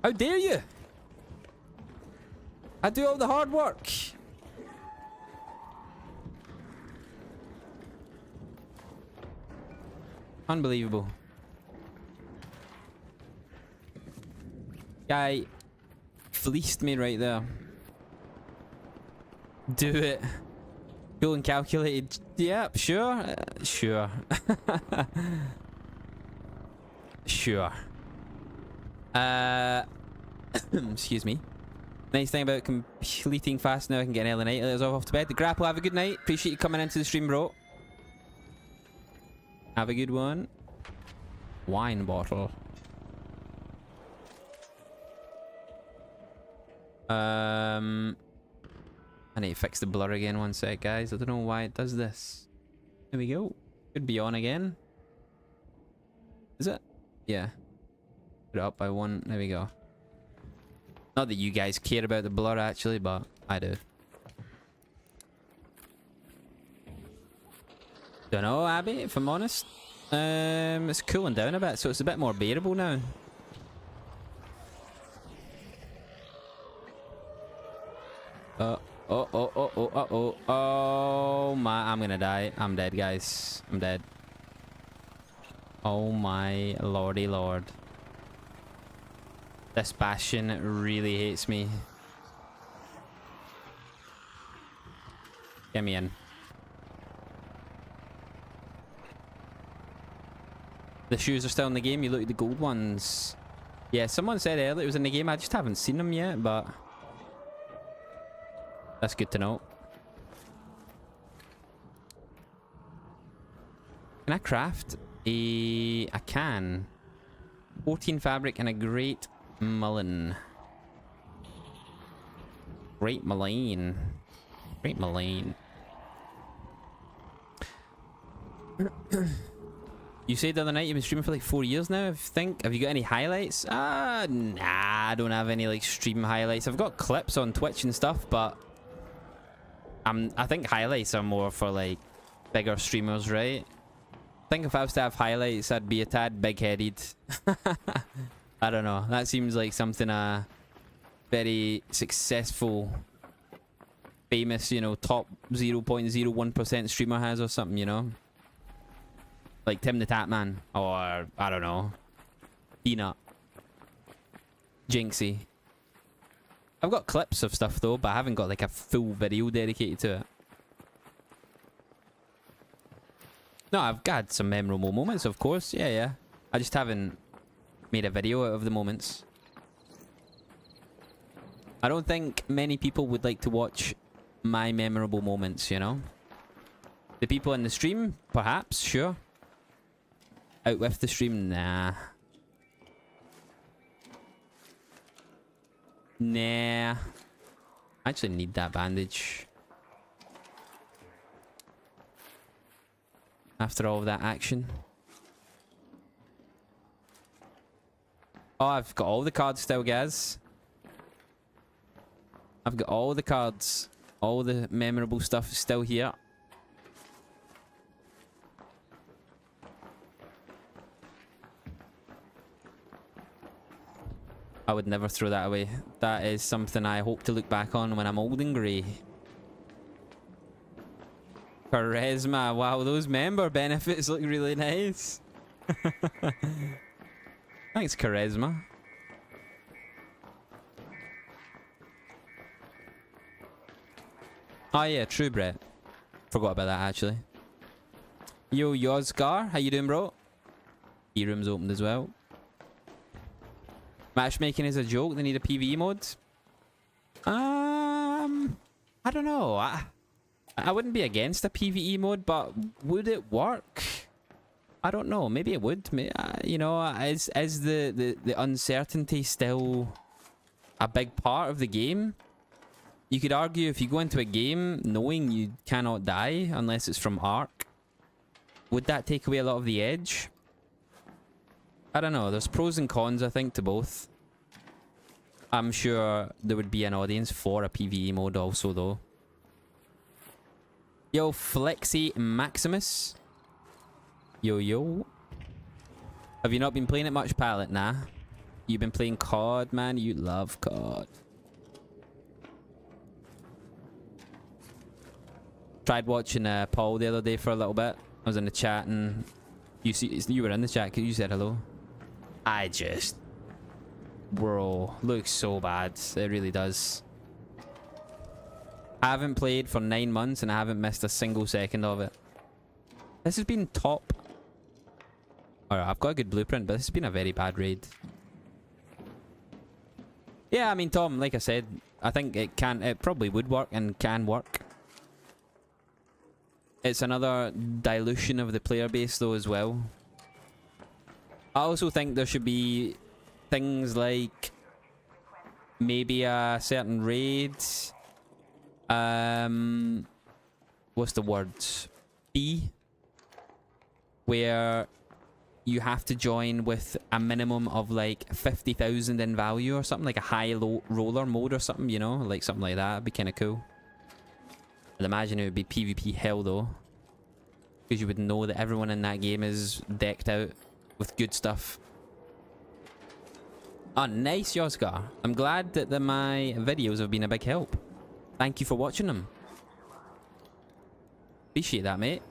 How dare you? I do all the hard work. Unbelievable. Guy fleeced me right there. Do it. Cool and calculated. Yep, sure. Sure. Sure. Excuse me. Nice thing about completing fast now, I can get an early night. Let us off to bed. The Grapple, have a good night. Appreciate you coming into the stream, bro. Have a good one. Wine bottle. I need to fix the blur again one sec, guys. I don't know why it does this. There we go. Should be on again. Is it? Yeah. Put it up by one. There we go. Not that you guys care about the blur actually, but I do. Don't know, Abby, if I'm honest. It's cooling down a bit, so it's a bit more bearable now. Oh my, I'm gonna die. I'm dead, guys. I'm dead. Oh my lordy lord. This Bastion really hates me. Get me in. The shoes are still in the game. You look at the gold ones. Yeah, someone said earlier it was in the game. I just haven't seen them yet, but that's good to know. Can I craft a... I can. 14 fabric and a great mullen. Great mullen. Great mullen. You said the other night you've been streaming for like 4 years now, I think. Have you got any highlights? Nah, I don't have any like stream highlights. I've got clips on Twitch and stuff, but I think highlights are more for like bigger streamers, right? I think if I was to have highlights, I'd be a tad big-headed. I don't know. That seems like something a very successful, famous, you know, top 0.01% streamer has or something, you know? Like Tim the Tatman, or I don't know, Peanut, Jinxie. I've got clips of stuff though, but I haven't got like a full video dedicated to it. No, I've got some memorable moments, of course. Yeah, yeah. I just haven't made a video out of the moments. I don't think many people would like to watch my memorable moments, you know? The people in the stream, perhaps, sure. Out with the stream, nah. Nah. I actually need that bandage. After all of that action. Oh, I've got all the cards still, guys. I've got all the cards. All the memorable stuff is still here. I would never throw that away. That is something I hope to look back on when I'm old and grey. Charisma. Wow, those member benefits look really nice. Thanks, Charisma. Oh yeah, true, Brett. Forgot about that, actually. Yo, Yozgar. How you doing, bro? E-room's opened as well. Matchmaking is a joke. They need a PvE mode. I don't know. I wouldn't be against a PvE mode, but would it work? I don't know. Maybe it would. You know, is the uncertainty still a big part of the game? You could argue if you go into a game knowing you cannot die unless it's from Ark, would that take away a lot of the edge? I don't know. There's pros and cons, I think, to both. I'm sure there would be an audience for a PvE mode also, though. Yo, Flexi Maximus. Yo, yo. Have you not been playing it much, Pallet? Nah. You've been playing COD, man. You love COD. Tried watching Paul the other day for a little bit. I was in the chat and you were in the chat because you said hello. I just... Bro, looks so bad. It really does. I haven't played for 9 months and I haven't missed a single second of it. This has been top. Alright, I've got a good blueprint, but this has been a very bad raid. Yeah, I mean, Tom, like I said, I think it probably would work and can work. It's another dilution of the player base though as well. I also think there should be things like maybe a certain raid. What's the word? B, where you have to join with a minimum of like 50,000 in value or something, like a high-low roller mode or something, you know, like something like that. It'd be kind of cool. I'd imagine it would be PvP hell though, because you would know that everyone in that game is decked out with good stuff. Oh, nice, Yoskar. I'm glad that my videos have been a big help. Thank you for watching them. Appreciate that, mate.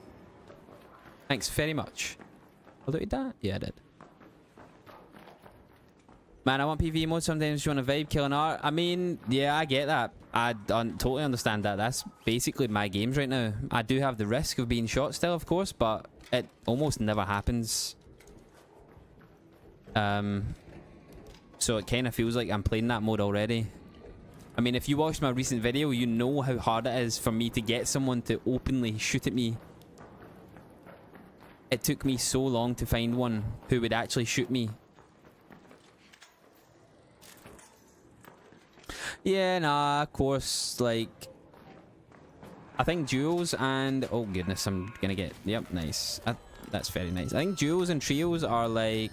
Thanks very much. I looted that? Yeah, I did. Man, I want PvE mode sometimes. You want a vibe, killing art. I mean, yeah, I get that. I totally understand that. That's basically my games right now. I do have the risk of being shot still, of course, but it almost never happens. So it kind of feels like I'm playing that mode already. I mean, if you watched my recent video, you know how hard it is for me to get someone to openly shoot at me. It took me so long to find one who would actually shoot me. Yeah, nah, of course, like... I think duos and... Oh goodness, I'm gonna get... Yep, nice. That's very nice. I think duos and trios are like...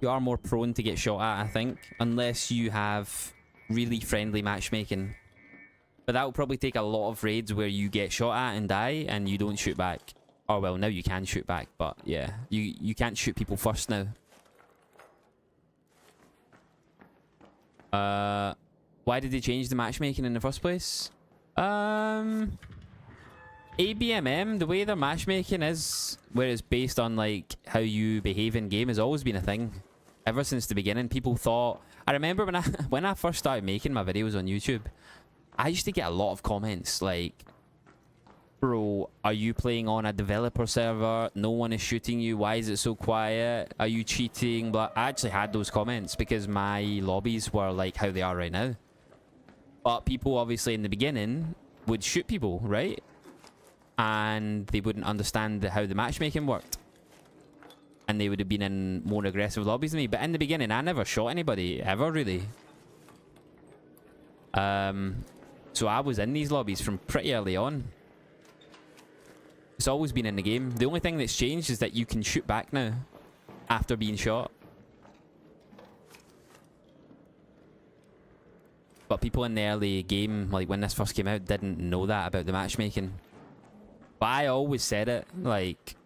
You are more prone to get shot at, I think. Unless you have really friendly matchmaking. But that will probably take a lot of raids where you get shot at and die and you don't shoot back. Oh well, now you can shoot back, but yeah. You can't shoot people first now. Why did they change the matchmaking in the first place? ABMM, the way their matchmaking is, where it's based on like how you behave in game, has always been a thing. Ever since the beginning, people thought... I remember when I first started making my videos on YouTube, I used to get a lot of comments like, bro, are you playing on a developer server? No one is shooting you. Why is it so quiet? Are you cheating? But I actually had those comments because my lobbies were like how they are right now. But people obviously in the beginning would shoot people, right? And they wouldn't understand how the matchmaking worked. And they would have been in more aggressive lobbies than me. But in the beginning, I never shot anybody, ever really. So I was in these lobbies from pretty early on. It's always been in the game. The only thing that's changed is that you can shoot back now after being shot. But people in the early game, like when this first came out, didn't know that about the matchmaking. But I always said it, like,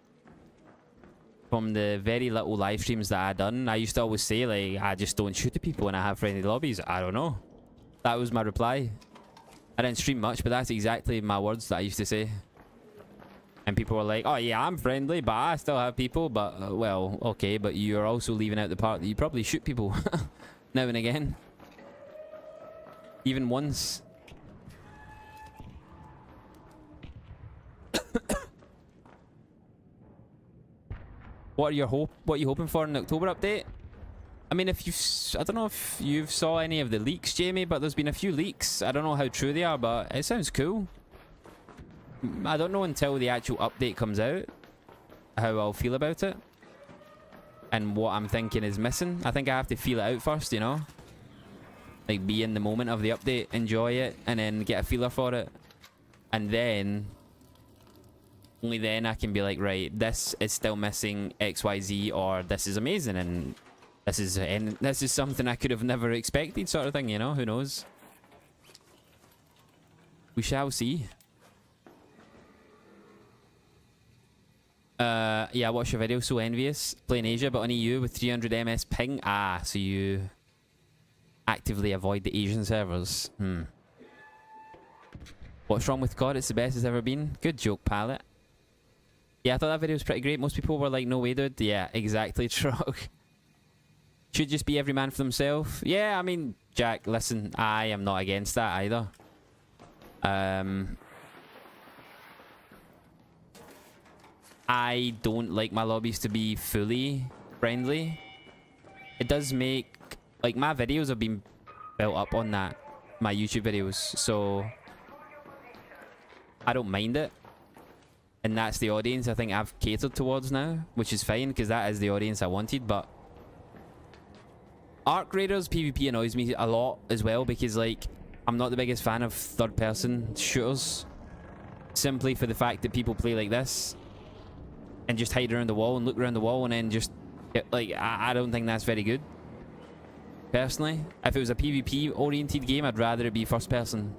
from the very little live streams that I done, I used to always say, like, I just don't shoot at people when I have friendly lobbies. I don't know. That was my reply. I didn't stream much, but that's exactly my words that I used to say. And people were like, oh yeah, I'm friendly, but I still have people. But, well, okay, but you're also leaving out the part that you probably shoot people now and again. Even once. What are you hoping for in the October update? I mean, I don't know if you've saw any of the leaks, Jamie, but there's been a few leaks. I don't know how true they are, but it sounds cool. I don't know until the actual update comes out how I'll feel about it and what I'm thinking is missing. I think I have to feel it out first, you know, like be in the moment of the update, enjoy it, and then get a feeler for it, and then only then I can be like, right, this is still missing XYZ, or this is amazing and this is something I could have never expected, sort of thing, you know. Who knows? We shall see. Yeah, I watched your video, so envious. Playing Asia, but on EU with 300 ms ping. Ah, so you actively avoid the Asian servers. What's wrong with God? It's the best it's ever been. Good joke, Pallet. Yeah, I thought that video was pretty great. Most people were like, no way, dude. Yeah, exactly, Trog. Should just be every man for themselves. Yeah, I mean, Jack, listen, I am not against that either. I don't like my lobbies to be fully friendly. It does make... Like, my videos have been built up on that. My YouTube videos. So... I don't mind it. And that's the audience I think I've catered towards now. Which is fine, because that is the audience I wanted. But... Arc Raiders PvP annoys me a lot as well. Because, like, I'm not the biggest fan of third-person shooters. Simply for the fact that people play like this. And just hide around the wall and look around the wall and then just... Like, I don't think that's very good. Personally. If it was a PvP-oriented game, I'd rather it be first-person.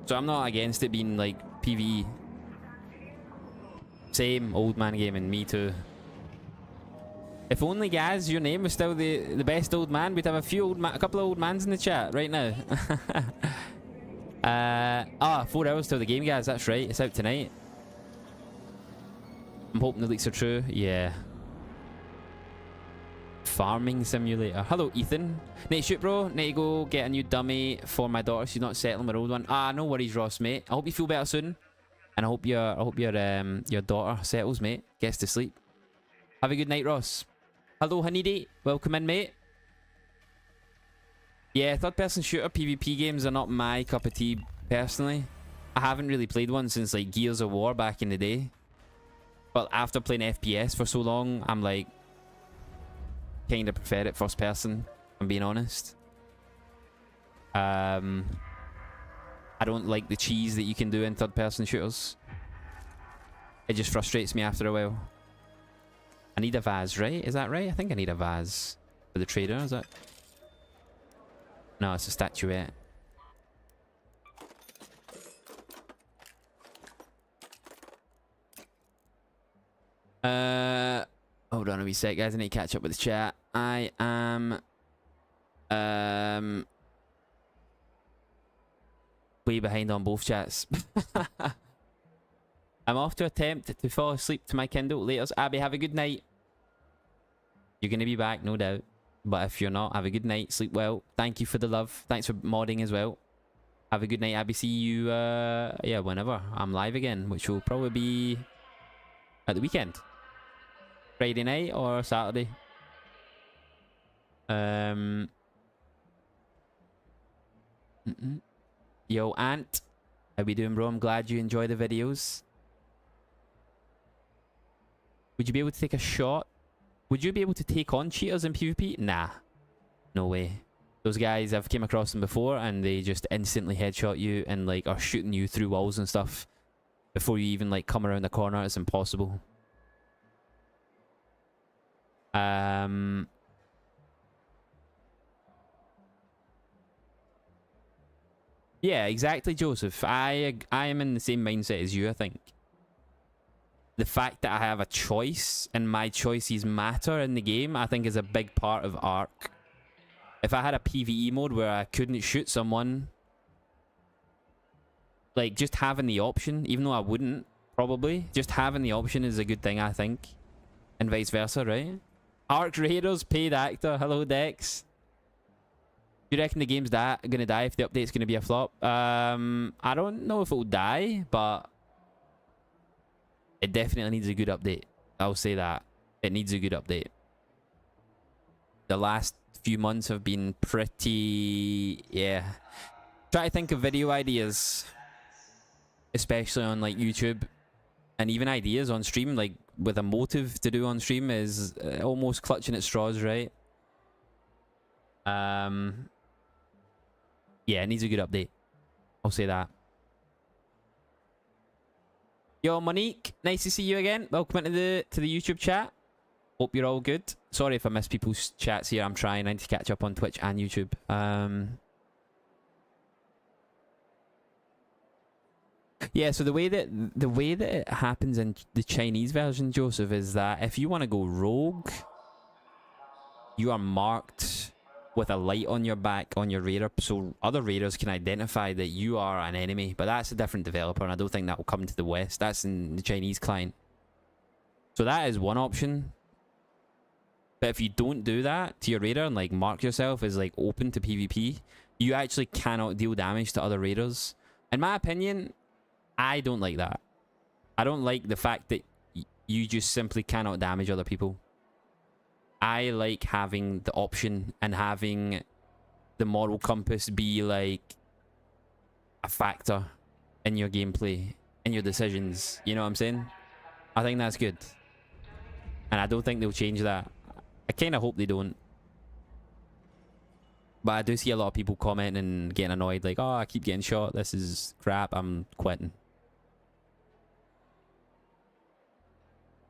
So I'm not against it being, like, PvE. Same, old man gaming, me too. If only, guys, your name was still the best old man, we'd have a couple of old mans in the chat right now. 4 hours till the game, guys, that's right. It's out tonight. I'm hoping the leaks are true. Yeah. Farming simulator. Hello, Ethan. Need to shoot, bro. Need to go get a new dummy for my daughter. She's not settling with her old one. No worries, Ross, mate. I hope you feel better soon. And I hope your daughter settles, mate. Gets to sleep. Have a good night, Ross. Hello, Honeydate. Welcome in, mate. Yeah, third-person shooter PvP games are not my cup of tea, personally. I haven't really played one since, like, Gears of War back in the day. But after playing FPS for so long, I'm like... kind of prefer it first person, I'm being honest. I don't like the cheese that you can do in third-person shooters. It just frustrates me after a while. I need a vase, right? Is that right? I think I need a vase for the trader, is that? No, it's a statuette. Hold on a wee sec, guys. I need to catch up with the chat. I am way behind on both chats. I'm off to attempt to fall asleep to my Kindle later. Abby, have a good night. You're going to be back, no doubt. But if you're not, have a good night. Sleep well. Thank you for the love. Thanks for modding as well. Have a good night, Abby. See you, yeah, whenever I'm live again, which will probably be at the weekend. Friday night or Saturday. Yo, Ant. How we doing, bro? I'm glad you enjoy the videos. Would you be able to take a shot? Would you be able to take on cheaters in PvP? Nah. No way. Those guys, I've came across them before and they just instantly headshot you and like are shooting you through walls and stuff before you even like come around the corner. It's impossible. Yeah, exactly, Joseph. I am in the same mindset as you, I think. The fact that I have a choice and my choices matter in the game, I think is a big part of Ark. If I had a PvE mode where I couldn't shoot someone, like just having the option, even though I wouldn't, probably, just having the option is a good thing, I think. And vice versa, right? Ark Raiders, paid actor. Hello, Dex. Do you reckon the game's gonna die if the update's gonna be a flop? I don't know if it'll die, but it definitely needs a good update. I'll say that. It needs a good update. The last few months have been pretty... yeah. Try to think of video ideas. Especially on like YouTube. And even ideas on stream, like with a motive to do on stream is almost clutching at straws, right? Yeah, it needs a good update. I'll say that. Yo, Monique, nice to see you again. Welcome into the YouTube chat. Hope you're all good. Sorry if I miss people's chats here. I'm trying. I need to catch up on Twitch and YouTube. Yeah, so the way that it happens in the Chinese version, Joseph, is that if you want to go rogue, you are marked with a light on your back on your radar, so other raiders can identify that you are an enemy. But that's a different developer, and I don't think that will come to the West. That's in the Chinese client. So that is one option. But if you don't do that to your raider and like mark yourself as like open to PvP, you actually cannot deal damage to other raiders. In my opinion, I don't like that. I don't like the fact that you just simply cannot damage other people. I like having the option and having the moral compass be like a factor in your gameplay, in your decisions. You know what I'm saying? I think that's good. And I don't think they'll change that. I kind of hope they don't. But I do see a lot of people commenting and getting annoyed, like, oh, I keep getting shot, this is crap, I'm quitting.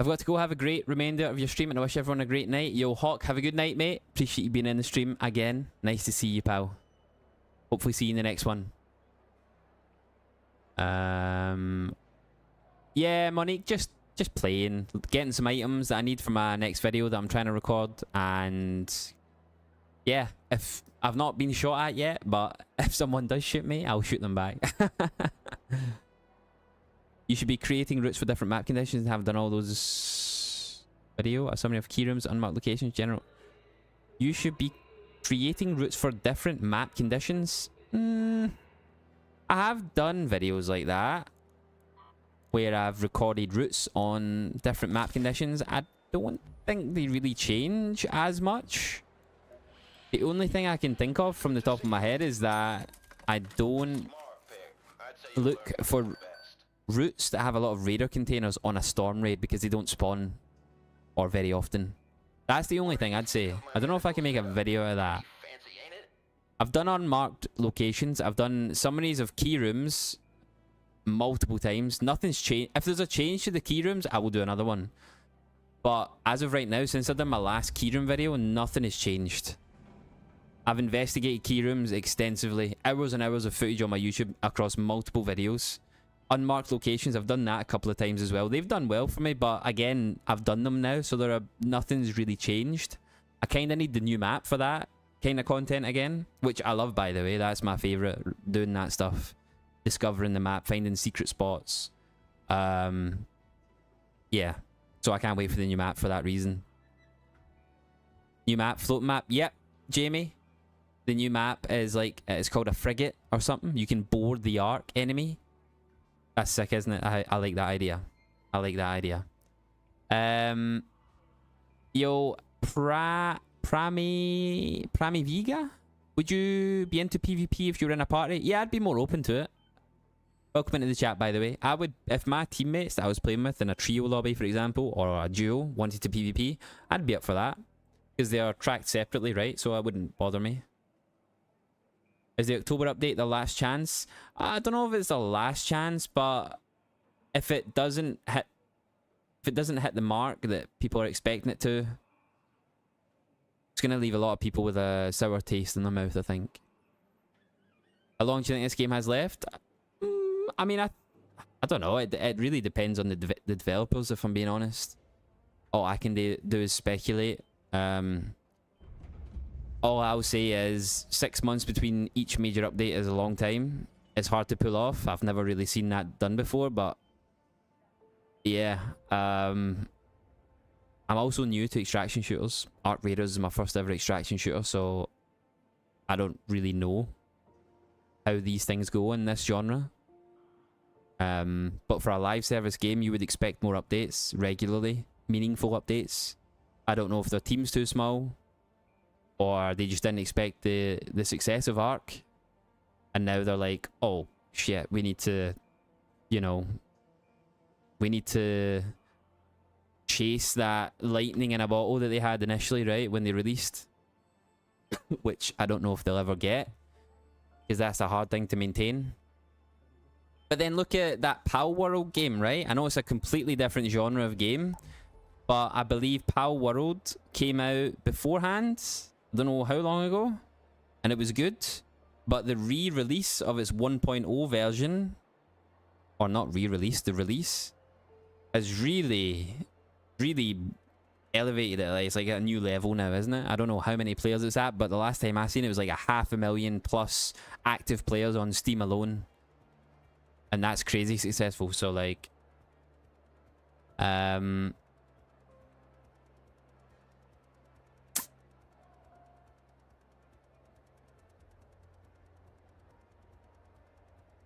I've got to go. Have a great remainder of your stream, and I wish everyone a great night. Yo, Hawk, have a good night, mate. Appreciate you being in the stream again. Nice to see you, pal. Hopefully see you in the next one. Yeah, Monique, just playing, getting some items that I need for my next video that I'm trying to record, and yeah, if I've not been shot at yet, but if someone does shoot me, I'll shoot them back. You should be creating routes for different map conditions and have done all those video. A summary of key rooms, unmarked locations, general. You should be creating routes for different map conditions. I have done videos like that where I've recorded routes on different map conditions. I don't think they really change as much. The only thing I can think of from the top of my head is that I don't look for routes that have a lot of raider containers on a storm raid because they don't spawn or very often. That's the only thing I'd say. I don't know if I can make a video of that. I've done unmarked locations. I've done summaries of key rooms multiple times. Nothing's changed. If there's a change to the key rooms, I will do another one. But as of right now, since I've done my last key room video, nothing has changed. I've investigated key rooms extensively. Hours and hours of footage on my YouTube across multiple videos. Unmarked locations, I've done that a couple of times as well. They've done well for me, but again, I've done them now, so nothing's really changed. I kind of need the new map for that kind of content again, which I love, by the way. That's my favourite, doing that stuff. Discovering the map, finding secret spots. Yeah. So I can't wait for the new map for that reason. New map, floating map. Yep, Jamie. The new map is like, it's called a frigate or something. You can board the Ark enemy. That's sick, isn't it? I like that idea. I like that idea. Yo, Pramiviga? Would you be into PvP if you were in a party? Yeah, I'd be more open to it. Welcome into the chat, by the way. I would, if my teammates that I was playing with in a trio lobby, for example, or a duo wanted to PvP, I'd be up for that. Because they are tracked separately, right? So it wouldn't bother me. Is the October update the last chance? I don't know if it's the last chance, but if it doesn't hit the mark that people are expecting it to, it's gonna leave a lot of people with a sour taste in their mouth, I think. How long do you think this game has left? I mean, I don't know. It really depends on the developers, if I'm being honest. All I can do is speculate. All I'll say is 6 months between each major update is a long time. It's hard to pull off. I've never really seen that done before, but yeah. I'm also new to extraction shooters. Ark Raiders is my first ever extraction shooter, so I don't really know how these things go in this genre. But for a live service game, you would expect more updates regularly, meaningful updates. I don't know if their team's too small, or they just didn't expect the success of Ark, and now they're like, oh shit, we need to, you know, we need to chase that lightning in a bottle that they had initially, right, when they released. Which I don't know if they'll ever get, because that's a hard thing to maintain. But then look at that Pal World game, right? I know it's a completely different genre of game, but I believe Pal World came out beforehand. I don't know how long ago, and it was good. But the re-release of its 1.0 version, or not re-release, the release, is really elevated it. Like, it's like a new level now, isn't it? I don't know how many players it's at, but the last time I seen it was like 500,000 plus active players on Steam alone, and that's crazy successful. So like, I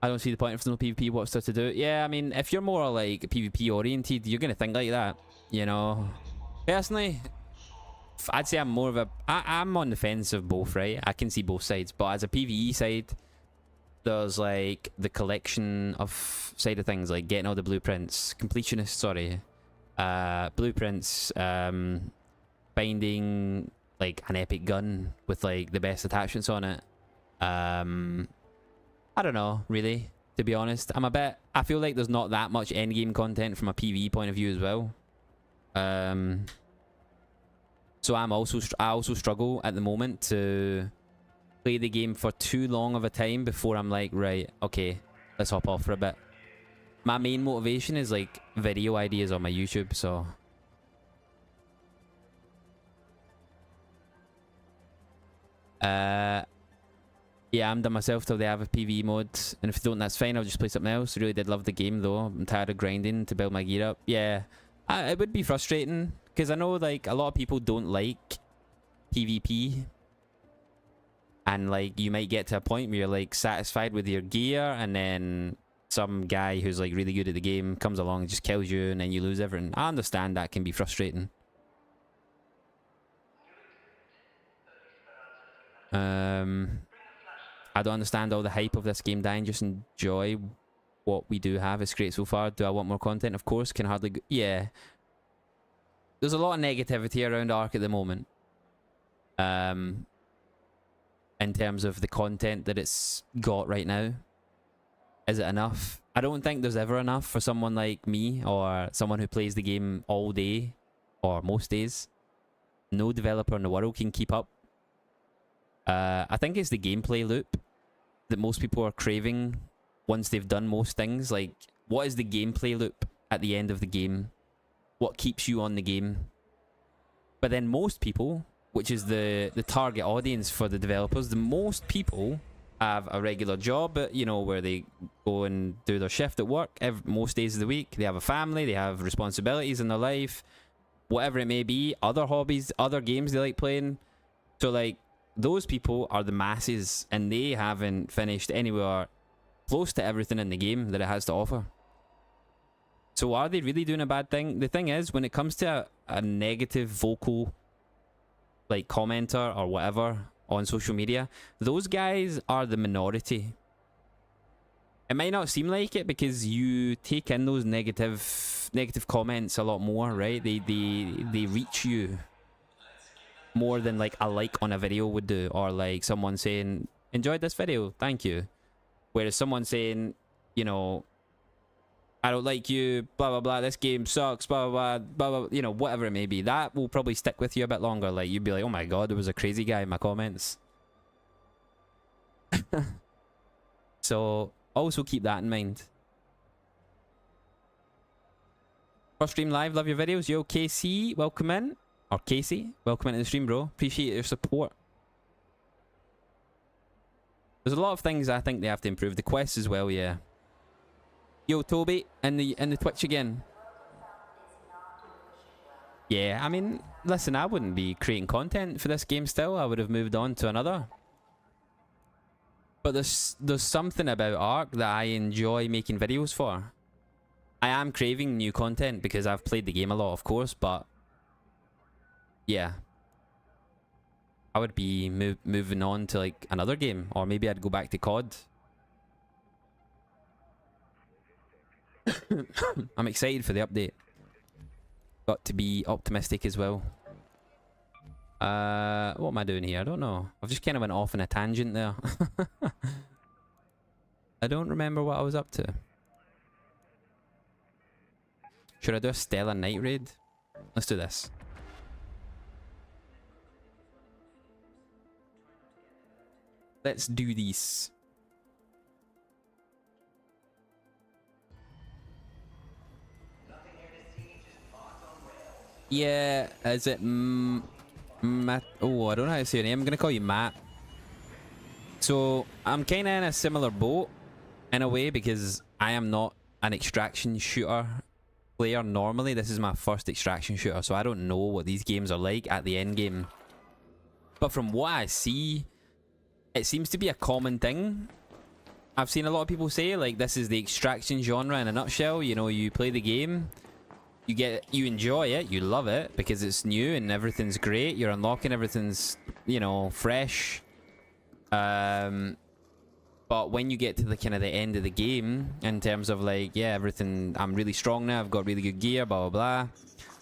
don't see the point if there's no PvP. What's there to do? Yeah, I mean, if you're more like PvP oriented, you're gonna think like that, you know. Personally, I'd say I'm more of a... I'm on the fence of both, right? I can see both sides, but as a PvE side, there's like the collection of side of things, like getting all the blueprints, completionist, sorry, blueprints, finding like an epic gun with like the best attachments on it. I don't know, really, to be honest. I feel like there's not that much endgame content from a PvE point of view as well. So I also struggle at the moment to play the game for too long of a time before I'm like, right, okay, let's hop off for a bit. My main motivation is like video ideas on my YouTube, so... yeah, I'm done myself till they have a PvE mode, and if they don't, that's fine. I'll just play something else. I really did love the game though. I'm tired of grinding to build my gear up. Yeah, it would be frustrating because I know like a lot of people don't like PvP, and like you might get to a point where you're like satisfied with your gear, and then some guy who's like really good at the game comes along and just kills you, and then you lose everything. I understand that can be frustrating. I don't understand all the hype of this game dying. Just enjoy what we do have. It's great so far. Do I want more content? Of course. Can hardly... yeah. There's a lot of negativity around Ark at the moment. In terms of the content that it's got right now. Is it enough? I don't think there's ever enough for someone like me or someone who plays the game all day or most days. No developer in the world can keep up. I think it's the gameplay loop that most people are craving once they've done most things. Like, what is the gameplay loop at the end of the game? What keeps you on the game? But then most people, which is the target audience for the developers, the most people have a regular job, you know, where they go and do their shift at work most days of the week. They have a family, they have responsibilities in their life, whatever it may be, other hobbies, other games they like playing. So like, those people are the masses, and they haven't finished anywhere close to everything in the game that it has to offer. So are they really doing a bad thing? The thing is, when it comes to a negative vocal like commenter or whatever on social media, those guys are the minority. It might not seem like it because you take in those negative comments a lot more, right? They reach you more than like a like on a video would do, or like someone saying enjoyed this video, thank you. Whereas someone saying, you know, I don't like you, blah blah blah, this game sucks, blah blah blah, blah blah, you know, whatever it may be, that will probably stick with you a bit longer. Like, you'd be like, oh my god, there was a crazy guy in my comments. So also keep that in mind. First stream live, love your videos. Yo KC, welcome in. Or Casey, welcome into the stream, bro. Appreciate your support. There's a lot of things I think they have to improve. The quest as well, yeah. Yo, Toby, in the Twitch again. Yeah, I mean, listen, I wouldn't be creating content for this game still. I would have moved on to another. But there's something about Ark that I enjoy making videos for. I am craving new content because I've played the game a lot, of course, but yeah, I would be moving on to like another game, or maybe I'd go back to COD. I'm excited for the update. Got to be optimistic as well. What am I doing here? I don't know. I've just kind of went off on a tangent there. I don't remember what I was up to. Should I do a Stellar Night Raid? Let's do this. Let's do this. Yeah, is it Matt? Oh, I don't know how to say your name. I'm gonna call you Matt. So I'm kind of in a similar boat in a way because I am not an extraction shooter player normally. This is my first extraction shooter, so I don't know what these games are like at the end game. But from what I see, it seems to be a common thing. I've seen a lot of people say like this is the extraction genre in a nutshell. You know, you play the game, you enjoy it, you love it because it's new and everything's great. You're unlocking everything's, you know, fresh. But when you get to the kind of the end of the game, in terms of like, yeah, everything, I'm really strong now, I've got really good gear, blah blah blah.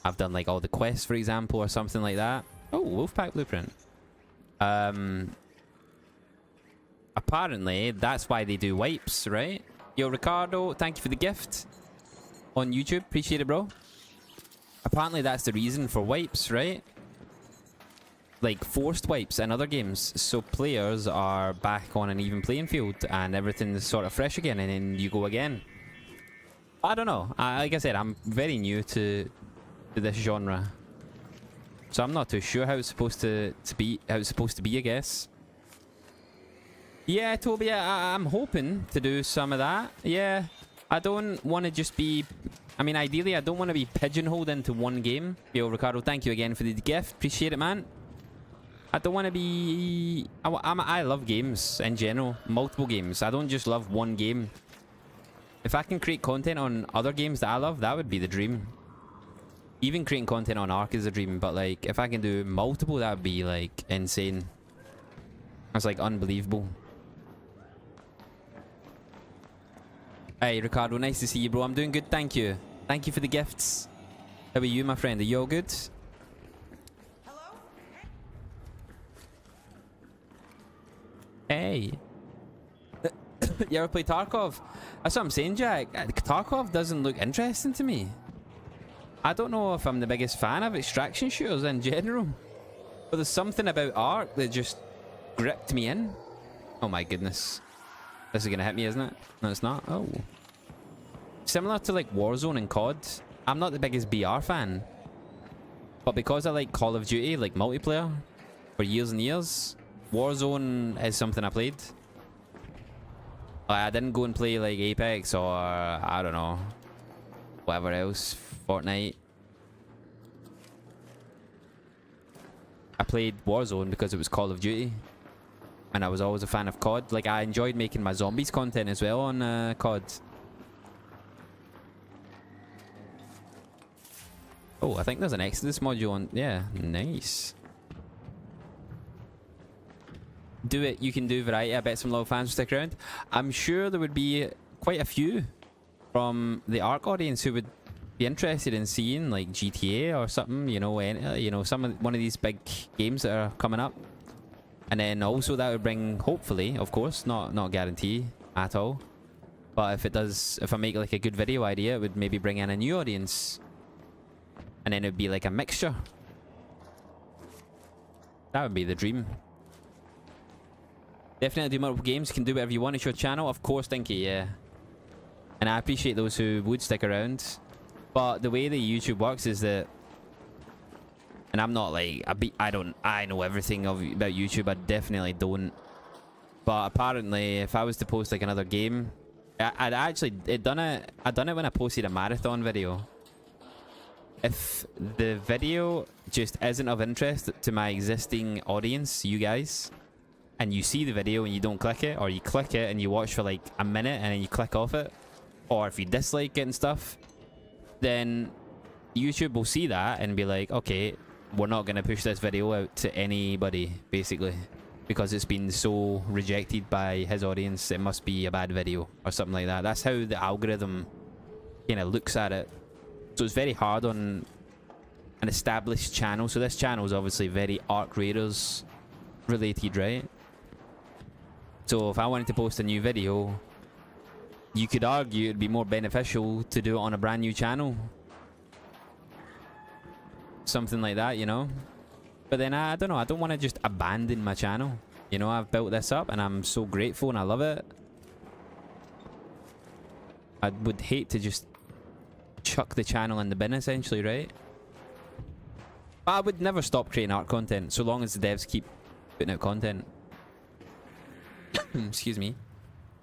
I've done like all the quests, for example, or something like that. Oh, Wolfpack Blueprint. Apparently, that's why they do wipes, right? Yo, Ricardo, thank you for the gift on YouTube. Appreciate it, bro. Apparently, that's the reason for wipes, right? Like forced wipes in other games, so players are back on an even playing field and everything's sort of fresh again, and then you go again. I don't know. Like I said, I'm very new to this genre, so I'm not too sure how it's supposed to be. How it's supposed to be, I guess. Yeah, Toby, I'm hoping to do some of that. Yeah, I don't want to just be... I mean, ideally, I don't want to be pigeonholed into one game. Yo, Ricardo, thank you again for the gift. Appreciate it, man. I don't want to be... I love games in general. Multiple games. I don't just love one game. If I can create content on other games that I love, that would be the dream. Even creating content on Ark is a dream, but like, if I can do multiple, that would be like insane. That's like unbelievable. Hey, Ricardo, nice to see you, bro. I'm doing good, thank you. Thank you for the gifts. How are you, my friend? Are you all good? Hello? Hey. You ever play Tarkov? That's what I'm saying, Jack. Tarkov doesn't look interesting to me. I don't know if I'm the biggest fan of extraction shooters in general, but there's something about Ark that just gripped me in. Oh my goodness. This is gonna hit me, isn't it? No, it's not. Oh. Similar to like Warzone and COD, I'm not the biggest BR fan, but because I like Call of Duty, like multiplayer, for years and years, Warzone is something I played. I didn't go and play like Apex or, I don't know, whatever else, Fortnite. I played Warzone because it was Call of Duty, and I was always a fan of COD. Like, I enjoyed making my zombies content as well on COD. Oh, I think there's an Exodus module on... Yeah, nice. Do it, you can do variety. I bet some loyal fans will stick around. I'm sure there would be quite a few from the Ark audience who would be interested in seeing like GTA or something, you know, one of these big games that are coming up. And then also that would bring, hopefully, of course, not guarantee at all, but if it does, if I make like a good video idea, it would maybe bring in a new audience, and then it would be like a mixture. That would be the dream. Definitely do multiple games. You can do whatever you want. It's your channel, of course. Thank you. Yeah, and I appreciate those who would stick around. But the way that YouTube works is that, and I'm not like I know everything about YouTube. I definitely don't. But apparently, if I was to post like another game, I'd actually done it when I posted a marathon video. If the video just isn't of interest to my existing audience, you guys, and you see the video and you don't click it, or you click it and you watch for like a minute and then you click off it, or if you dislike it and stuff, then YouTube will see that and be like, okay, we're not going to push this video out to anybody, basically, because it's been so rejected by his audience. It must be a bad video or something like that. That's how the algorithm kind of looks at it. So it's very hard on an established channel. So this channel is obviously very Ark Raiders related, right? So if I wanted to post a new video, you could argue it'd be more beneficial to do it on a brand new channel. Something like that, you know? But then I don't know, I don't want to just abandon my channel. You know, I've built this up and I'm so grateful and I love it. I would hate to just chuck the channel in the bin, essentially, right? But I would never stop creating art content so long as the devs keep putting out content. Excuse me.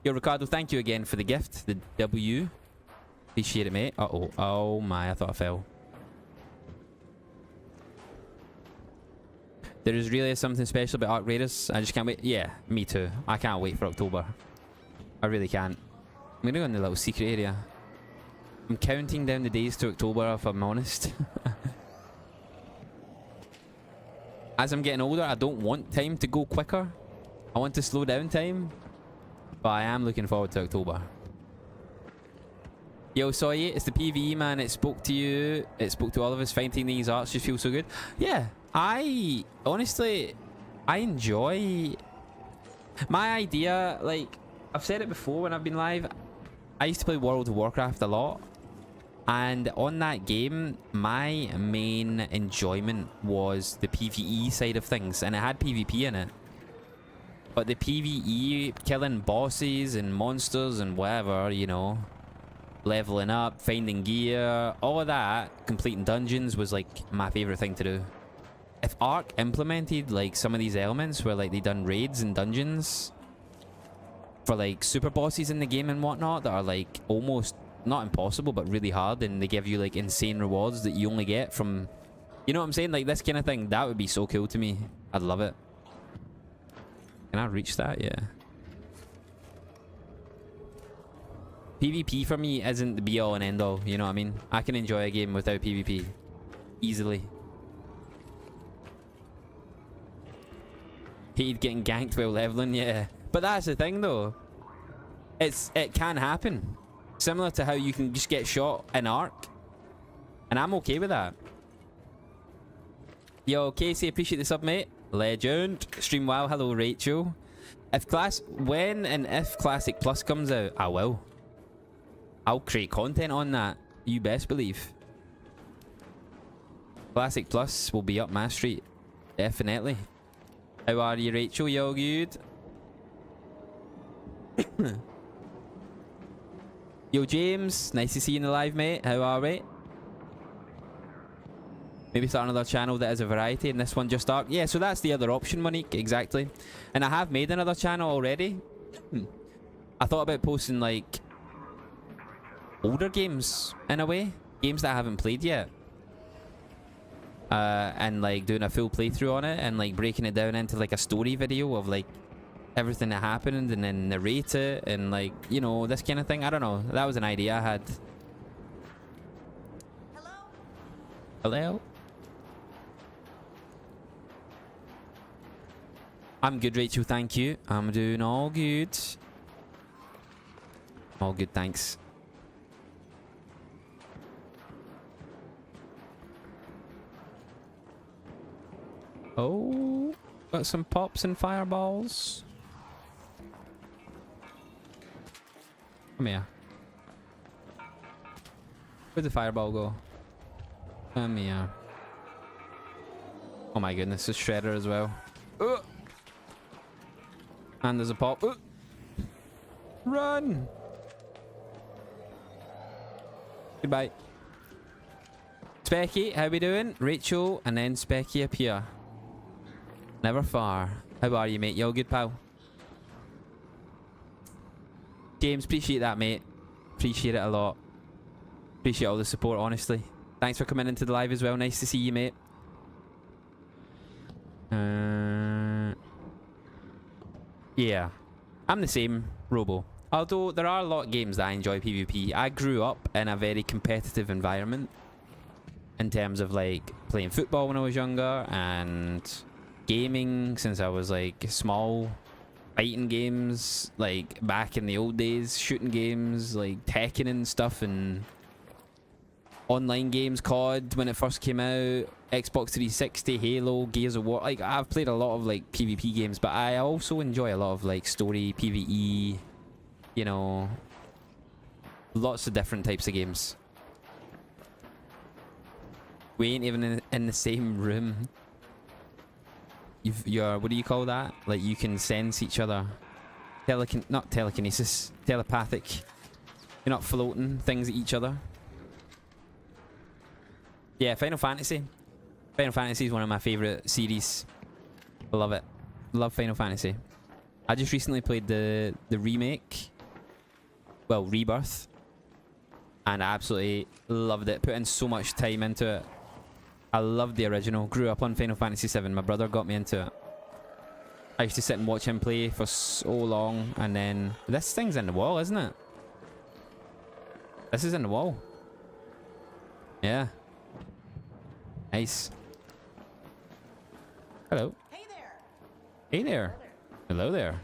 Yo, Ricardo, thank you again for the gift. The W. Appreciate it, mate. Uh-oh. Oh my, I thought I fell. There is really something special about Arc Raiders. I just can't wait. Yeah, me too. I can't wait for October. I really can't. I'm gonna go in the little secret area. I'm counting down the days to October, if I'm honest. As I'm getting older, I don't want time to go quicker. I want to slow down time. But I am looking forward to October. Yo, Soy, it's the PvE, man. It spoke to you. It spoke to all of us. Finding these arts just feels so good. Yeah, honestly, I enjoy... My idea, like, I've said it before when I've been live. I used to play World of Warcraft a lot. And on that game, my main enjoyment was the PvE side of things. And it had PvP in it. But the PvE, killing bosses and monsters and whatever, you know, leveling up, finding gear, all of that, completing dungeons was like my favorite thing to do. If Ark implemented like some of these elements where like they done raids and dungeons for like super bosses in the game and whatnot that are like almost not impossible but really hard, and they give you like insane rewards that you only get from, you know what I'm saying, like this kind of thing, that would be so cool to me. I'd love it. Can I reach that? Yeah. PvP for me isn't the be all and end all, you know what I mean? I can enjoy a game without PvP. Easily. Hated getting ganked while leveling, yeah. But that's the thing though. It can happen. Similar to how you can just get shot in Ark. And I'm okay with that. Yo, Casey, appreciate the sub, mate. Legend. Stream WoW. Hello, Rachel. When and if Classic Plus comes out, I will. I'll create content on that. You best believe. Classic Plus will be up my street. Definitely. How are you, Rachel? You all good? Yo, James. Nice to see you in the live, mate. How are we? Maybe start another channel that has a variety, and this one just Ark. Yeah, so that's the other option, Monique. Exactly. And I have made another channel already. I thought about posting, like, older games, in a way. Games that I haven't played yet. And, like, doing a full playthrough on it, and, like, breaking it down into, like, a story video of, like, everything that happened, and then narrate it, and, like, you know, this kind of thing. I don't know. That was an idea I had. Hello? Hello? I'm good, Rachel, thank you. I'm doing all good. All good, thanks. Oh, got some pops and fireballs. Come here. Where'd the fireball go? Come here. Oh my goodness, there's Shredder as well. And there's a pop. Run! Goodbye. Specky, how we doing? Rachel, and then Specky up here. Never far. How are you, mate? You all good, pal? James, appreciate that, mate. Appreciate it a lot. Appreciate all the support, honestly. Thanks for coming into the live as well. Nice to see you, mate. Yeah. I'm the same, Robo. Although there are a lot of games that I enjoy PvP. I grew up in a very competitive environment. In terms of, like, playing football when I was younger. And gaming since I was, like, small. Fighting games, like, back in the old days. Shooting games, like, Tekken and stuff. And online games, COD when it first came out, Xbox 360, Halo, Gears of War. Like, I've played a lot of, like, PvP games, but I also enjoy a lot of, like, story, PvE, you know, lots of different types of games. We ain't even in the same room. You're, what do you call that? Like, you can sense each other. Not telekinesis, telepathic. You're not floating things at each other. Yeah, Final Fantasy. Final Fantasy is one of my favourite series. Love it. Love Final Fantasy. I just recently played the remake. Well, Rebirth. And I absolutely loved it. Put in so much time into it. I loved the original. Grew up on Final Fantasy 7. My brother got me into it. I used to sit and watch him play for so long. And then... This thing's in the wall, isn't it? This is in the wall. Yeah. Nice. Hello. Hey there. Hey there. Hello there.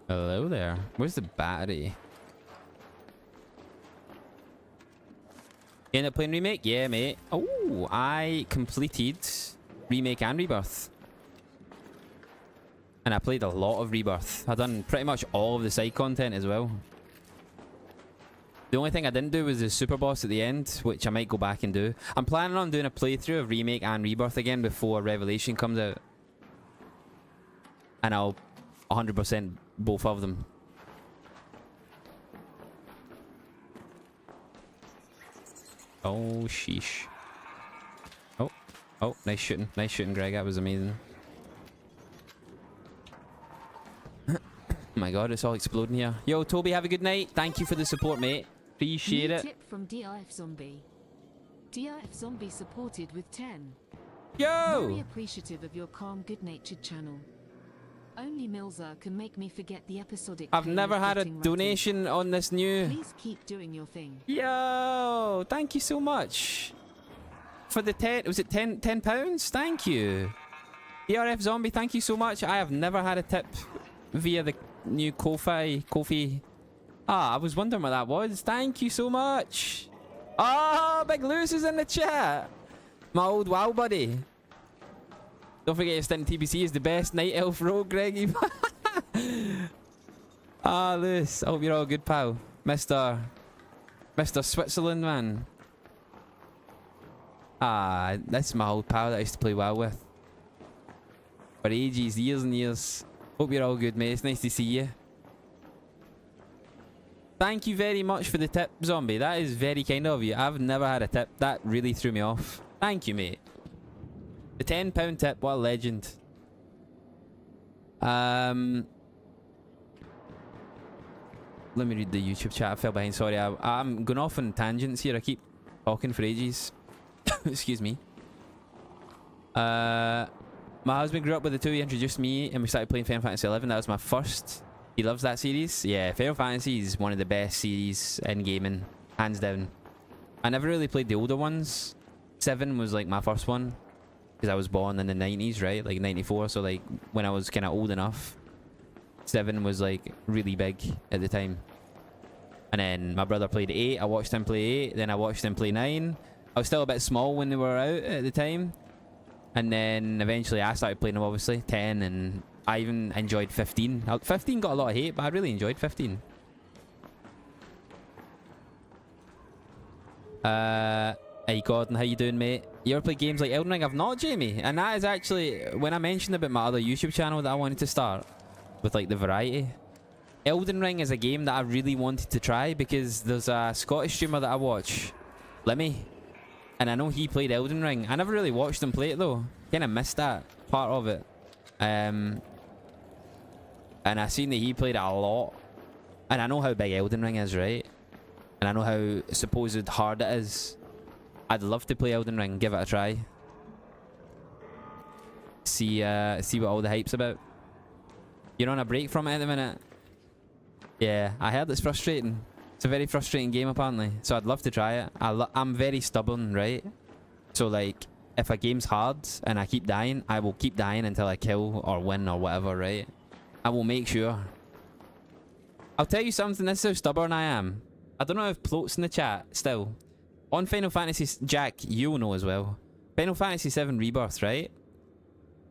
Hello there. Where's the battery? You end up playing Remake? Yeah, mate. Oh, I completed Remake and Rebirth. And I played a lot of Rebirth. I've done pretty much all of the side content as well. The only thing I didn't do was the super boss at the end, which I might go back and do. I'm planning on doing a playthrough of Remake and Rebirth again before Revelation comes out. And I'll 100% both of them. Oh, sheesh. Oh, nice shooting. Nice shooting, Greg. That was amazing. Oh my god, it's all exploding here. Yo, Toby, have a good night. Thank you for the support, mate. Appreciate New it. tip from DRF Zombie. DRF Zombie supported with 10. Yo! Very appreciative of your calm, good-natured channel. Only Milza can make me forget the episodic. I've pain never of had a getting rattled. donation on this new... Please keep doing your thing. Yo! Thank you so much. For the 10... Was it 10 pounds? Thank you. DRF Zombie, thank you so much. I have never had a tip via the new Ko-fi. Ah, I was wondering what that was. Thank you so much. Oh, Big Lewis is in the chat. My old WoW buddy. Don't forget your stint in TBC is the best Night Elf rogue, Greggy. Ah, Lewis. I hope you're all good, pal. Mr. Switzerland, man. Ah, that's my old pal that I used to play WoW with. For ages, years and years. Hope you're all good, mate. It's nice to see you. Thank you very much for the tip, Zombie. That is very kind of you. I've never had a tip. That really threw me off. Thank you, mate. The £10 tip. What a legend. Let me read the YouTube chat. I fell behind. Sorry. I'm going off on tangents here. I keep talking for ages. Excuse me. My husband grew up with the two. He introduced me and we started playing Final Fantasy 11. That was my first. He loves that series. Yeah, Final Fantasy is one of the best series in gaming. Hands down. I never really played the older ones. 7 was like my first one. Because I was born in the 90s, right? Like 94. So like when I was kind of old enough. 7 was like really big at the time. And then my brother played 8. I watched him play 8. Then I watched him play 9. I was still a bit small when they were out at the time. And then eventually I started playing them, obviously. 10 and I even enjoyed 15. 15 got a lot of hate, but I really enjoyed 15. Hey Gordon, how you doing, mate? You ever play games like Elden Ring? I've not, Jamie. And that is actually, when I mentioned about my other YouTube channel that I wanted to start, with like the variety. Elden Ring is a game that I really wanted to try because there's a Scottish streamer that I watch, Lemmy. And I know he played Elden Ring. I never really watched him play it though. Kinda missed that part of it. And I seen that he played it a lot. And I know how big Elden Ring is, right? And I know how supposed hard it is. I'd love to play Elden Ring, give it a try. See what all the hype's about. You're on a break from it at the minute? Yeah, I heard it's frustrating. It's a very frustrating game apparently. So I'd love to try it. I'm very stubborn, right? So like, if a game's hard and I keep dying, I will keep dying until I kill or win or whatever, right? I will make sure. I'll tell you something, this is how stubborn I am. I don't know if Ploat's in the chat still. On Final Fantasy, Jack, you'll know as well. Final Fantasy 7 Rebirth, right?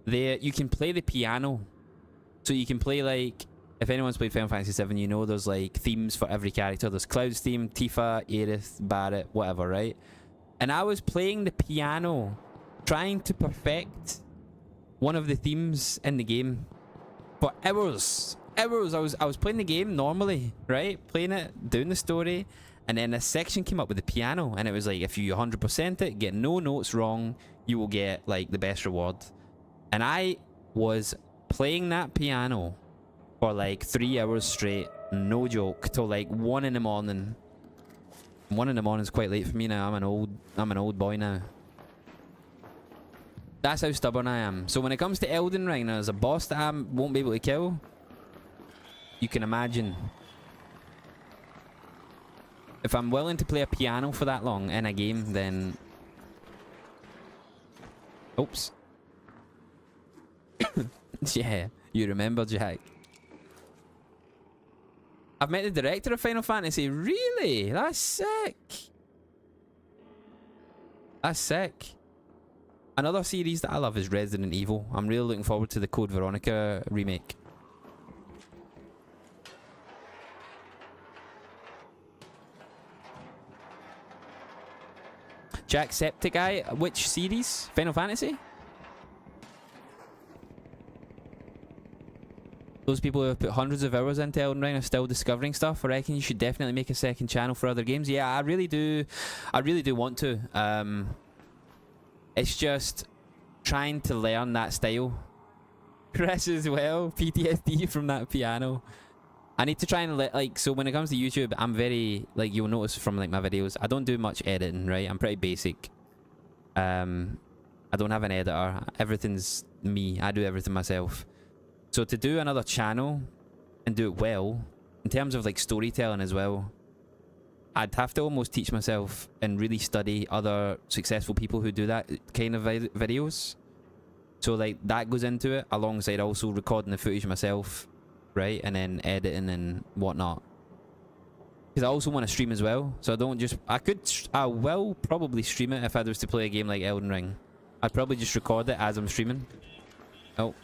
There, you can play the piano. So you can play like, if anyone's played Final Fantasy 7, you know there's like themes for every character. There's Cloud's theme, Tifa, Aerith, Barret, whatever, right? And I was playing the piano, trying to perfect one of the themes in the game for hours. hours. I was playing the game normally, right? Playing it, doing the story, and then a section came up with the piano, and it was like, if you 100% it, get no notes wrong, you will get like the best reward. And I was playing that piano for like 3 hours straight, no joke, till like 1 in the morning. 1 in the morning is quite late for me now. I'm an old boy now. That's how stubborn I am. So when it comes to Elden Ring, there's a boss that I won't be able to kill. You can imagine. If I'm willing to play a piano for that long in a game, then... Oops. Yeah, you remember, Jack. I've met the director of Final Fantasy. Really? That's sick. That's sick. Another series that I love is Resident Evil. I'm really looking forward to the Code Veronica remake. Jacksepticeye, which series? Final Fantasy? Those people who have put hundreds of hours into Elden Ring are still discovering stuff. I reckon you should definitely make a second channel for other games. Yeah, I really do want to. It's just trying to learn that style. Chris as well, PTSD from that piano. I need to try and like, so when it comes to YouTube, I'm very, like, you'll notice from like my videos, I don't do much editing, right? I'm pretty basic. I don't have an editor. Everything's me. I do everything myself. So to do another channel and do it well, in terms of like storytelling as well, I'd have to almost teach myself and really study other successful people who do that kind of videos. So like that goes into it, alongside also recording the footage myself, right? And then editing and whatnot. Because I also want to stream as well. So I don't just... I will probably stream it if I was to play a game like Elden Ring. I'd probably just record it as I'm streaming. Oh.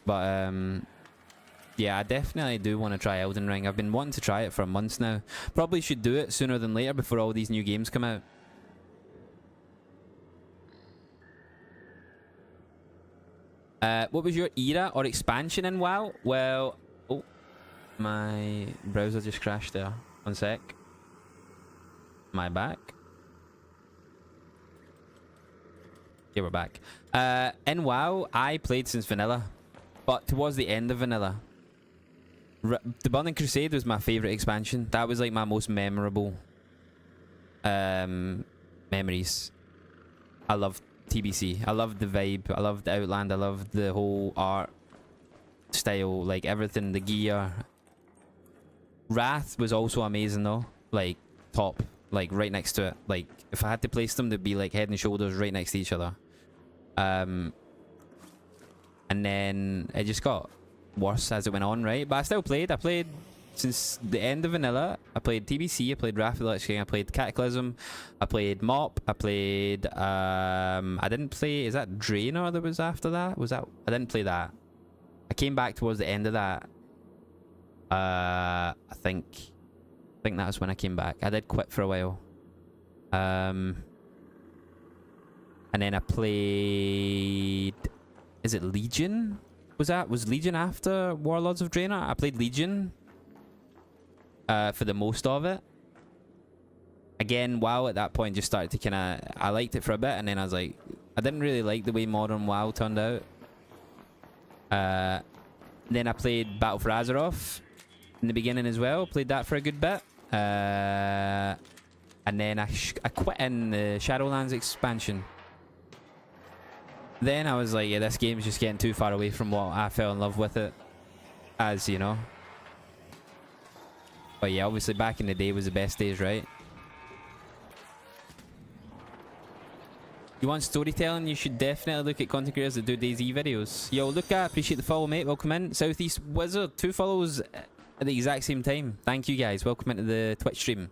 But yeah, I definitely do want to try Elden Ring. I've been wanting to try it for months now. Probably should do it sooner than later before all these new games come out. What was your era or expansion in WoW? Well, oh, my browser just crashed there. 1 sec. Am I back? Yeah, we're back. In WoW, I played since vanilla, but towards the end of vanilla. The Burning Crusade was my favourite expansion. That was like my most memorable memories. I loved TBC. I loved the vibe. I loved the Outland. I loved the whole art style, like everything, the gear. Wrath was also amazing though. Like top, like right next to it. Like if I had to place them, they'd be like head and shoulders right next to each other. And then it just got worse as it went on, right? But I still played. I played since the end of vanilla. I played TBC, I played Wrath of the Lich King, I played Cataclysm, I played Mop, I played I didn't play, is that Draenor that was after that? Was that, I didn't play that. I came back towards the end of that. I think that was when I came back. I did quit for a while. And then I played, is it Legion? Was Legion after Warlords of Draenor? I played Legion for the most of it. Again, WoW at that point just started to kind of... I liked it for a bit, and then I was like... I didn't really like the way modern WoW turned out. Then I played Battle for Azeroth in the beginning as well. Played that for a good bit. And then I quit in the Shadowlands expansion. Then I was like, yeah, this game's just getting too far away from what I fell in love with it as, you know. But yeah, obviously back in the day was the best days, right? You want storytelling, you should definitely look at content creators that do DayZ videos. Yo, Luca, appreciate the follow, mate. Welcome in. Southeast Wizard, 2 follows at the exact same time. Thank you, guys. Welcome into the Twitch stream.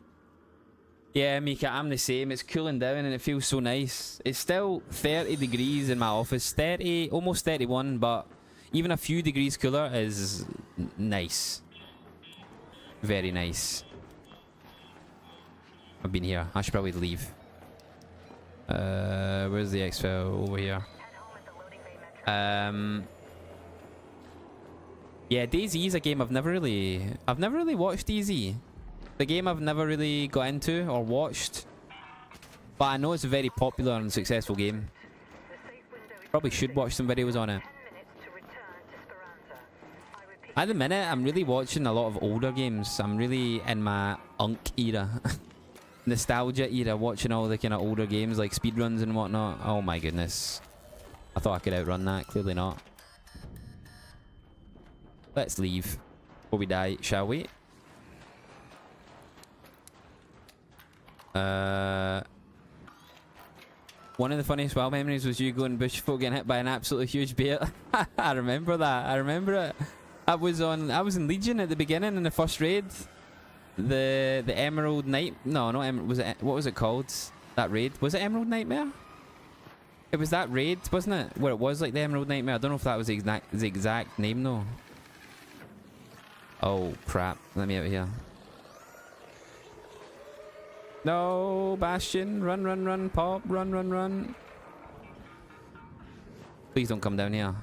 Yeah, Mika, I'm the same. It's cooling down and it feels so nice. It's still 30 degrees in my office. 30, almost 31, but even a few degrees cooler is nice. Very nice. I've been here. I should probably leave. Where's the exfil? Over here. Yeah, DayZ is a game I've never really watched DayZ. The game I've never really got into or watched. But I know it's a very popular and successful game. Probably should watch some videos on it. At the minute, I'm really watching a lot of older games. I'm really in my Unk era. Nostalgia era, watching all the kind of older games like speedruns and whatnot. Oh my goodness. I thought I could outrun that. Clearly not. Let's leave before we die, shall we? One of the funniest wild memories was you going bush folk getting hit by an absolutely huge bear. I remember that. I remember it. I was in Legion at the beginning in the first raid. The Emerald Night. No, not Emerald. Was it? What was it called? That raid. Was it Emerald Nightmare? It was that raid, wasn't it? Where it was like the Emerald Nightmare. I don't know if that was the exact name though. Oh crap! Let me out of here. No, Bastion, run, run, run, Pop, run, run, run. Please don't come down here.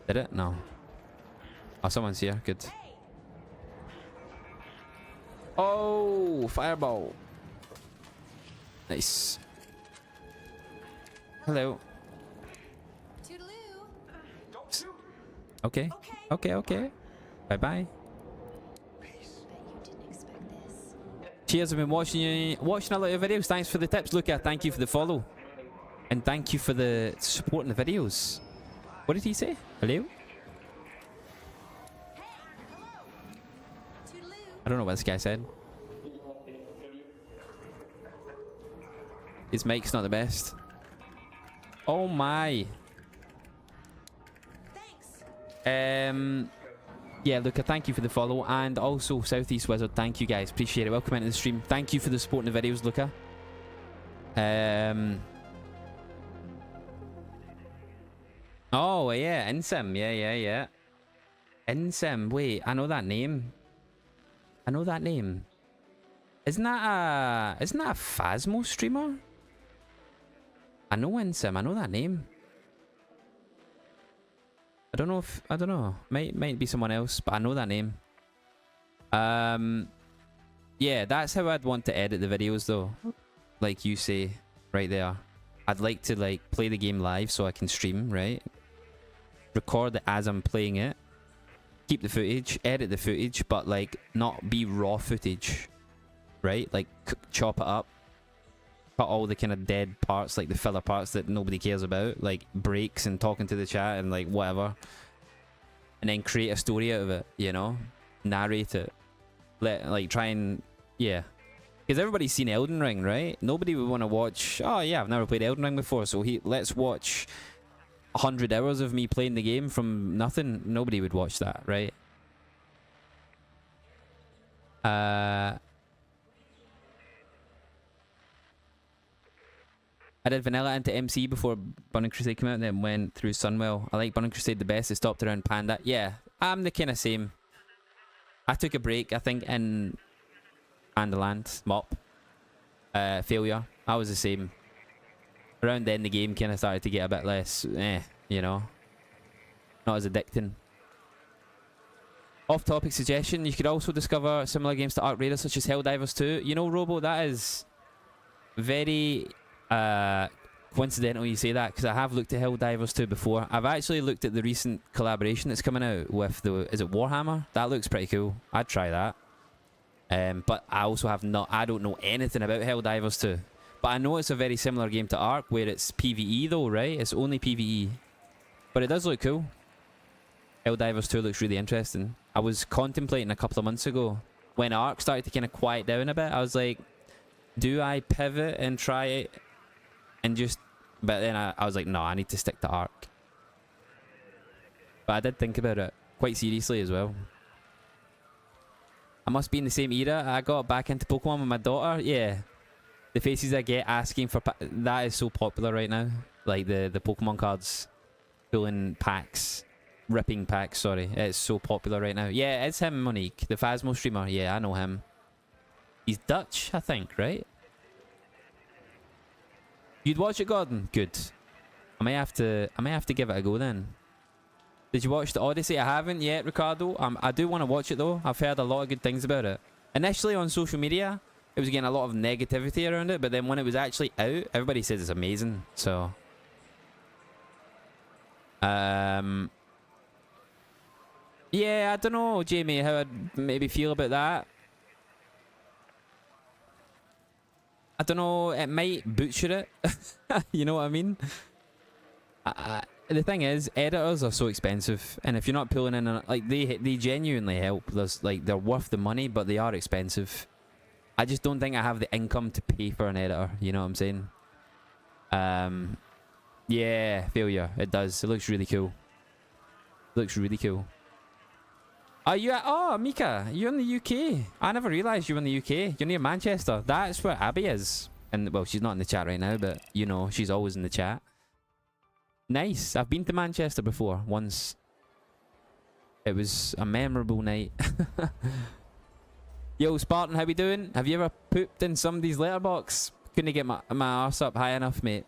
Did it? No. Oh, someone's here. Good. Oh, fireball. Nice. Hello. Toodaloo. Okay. Okay, okay. Bye-bye. Cheers, I've been watching a lot of your videos. Thanks for the tips, Luca. Thank you for the follow. And thank you for the support in the videos. What did he say? Hello? I don't know what this guy said. His mic's not the best. Oh my. Thanks. Yeah, Luca, thank you for the follow, and also Southeast Wizard, thank you guys, appreciate it. Welcome into the stream. Thank you for the support in the videos, Luca. Oh yeah, Insim, yeah. Insim, wait, I know that name. Isn't that a Phasmo streamer? I know Insim, I know that name. I don't know. Might be someone else, but I know that name. Yeah, that's how I'd want to edit the videos though. Like you say, right there. I'd like to like play the game live so I can stream, right? Record it as I'm playing it. Keep the footage, edit the footage, but like not be raw footage. Right? Like chop it up. Cut all the kind of dead parts, like the filler parts that nobody cares about, like breaks and talking to the chat and like whatever, and then create a story out of it, you know, narrate it, try and yeah, because everybody's seen Elden Ring, right? Nobody would want to watch, oh yeah, I've never played Elden Ring before, so let's watch 100 hours of me playing the game from nothing. Nobody would watch that, right? I did Vanilla into MC before Burning Crusade came out and then went through Sunwell. I like Burning Crusade the best. It stopped around Panda. Yeah, I'm the kind of same. I took a break, I think, in Pandaland, Mop. Failure. I was the same. Around then the game kind of started to get a bit less, you know. Not as addicting. Off-topic suggestion, you could also discover similar games to Ark Raiders such as Helldivers 2. You know, Robo, that is very... coincidental you say that, because I have looked at Helldivers 2 before. I've actually looked at the recent collaboration that's coming out with is it Warhammer? That looks pretty cool. I'd try that. But I also I don't know anything about Helldivers 2. But I know it's a very similar game to Ark, where it's PvE though, right? It's only PvE. But it does look cool. Helldivers 2 looks really interesting. I was contemplating a couple of months ago, when Ark started to kind of quiet down a bit, I was like, do I pivot and try it? And just, but then I was like, no, I need to stick to Ark. But I did think about it quite seriously as well. I must be in the same era. I got back into Pokemon with my daughter. Yeah, the faces I get asking for that is so popular right now. Like the Pokemon cards, pulling packs, ripping packs. Sorry, it's so popular right now. Yeah, it's him, Monique, the Phasmo streamer. Yeah, I know him. He's Dutch, I think, right? You'd watch it, Gordon? Good. I may have to give it a go then. Did you watch the Odyssey? I haven't yet, Ricardo. I do want to watch it though. I've heard a lot of good things about it. Initially on social media, it was getting a lot of negativity around it, but then when it was actually out, everybody says it's amazing. So, yeah, I don't know, Jamie, how I'd maybe feel about that. I don't know. It might butcher it. You know what I mean? The thing is, editors are so expensive, and if you're not pulling in, like they genuinely help. There's like they're worth the money, but they are expensive. I just don't think I have the income to pay for an editor. You know what I'm saying? Yeah, failure. It does. It looks really cool. Looks really cool. Are you at? Oh, Mika, you're in the UK. I never realised you were in the UK. You're near Manchester. That's where Abby is. And well, she's not in the chat right now, but you know, she's always in the chat. Nice. I've been to Manchester before, once. It was a memorable night. Yo, Spartan, how we doing? Have you ever pooped in somebody's letterbox? Couldn't get my arse up high enough, mate.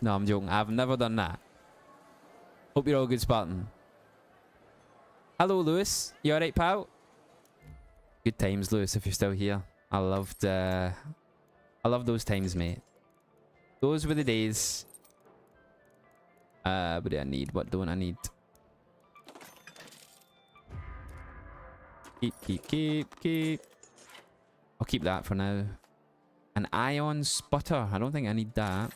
No, I'm joking. I've never done that. Hope you're all good, Spartan. Hello, Lewis. You alright, pal? Good times, Lewis, if you're still here. I love those times, mate. Those were the days. What do I need? What don't I need? Keep. I'll keep that for now. An ion sputter. I don't think I need that.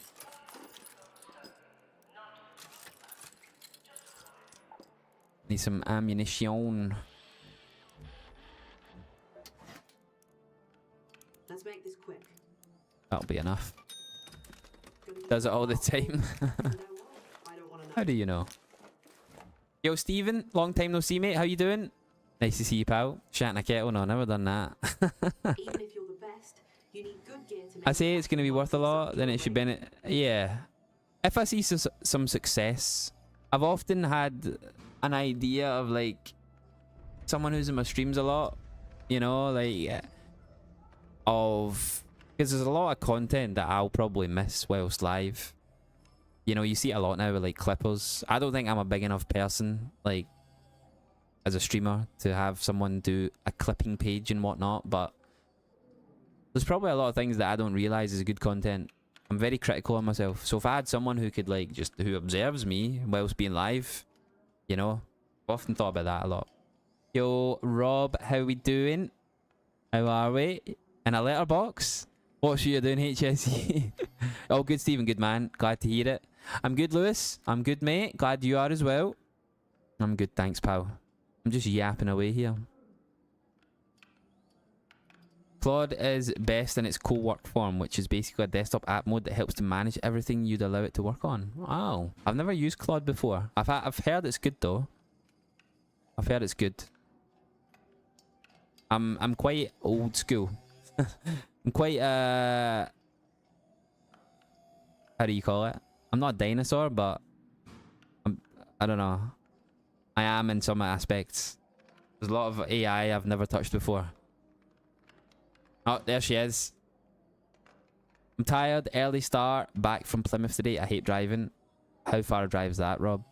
Need some ammunition. Let's make this quick. That'll be enough. Does it all the time. How do you know? Yo, Steven, long time no see, mate. How you doing? Nice to see you, pal. Shatting a kettle. No, never done that. Even if you're the best, you need good gear to make I say it's going to be worth a lot, then it should be. Yeah. If I see some success, I've often had an idea of like someone who's in my streams a lot, you know, like because there's a lot of content that I'll probably miss whilst live. You know, you see it a lot now with like clippers. I don't think I'm a big enough person, like, as a streamer to have someone do a clipping page and whatnot, but there's probably a lot of things that I don't realise is good content. I'm very critical on myself. So if I had someone who could like who observes me whilst being live, you know, I've often thought about that a lot. Yo, Rob, how we doing? How are we? In a letterbox? What's you doing, HSE? Oh, good, Stephen. Good, man. Glad to hear it. I'm good, Lewis. I'm good, mate. Glad you are as well. I'm good, thanks, pal. I'm just yapping away here. Claude is best in its co-work form, which is basically a desktop app mode that helps to manage everything you'd allow it to work on. Wow. I've never used Claude before. I've heard it's good, though. I've heard it's good. I'm quite old school. I'm quite, how do you call it? I'm not a dinosaur, but I don't know. I am in some aspects. There's a lot of AI I've never touched before. Oh, there she is. I'm tired. Early start. Back from Plymouth today. I hate driving. How far a drive's that, Rob?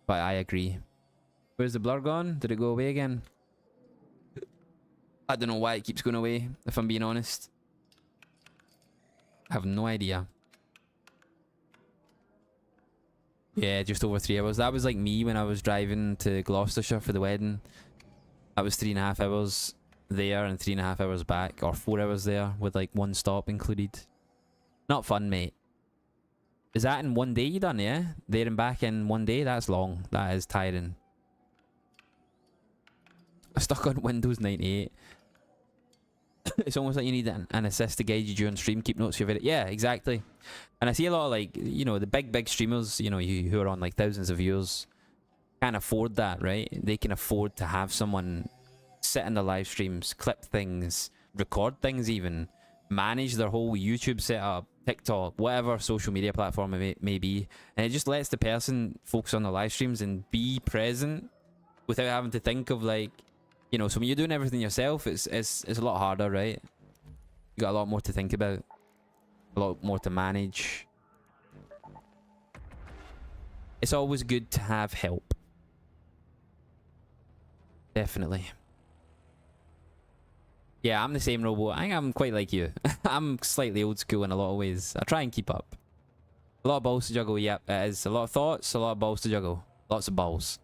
But I agree. Where's the blur gone? Did it go away again? I don't know why it keeps going away, if I'm being honest. I have no idea. Yeah, just over 3 hours. That was like me when I was driving to Gloucestershire for the wedding. That was 3.5 hours there and 3.5 hours back. Or 4 hours there with like one stop included. Not fun, mate. Is that in one day you done, yeah? There and back in one day? That's long. That is tiring. I'm stuck on Windows 98. It's almost like you need an assist to guide you during stream. Keep notes of your video. Yeah, exactly. And I see a lot of like, you know, the big streamers, you know, who are on like thousands of viewers can't afford that, right? They can afford to have someone sit in the live streams, clip things, record things even, manage their whole YouTube setup, TikTok, whatever social media platform it may be. And it just lets the person focus on the live streams and be present without having to think of like, you know, so when you're doing everything yourself, it's a lot harder, right? You got a lot more to think about, a lot more to manage. It's always good to have help. Definitely. Yeah, I'm the same, Robo. I think I'm quite like you. I'm slightly old school in a lot of ways. I try and keep up. A lot of balls to juggle, yep, it is. A lot of thoughts, a lot of balls to juggle. Lots of balls.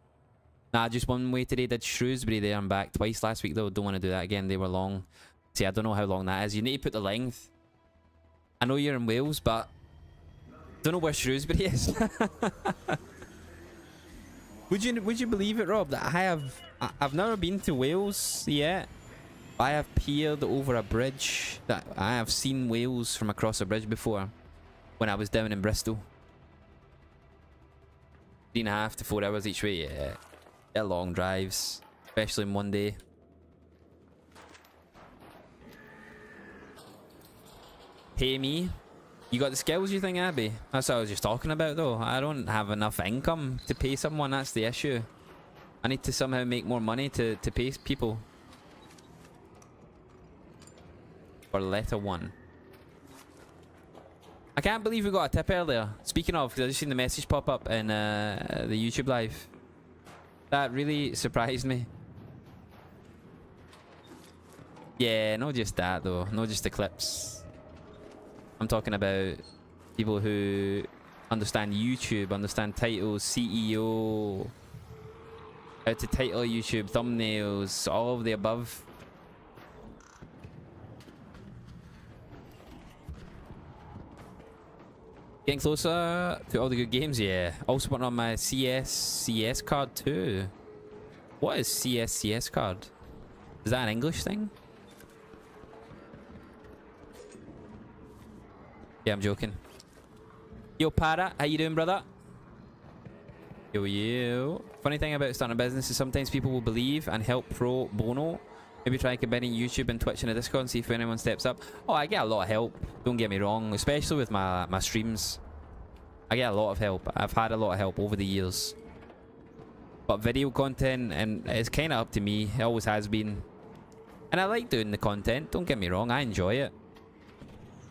Nah, just one way today. Did Shrewsbury there. I'm back twice last week though. Don't want to do that again. They were long. See, I don't know how long that is. You need to put the length. I know you're in Wales, but don't know where Shrewsbury is. Would you believe it, Rob, that I've never been to Wales yet. I have peered over a bridge. That I have seen Wales from across a bridge before when I was down in Bristol. 3.5 to 4 hours each way. Yeah, they're long drives, especially in one day. Pay me. You got the skills, you think, Abby? That's what I was just talking about, though. I don't have enough income to pay someone. That's the issue. I need to somehow make more money to pay people. For letter 1. I can't believe we got a tip earlier. Speaking of, because I just seen the message pop up in the YouTube live. That really surprised me. Yeah, not just that though. Not just the clips. I'm talking about people who understand YouTube, understand titles, CEO, how to title YouTube, thumbnails, all of the above. Getting closer to all the good games, yeah. Also putting on my CS card too. What is CS card? Is that an English thing? Yeah, I'm joking. Yo, Para, how you doing, brother? Yo. Funny thing about starting a business is sometimes people will believe and help pro bono. Maybe try combining YouTube and Twitch in a Discord and see if anyone steps up. Oh, I get a lot of help. Don't get me wrong, especially with my streams. I get a lot of help. I've had a lot of help over the years. But video content, and it's kind of up to me. It always has been. And I like doing the content. Don't get me wrong, I enjoy it.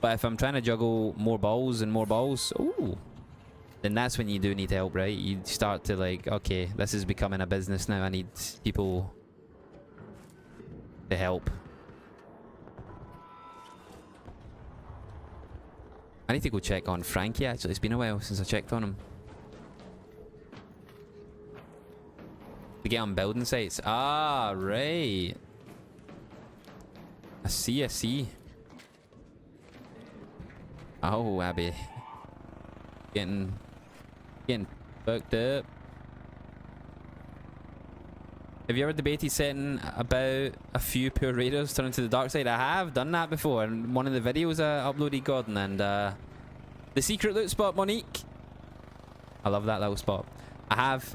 But if I'm trying to juggle more balls and more balls, ooh, then that's when you do need help, right? You start to like, okay, this is becoming a business now. I need people to help. I need to go check on Frankie actually. It's been a while since I checked on him. To get on building sites. Ah, right. I see. Oh, Abby. Getting fucked up. Have you ever debated setting about a few poor raiders turning to the dark side? I have done that before in one of the videos I uploaded, Gordon, and the secret loot spot, Monique. I love that little spot. I have,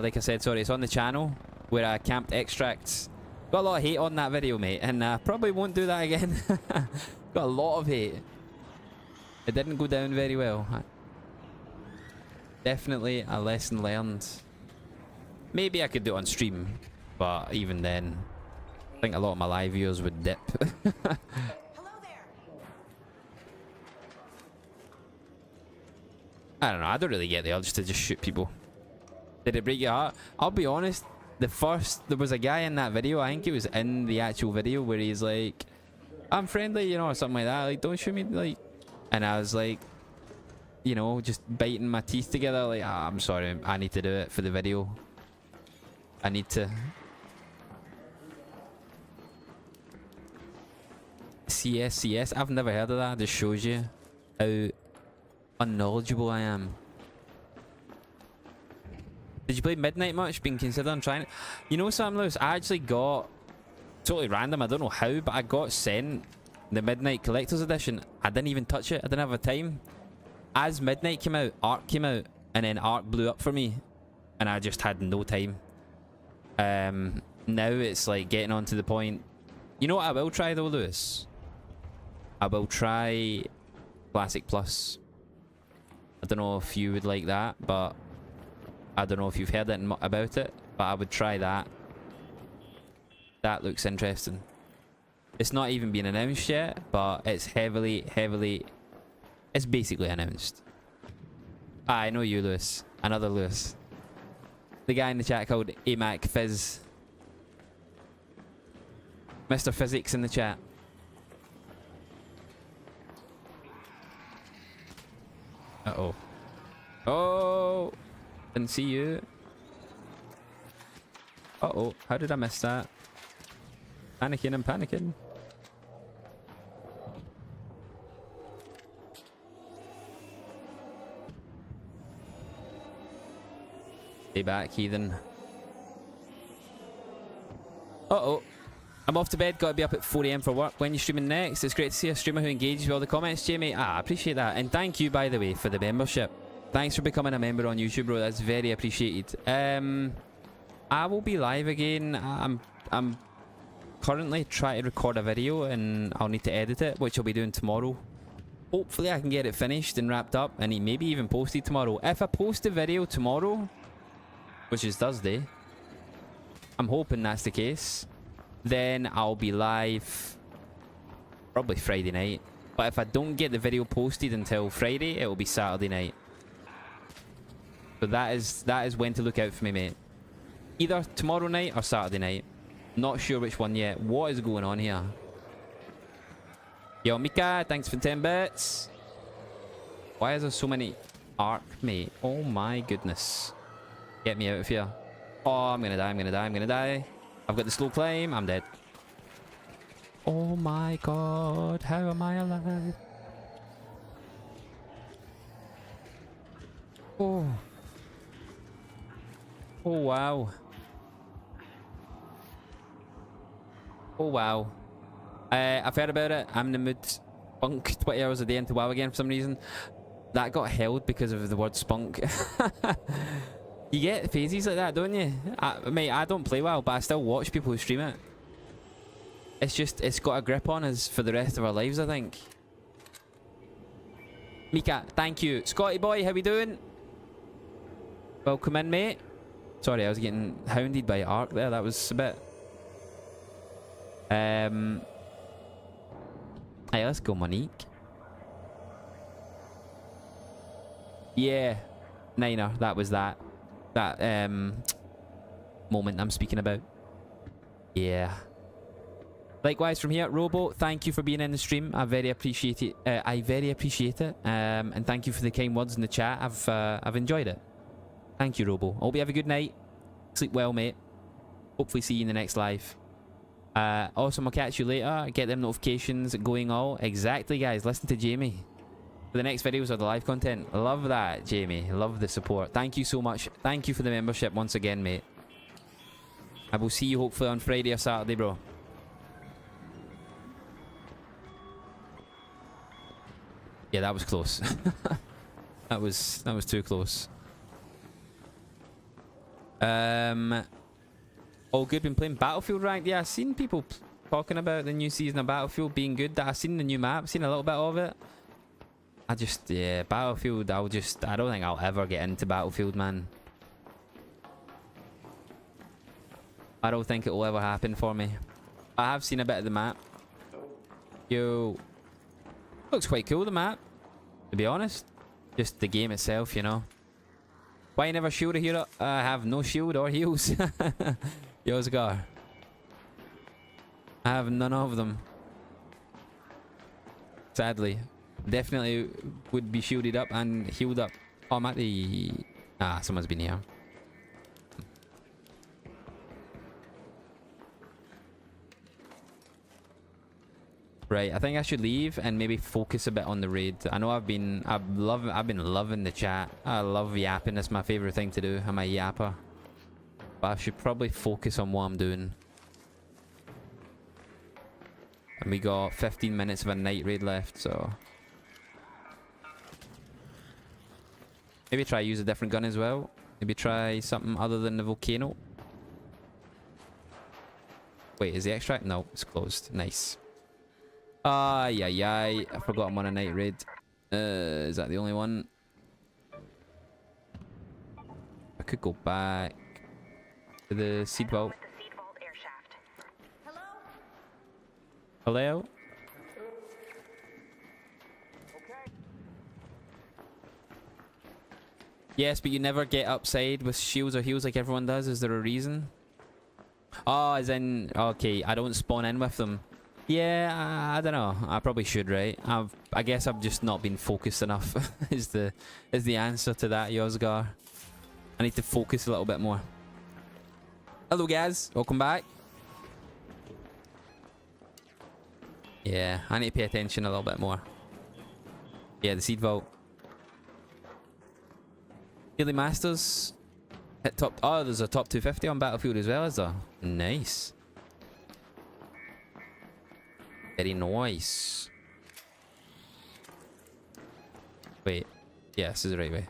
like I said, sorry, it's on the channel where I camped extracts. Got a lot of hate on that video, mate, and probably won't do that again. Got a lot of hate. It didn't go down very well. Definitely a lesson learned. Maybe I could do it on stream, but even then, I think a lot of my live viewers would dip. Hello there. I don't know, I don't really get the urge to just shoot people. Did it break your heart? I'll be honest, there was a guy in that video, I think it was in the actual video, where he's like, I'm friendly, you know, or something like that, like, don't shoot me, like, and I was like, you know, just biting my teeth together, like, ah, I'm sorry, I need to do it for the video. I need to. CS. I've never heard of that. It just shows you how unknowledgeable I am. Did you play Midnight much? Been considering trying it? You know something, Lewis? I actually got, totally random, I don't know how, but I got sent the Midnight Collector's Edition. I didn't even touch it. I didn't have a time. As Midnight came out, Ark came out, and then Ark blew up for me, and I just had no time. Now it's like getting on to the point. You know what I will try though, Lewis? I will try Classic Plus. I don't know if you would like that, but I don't know if you've heard about it, but I would try that. That looks interesting. It's not even been announced yet, but it's heavily, it's basically announced. I know you, Lewis. Another Lewis. The guy in the chat called Amac Fizz. Mr. Physics in the chat. Uh-oh. Oh! Didn't see you. Uh-oh. How did I miss that? Panicking and panicking. Stay back, heathen. Uh-oh. I'm off to bed. Got to be up at 4 AM for work. When you streaming next? It's great to see a streamer who engages with all the comments, Jamie. I appreciate that. And thank you, by the way, for the membership. Thanks for becoming a member on YouTube, bro. That's very appreciated. I will be live again. I'm currently trying to record a video and I'll need to edit it, which I'll be doing tomorrow. Hopefully I can get it finished and wrapped up and maybe even posted tomorrow. If I post the video tomorrow, which is Thursday, I'm hoping that's the case, then I'll be live probably Friday night. But if I don't get the video posted until Friday, it will be Saturday night. So that is when to look out for me, mate. Either tomorrow night or Saturday night. Not sure which one yet. What is going on here? Yo, Mika, thanks for 10 bits. Why is there so many arc, mate? Oh my goodness. Get me out of here. Oh, I'm gonna die, I'm gonna die, I'm gonna die. I've got the slow climb, I'm dead. Oh my god, how am I alive? Oh. Oh wow. Oh wow. I've heard about it. I'm in the mood. Spunk 20 hours a day into WoW again for some reason. That got held because of the word spunk. You get phases like that, don't you? Mate, I don't play WoW, but I still watch people who stream it. It's just, it's got a grip on us for the rest of our lives, I think. Mika, thank you. Scotty boy, how we doing? Welcome in, mate. Sorry, I was getting hounded by Ark there. That was a bit... Hey, let's go, Monique. Yeah. Niner, that was that. That, moment I'm speaking about. Yeah. Likewise from here, Robo, thank you for being in the stream. I very appreciate it. And thank you for the kind words in the chat. I've enjoyed it. Thank you, Robo. Hope you have a good night. Sleep well, mate. Hopefully see you in the next live. Awesome, I'll catch you later. Get them notifications going all. Exactly, guys. Listen to Jamie. For the next videos or the live content. Love that, Jamie. Love the support. Thank you so much. Thank you for the membership once again, mate. I will see you hopefully on Friday or Saturday, bro. Yeah, that was close. that was too close. All good. Been playing Battlefield ranked. Yeah, I've seen people talking about the new season of Battlefield being good. I've seen the new map, seen a little bit of it. Yeah, Battlefield, I don't think I'll ever get into Battlefield, man. I don't think it will ever happen for me. I have seen a bit of the map. Yo. Looks quite cool, the map. To be honest. Just the game itself, you know. Why never shield a hero? I have no shield or heals. Yo, Scar. I have none of them. Sadly. Definitely would be shielded up and healed up. Oh, I'm at the... Ah, someone's been here. Right, I think I should leave and maybe focus a bit on the raid. I know I've been loving the chat. I love yapping. It's my favorite thing to do. I'm a yapper. But I should probably focus on what I'm doing. And we got 15 minutes of a night raid left, so... Maybe try use a different gun as well. Maybe try something other than the volcano. Wait, is the extract? No, it's closed. Nice. Yeah. I forgot I'm on a night raid. Is that the only one? I could go back to the seed vault. Hello? Yes, but you never get upside with shields or heals like everyone does. Is there a reason? Oh, as in, okay, I don't spawn in with them. Yeah, I don't know. I probably should, right? I guess I've just not been focused enough. is the answer to that, Yozgar. I need to focus a little bit more. Hello, guys. Welcome back. Yeah, I need to pay attention a little bit more. Yeah, the seed vault. Daily Masters. Hit top. Oh, there's a top 250 on Battlefield as well, is there? Nice. Very nice. Wait. Yeah, this is the right way.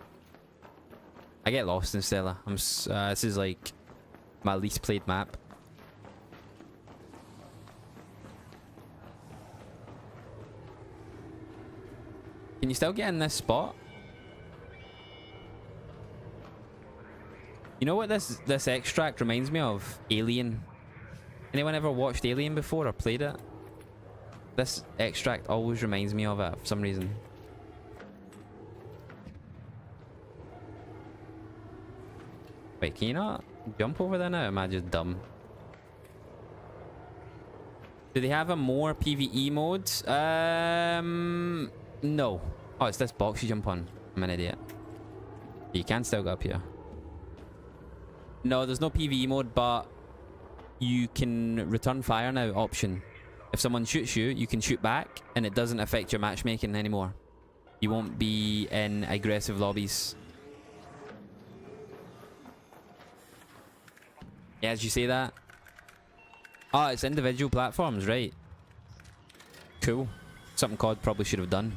I get lost in Stella. This is like my least played map. Can you still get in this spot? You know what this extract reminds me of? Alien. Anyone ever watched Alien before or played it? This extract always reminds me of it for some reason. Wait, can you not jump over there now? Am I just dumb? Do they have a more PvE mode? No. Oh, it's this box you jump on. I'm an idiot. You can still go up here. No, there's no PvE mode, but you can return fire now option. If someone shoots you, you can shoot back, and it doesn't affect your matchmaking anymore. You won't be in aggressive lobbies. Yeah, did you say that? Oh, it's individual platforms, right? Cool. Something COD probably should have done.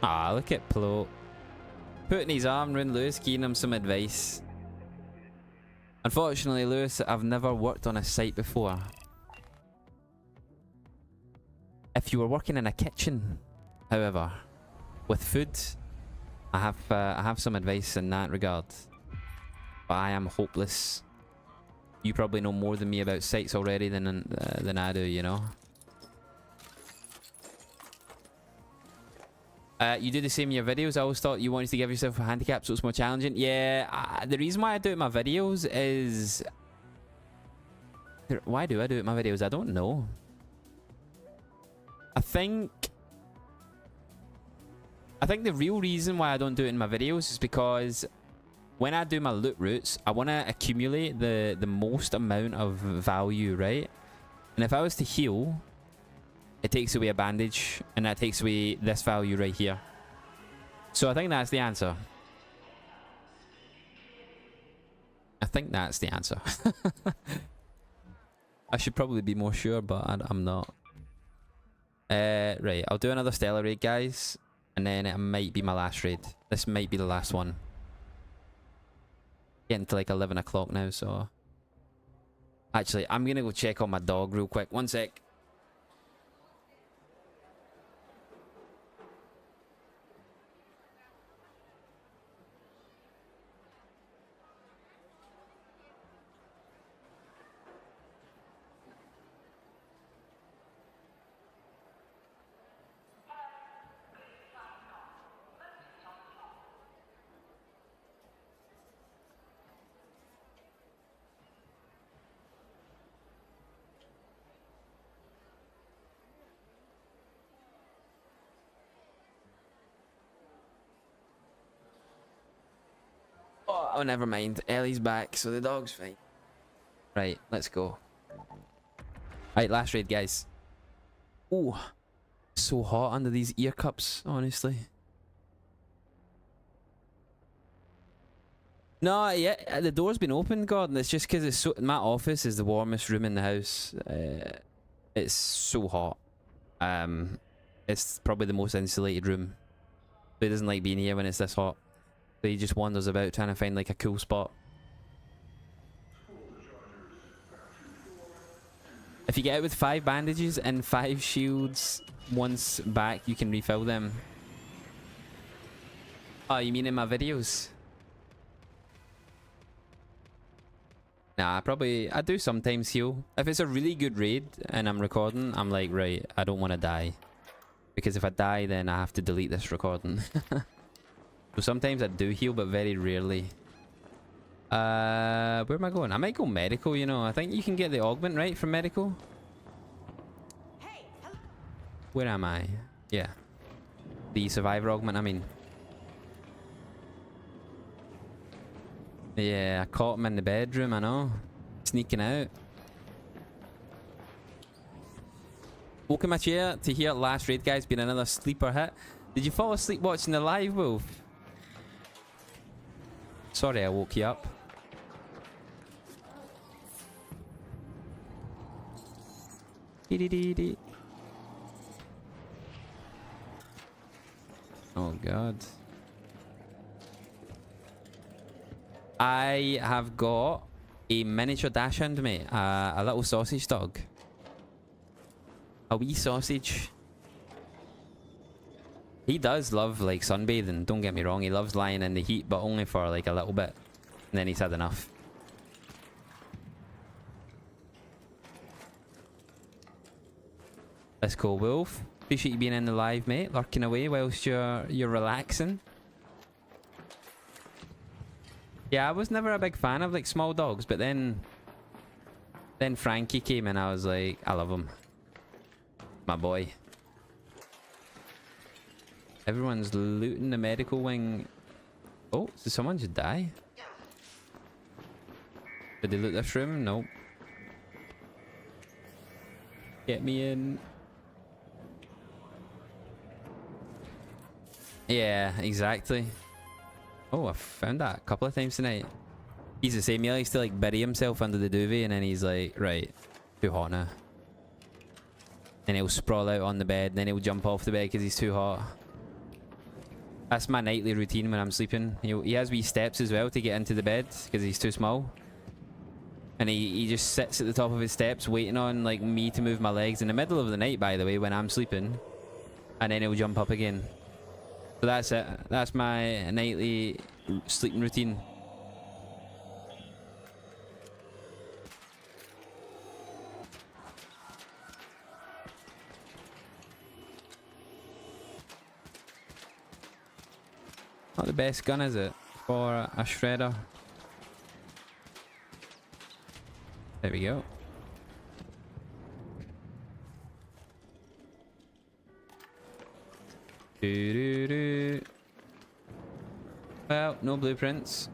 Ah, look at Plo. Putting his arm round Lewis, giving him some advice. Unfortunately, Lewis, I've never worked on a site before. If you were working in a kitchen, however, with food, I have some advice in that regard. But I am hopeless. You probably know more than me about sites already than I do, you know. You do the same in your videos. I always thought you wanted to give yourself a handicap so it's more challenging. Yeah, the reason why I do it in my videos is... Why do I do it in my videos? I don't know. I think the real reason why I don't do it in my videos is because when I do my loot routes, I want to accumulate the most amount of value, right? And if I was to heal, it takes away a bandage, and that takes away this value right here. So I think that's the answer. I think that's the answer. I should probably be more sure, but I'm not. Right, I'll do another Stella raid, guys. And then it might be my last raid. This might be the last one. Getting to like 11 o'clock now, so... Actually, I'm gonna go check on my dog real quick. One sec. Oh, never mind. Ellie's back, so the dog's fine. Right, let's go. Right, last raid, guys. Ooh, so hot under these ear cups, honestly. No, yeah, the door's been open, God, and it's just because it's so... My office is the warmest room in the house. It's so hot. It's probably the most insulated room. But he doesn't like being here when it's this hot. So he just wanders about trying to find like a cool spot. If you get out with 5 bandages and 5 shields once back, you can refill them. Oh, you mean in my videos? Nah, I do sometimes heal. If it's a really good raid and I'm recording, I'm like, right, I don't want to die. because if I die, then I have to delete this recording. So sometimes I do heal, but very rarely. Where am I going? I might go medical, you know. I think you can get the augment, right, from medical? Where am I? Yeah. The survivor augment, I mean. Yeah, I caught him in the bedroom, I know. Sneaking out. Woke in my chair to hear last raid guy's been another sleeper hit. Did you fall asleep watching the live, Wolf? Sorry I woke you up. Dee-dee-dee-dee. Oh god. I have got a miniature dachshund, mate. A little sausage dog. A wee sausage. He does love like sunbathing, don't get me wrong. He loves lying in the heat, but only for like a little bit. And then he's had enough. Let's go, Wolf. Appreciate you being in the live, mate. Lurking away whilst you're relaxing. Yeah, I was never a big fan of like small dogs, but then Frankie came and I was like, I love him. My boy. Everyone's looting the medical wing. Oh, did someone just die? Did they loot this room? Nope. Get me in. Yeah, exactly. Oh, I found that a couple of times tonight. He's the same. He likes to like bury himself under the duvet and then he's like, right, too hot now. And he'll sprawl out on the bed and then he'll jump off the bed because he's too hot. That's my nightly routine when I'm sleeping. He has wee steps as well to get into the bed because he's too small. And he just sits at the top of his steps waiting on like me to move my legs in the middle of the night, by the way, when I'm sleeping. And then he'll jump up again. So that's it. That's my nightly sleeping routine. Not the best gun, is it? For a shredder. There we go. Doo-doo-doo. Well, no blueprints.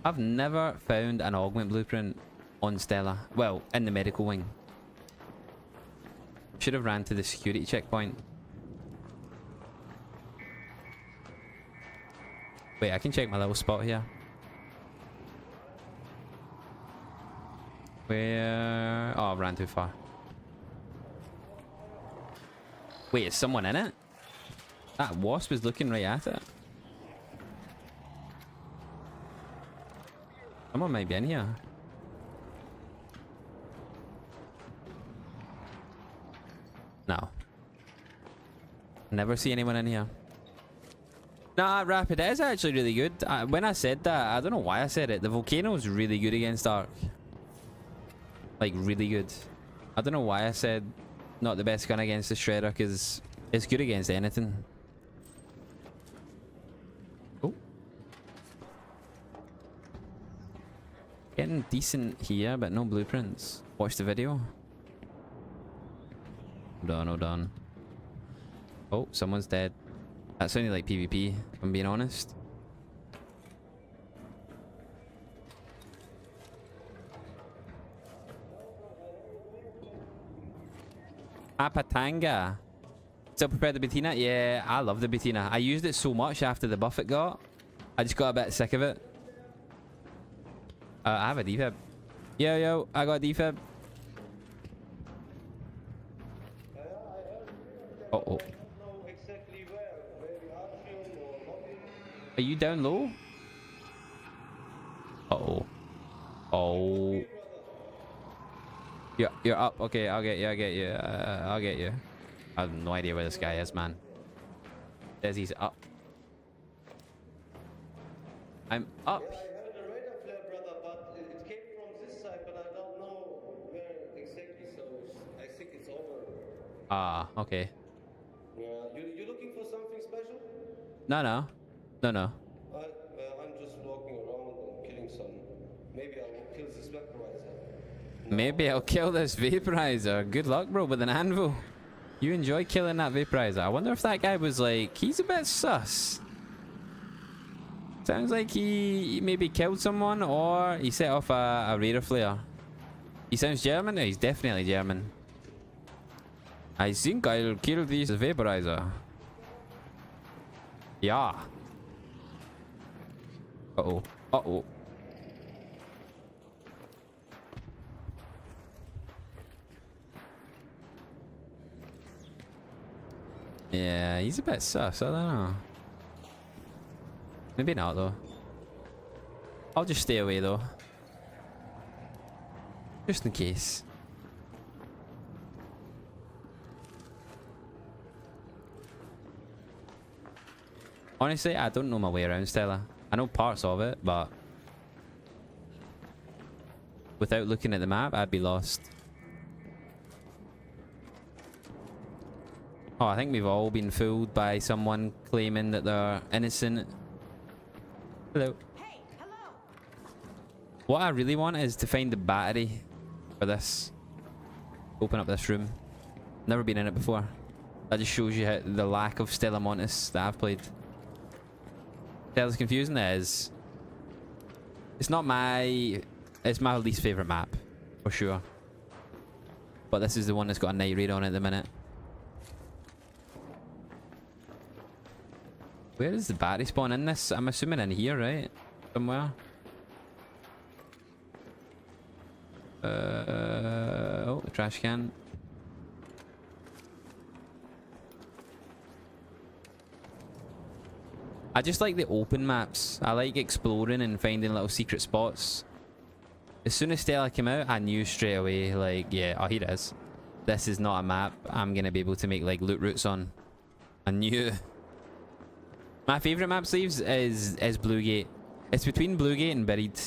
I've never found an augment blueprint on Stella. Well, in the medical wing. Should have ran to the security checkpoint. Wait, I can check my little spot here. Where? Oh, I ran too far. Wait, is someone in it? That wasp was looking right at it. Someone might be in here. No. Never see anyone in here. Nah, Rapid is actually really good. When I said that, I don't know why I said it. The volcano's really good against Ark. Like, really good. I don't know why I said not the best gun against the Shredder, because it's good against anything. Oh. Getting decent here, but no blueprints. Watch the video. Hold on, hold on. Oh, someone's dead. That sounded like PvP, if I'm being honest. Apatanga. Still prepared the Bettina? Yeah, I love the Bettina. I used it so much after the buff it got. I just got a bit sick of it. I have a defib. Yo, yo, I got a defib. Uh-oh. Are you down low? Uh-oh. Oh. You're up. Okay, I'll get you. I'll get you. I have no idea where this guy is, man. There's he's up. I'm up. Yeah, I heard a radar flare, brother, but it came from this side, but I don't know where exactly, so I think it's over. Ah, okay. No, no. No, no. I'm just walking around and killing some. Maybe I will kill this vaporizer. Maybe I'll kill this vaporizer. Good luck, bro, with an anvil. You enjoy killing that vaporizer. I wonder if that guy was like, he's a bit sus. Sounds like he maybe killed someone or he set off a radar flare. He sounds German? No, he's definitely German. I think I'll kill this vaporizer. Yeah. Uh-oh. Uh-oh. Yeah, he's a bit sus. I don't know. Maybe not, though. I'll just stay away, though. Just in case. Honestly, I don't know my way around Stella. I know parts of it, but without looking at the map, I'd be lost. Oh, I think we've all been fooled by someone claiming that they're innocent. Hello. Hey, hello. What I really want is to find the battery for this. Open up this room. Never been in it before. That just shows you how the lack of Stella Montis that I've played. Stella's confusing is. It's not my. It's my least favorite map, for sure. But this is the one that's got a night raid on it at the minute. Where is the battery spawn in this? I'm assuming in here, right? Somewhere. Oh, the trash can. I just like the open maps. I like exploring and finding little secret spots. As soon as Stella came out, I knew straight away, like, yeah, oh, here it is. This is not a map I'm gonna be able to make, like, loot routes on. I knew. My favourite map sleeves is Bluegate. It's between Bluegate and Buried.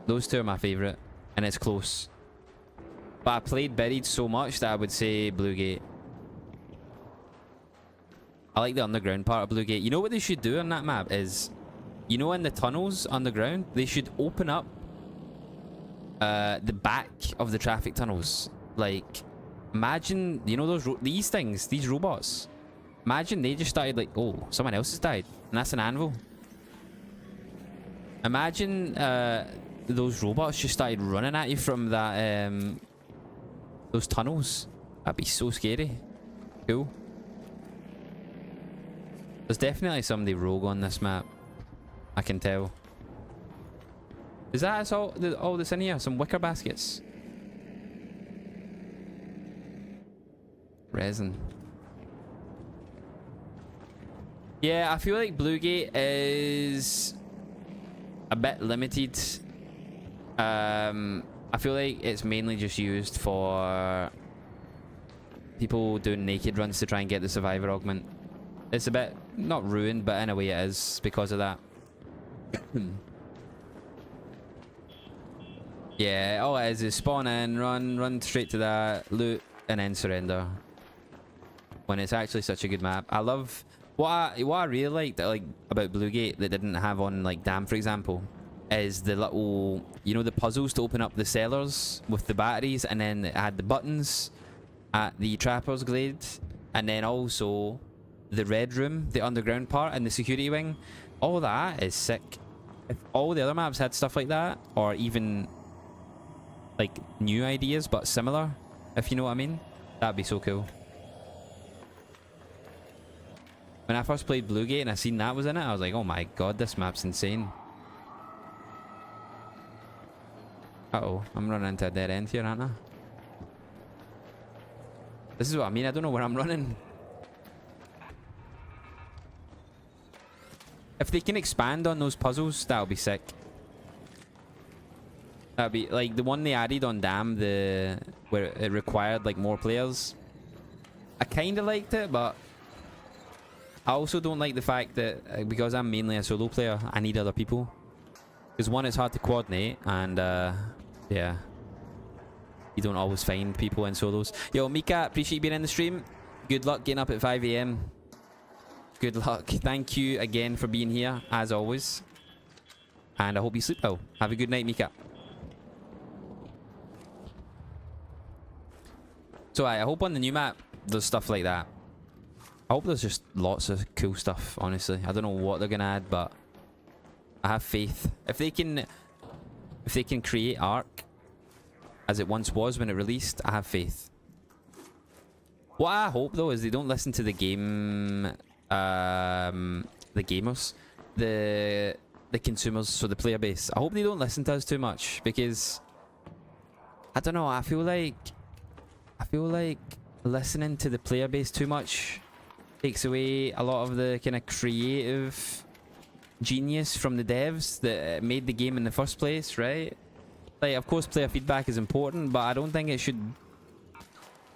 Those two are my favourite. And it's close. But I played Buried so much that I would say Bluegate. I like the underground part of Bluegate. You know what they should do on that map is, you know, in the tunnels underground, they should open up the back of the traffic tunnels. Like, imagine, you know, these things, these robots. Imagine they just started like, oh, someone else has died, and that's an anvil. Imagine those robots just started running at you from that those tunnels. That'd be so scary. Cool. There's definitely somebody rogue on this map. I can tell. Is that all that's in here? Some wicker baskets. Resin. Yeah, I feel like Bluegate is a bit limited. I feel like it's mainly just used for people doing naked runs to try and get the survivor augment. It's a bit, not ruined, but in a way it is because of that. Yeah, all it is spawn in, run straight to that, loot, and then surrender. When it's actually such a good map. I love what I really liked about Bluegate that didn't have on like Dam, for example, is the little, you know, the puzzles to open up the cellars with the batteries, and then it had the buttons at the Trapper's Glade, and then also the red room, the underground part, and the security wing. All that is sick. If all the other maps had stuff like that, or even like new ideas but similar, if you know what I mean, that'd be so cool. When I first played Bluegate and I seen that was in it, I was like, oh my god, this map's insane. Uh-oh, I'm running into a dead end here, aren't I? This is what I mean, I don't know where I'm running. If they can expand on those puzzles, that'll be sick. That'd be like the one they added on Dam, where it required like more players. I kind of liked it, but I also don't like the fact that because I'm mainly a solo player, I need other people. Because one, it's hard to coordinate, and yeah, you don't always find people in solos. Yo, Mika, appreciate you being in the stream. Good luck getting up at 5 AM. Good luck. Thank you again for being here, as always. And I hope you sleep well. Have a good night, Mika. So I hope on the new map there's stuff like that. I hope there's just lots of cool stuff, honestly. I don't know what they're gonna add, but I have faith. If they can create Ark as it once was when it released, I have faith. What I hope though is they don't listen to the game, the gamers, the consumers, so the player base. I hope they don't listen to us too much, because I don't know, I feel like listening to the player base too much takes away a lot of the kind of creative genius from the devs that made the game in the first place, right? Like, of course player feedback is important, but I don't think it should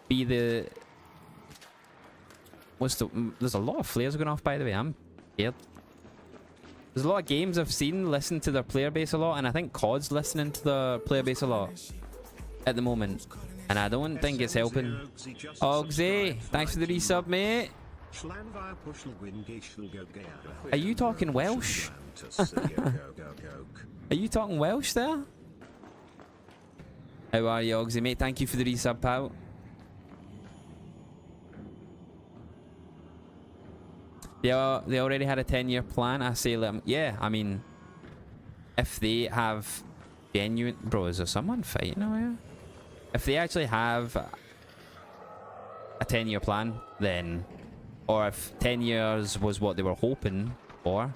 be the... There's a lot of flares going off, by the way. I'm scared. There's a lot of games I've seen listen to their player base a lot, and I think COD's listening to the player base a lot at the moment, and I don't think it's helping. Ogsy, thanks for the resub, mate. Are you talking Welsh? Are you talking Welsh there? How are you, Ogsy, mate? Thank you for the resub, pal. Yeah, they already had a 10-year plan. I say, yeah, I mean, if they have genuine... Bro, is there someone fighting over here? If they actually have a 10-year plan, then... Or if 10 years was what they were hoping for,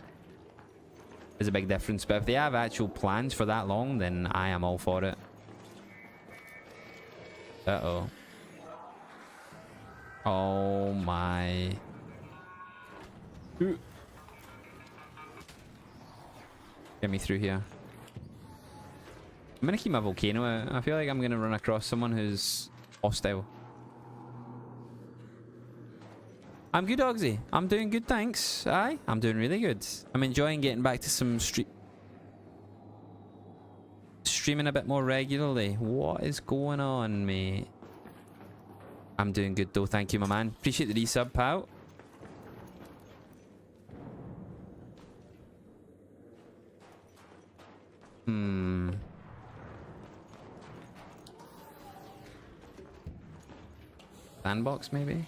there's a big difference. But if they have actual plans for that long, then I am all for it. Uh-oh. Oh my... Ooh. Get me through here. I'm gonna keep my volcano out. I feel like I'm gonna run across someone who's hostile. I'm good, Ogsy. I'm doing good, thanks. Aye, I'm doing really good. I'm enjoying getting back to some streaming a bit more regularly. What is going on, mate? I'm doing good though, thank you, my man. Appreciate the resub, pal. Sandbox, maybe?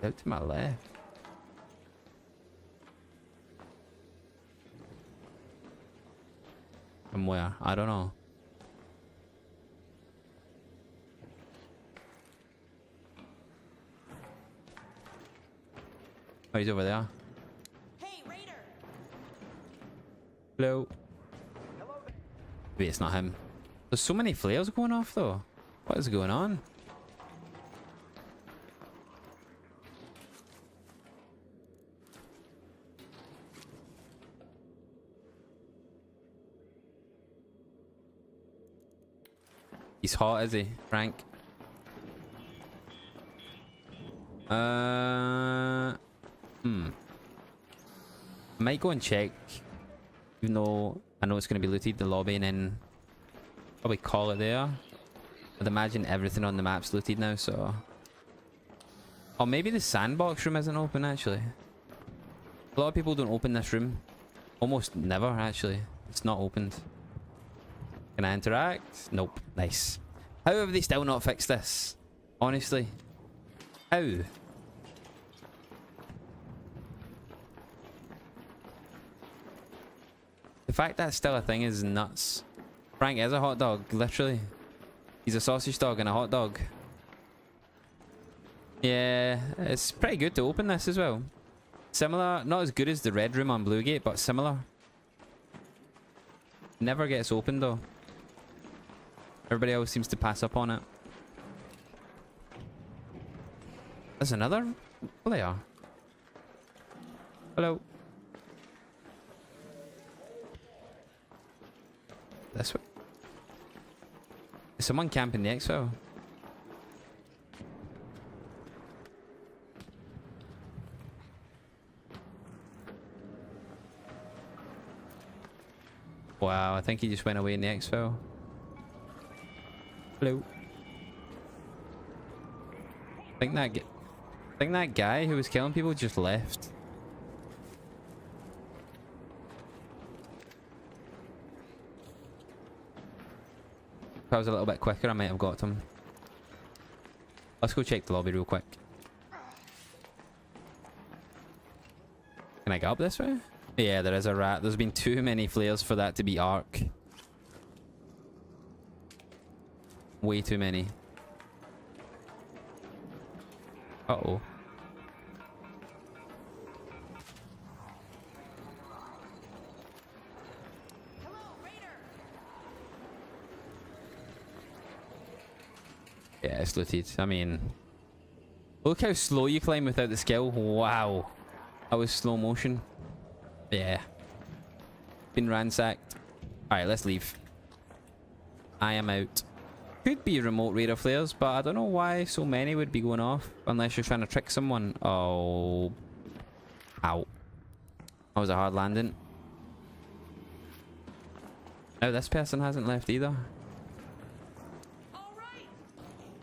Out to my left. From where? I don't know. Oh, he's over there. Hey, Raider! Hello. Wait, it's not him. There's so many flares going off though. What is going on? He's hot, is he, Frank? I might go and check, even though I know it's going to be looted, the lobby, and then probably call it there. I'd imagine everything on the map's looted now, so... Oh, maybe the sandbox room isn't open, actually. A lot of people don't open this room. Almost never, actually. It's not opened. Can I interact? Nope. Nice. How have they still not fixed this? Honestly. How? The fact that it's still a thing is nuts. Frank is a hot dog, literally. He's a sausage dog and a hot dog. Yeah, it's pretty good to open this as well. Similar, not as good as the red room on Bluegate, but similar. Never gets opened though. Everybody else seems to pass up on it. There's another player. Hello. This way. Is someone camping the expo? Wow, I think he just went away in the expo. Hello. I think that guy who was killing people just left. If I was a little bit quicker, I might have got him. Let's go check the lobby real quick. Can I go up this way? Yeah, there is a rat. There's been too many flares for that to be arc. Way too many. Uh-oh. Yeah, it's looted. I mean, look how slow you climb without the skill. Wow. That was slow motion. Yeah. Been ransacked. Alright, let's leave. I am out. Could be remote radar flares, but I don't know why so many would be going off. Unless you're trying to trick someone. Oh. Ow. That was a hard landing. No, this person hasn't left either.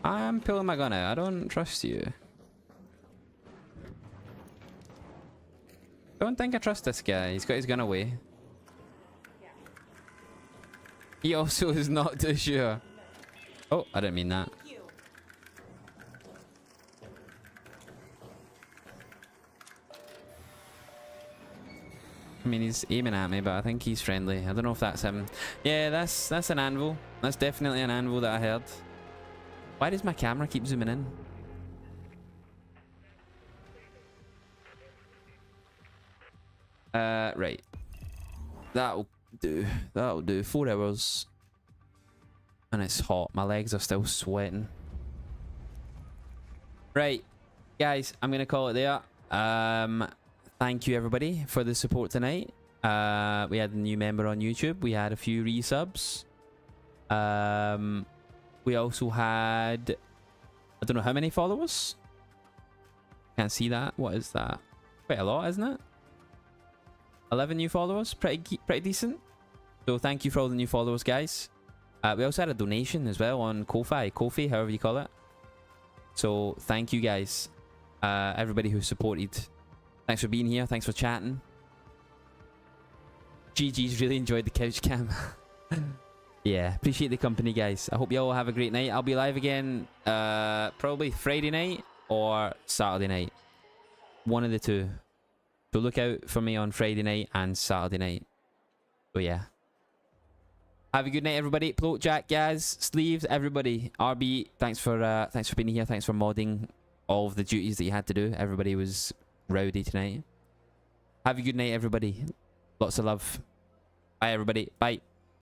I'm pulling my gun out. I don't trust you. Don't think I trust this guy. He's got his gun away. He also is not too sure. Oh, I didn't mean that. I mean, he's aiming at me, but I think he's friendly. I don't know if that's him. Yeah, that's an anvil. That's definitely an anvil that I heard. Why does my camera keep zooming in? Right. That'll do. That'll do. 4 hours. And it's hot. My legs are still sweating. Right. Guys, I'm going to call it there. Thank you, everybody, for the support tonight. We had a new member on YouTube. We had a few resubs. We also had... I don't know how many followers. Can't see that. What is that? Quite a lot, isn't it? 11 new followers. Pretty decent. So thank you for all the new followers, guys. We also had a donation as well on Ko-fi, however you call it. So thank you, guys. Everybody who supported. Thanks for being here. Thanks for chatting. GG's really enjoyed the couch cam. Yeah, appreciate the company, guys. I hope you all have a great night. I'll be live again probably Friday night or Saturday night. One of the two. So look out for me on Friday night and Saturday night. So yeah. Have a good night, everybody. Float Jack, Gaz, Sleeves, everybody. RB, thanks for being here. Thanks for modding all of the duties that you had to do. Everybody was rowdy tonight. Have a good night, everybody. Lots of love. Bye, everybody. Bye.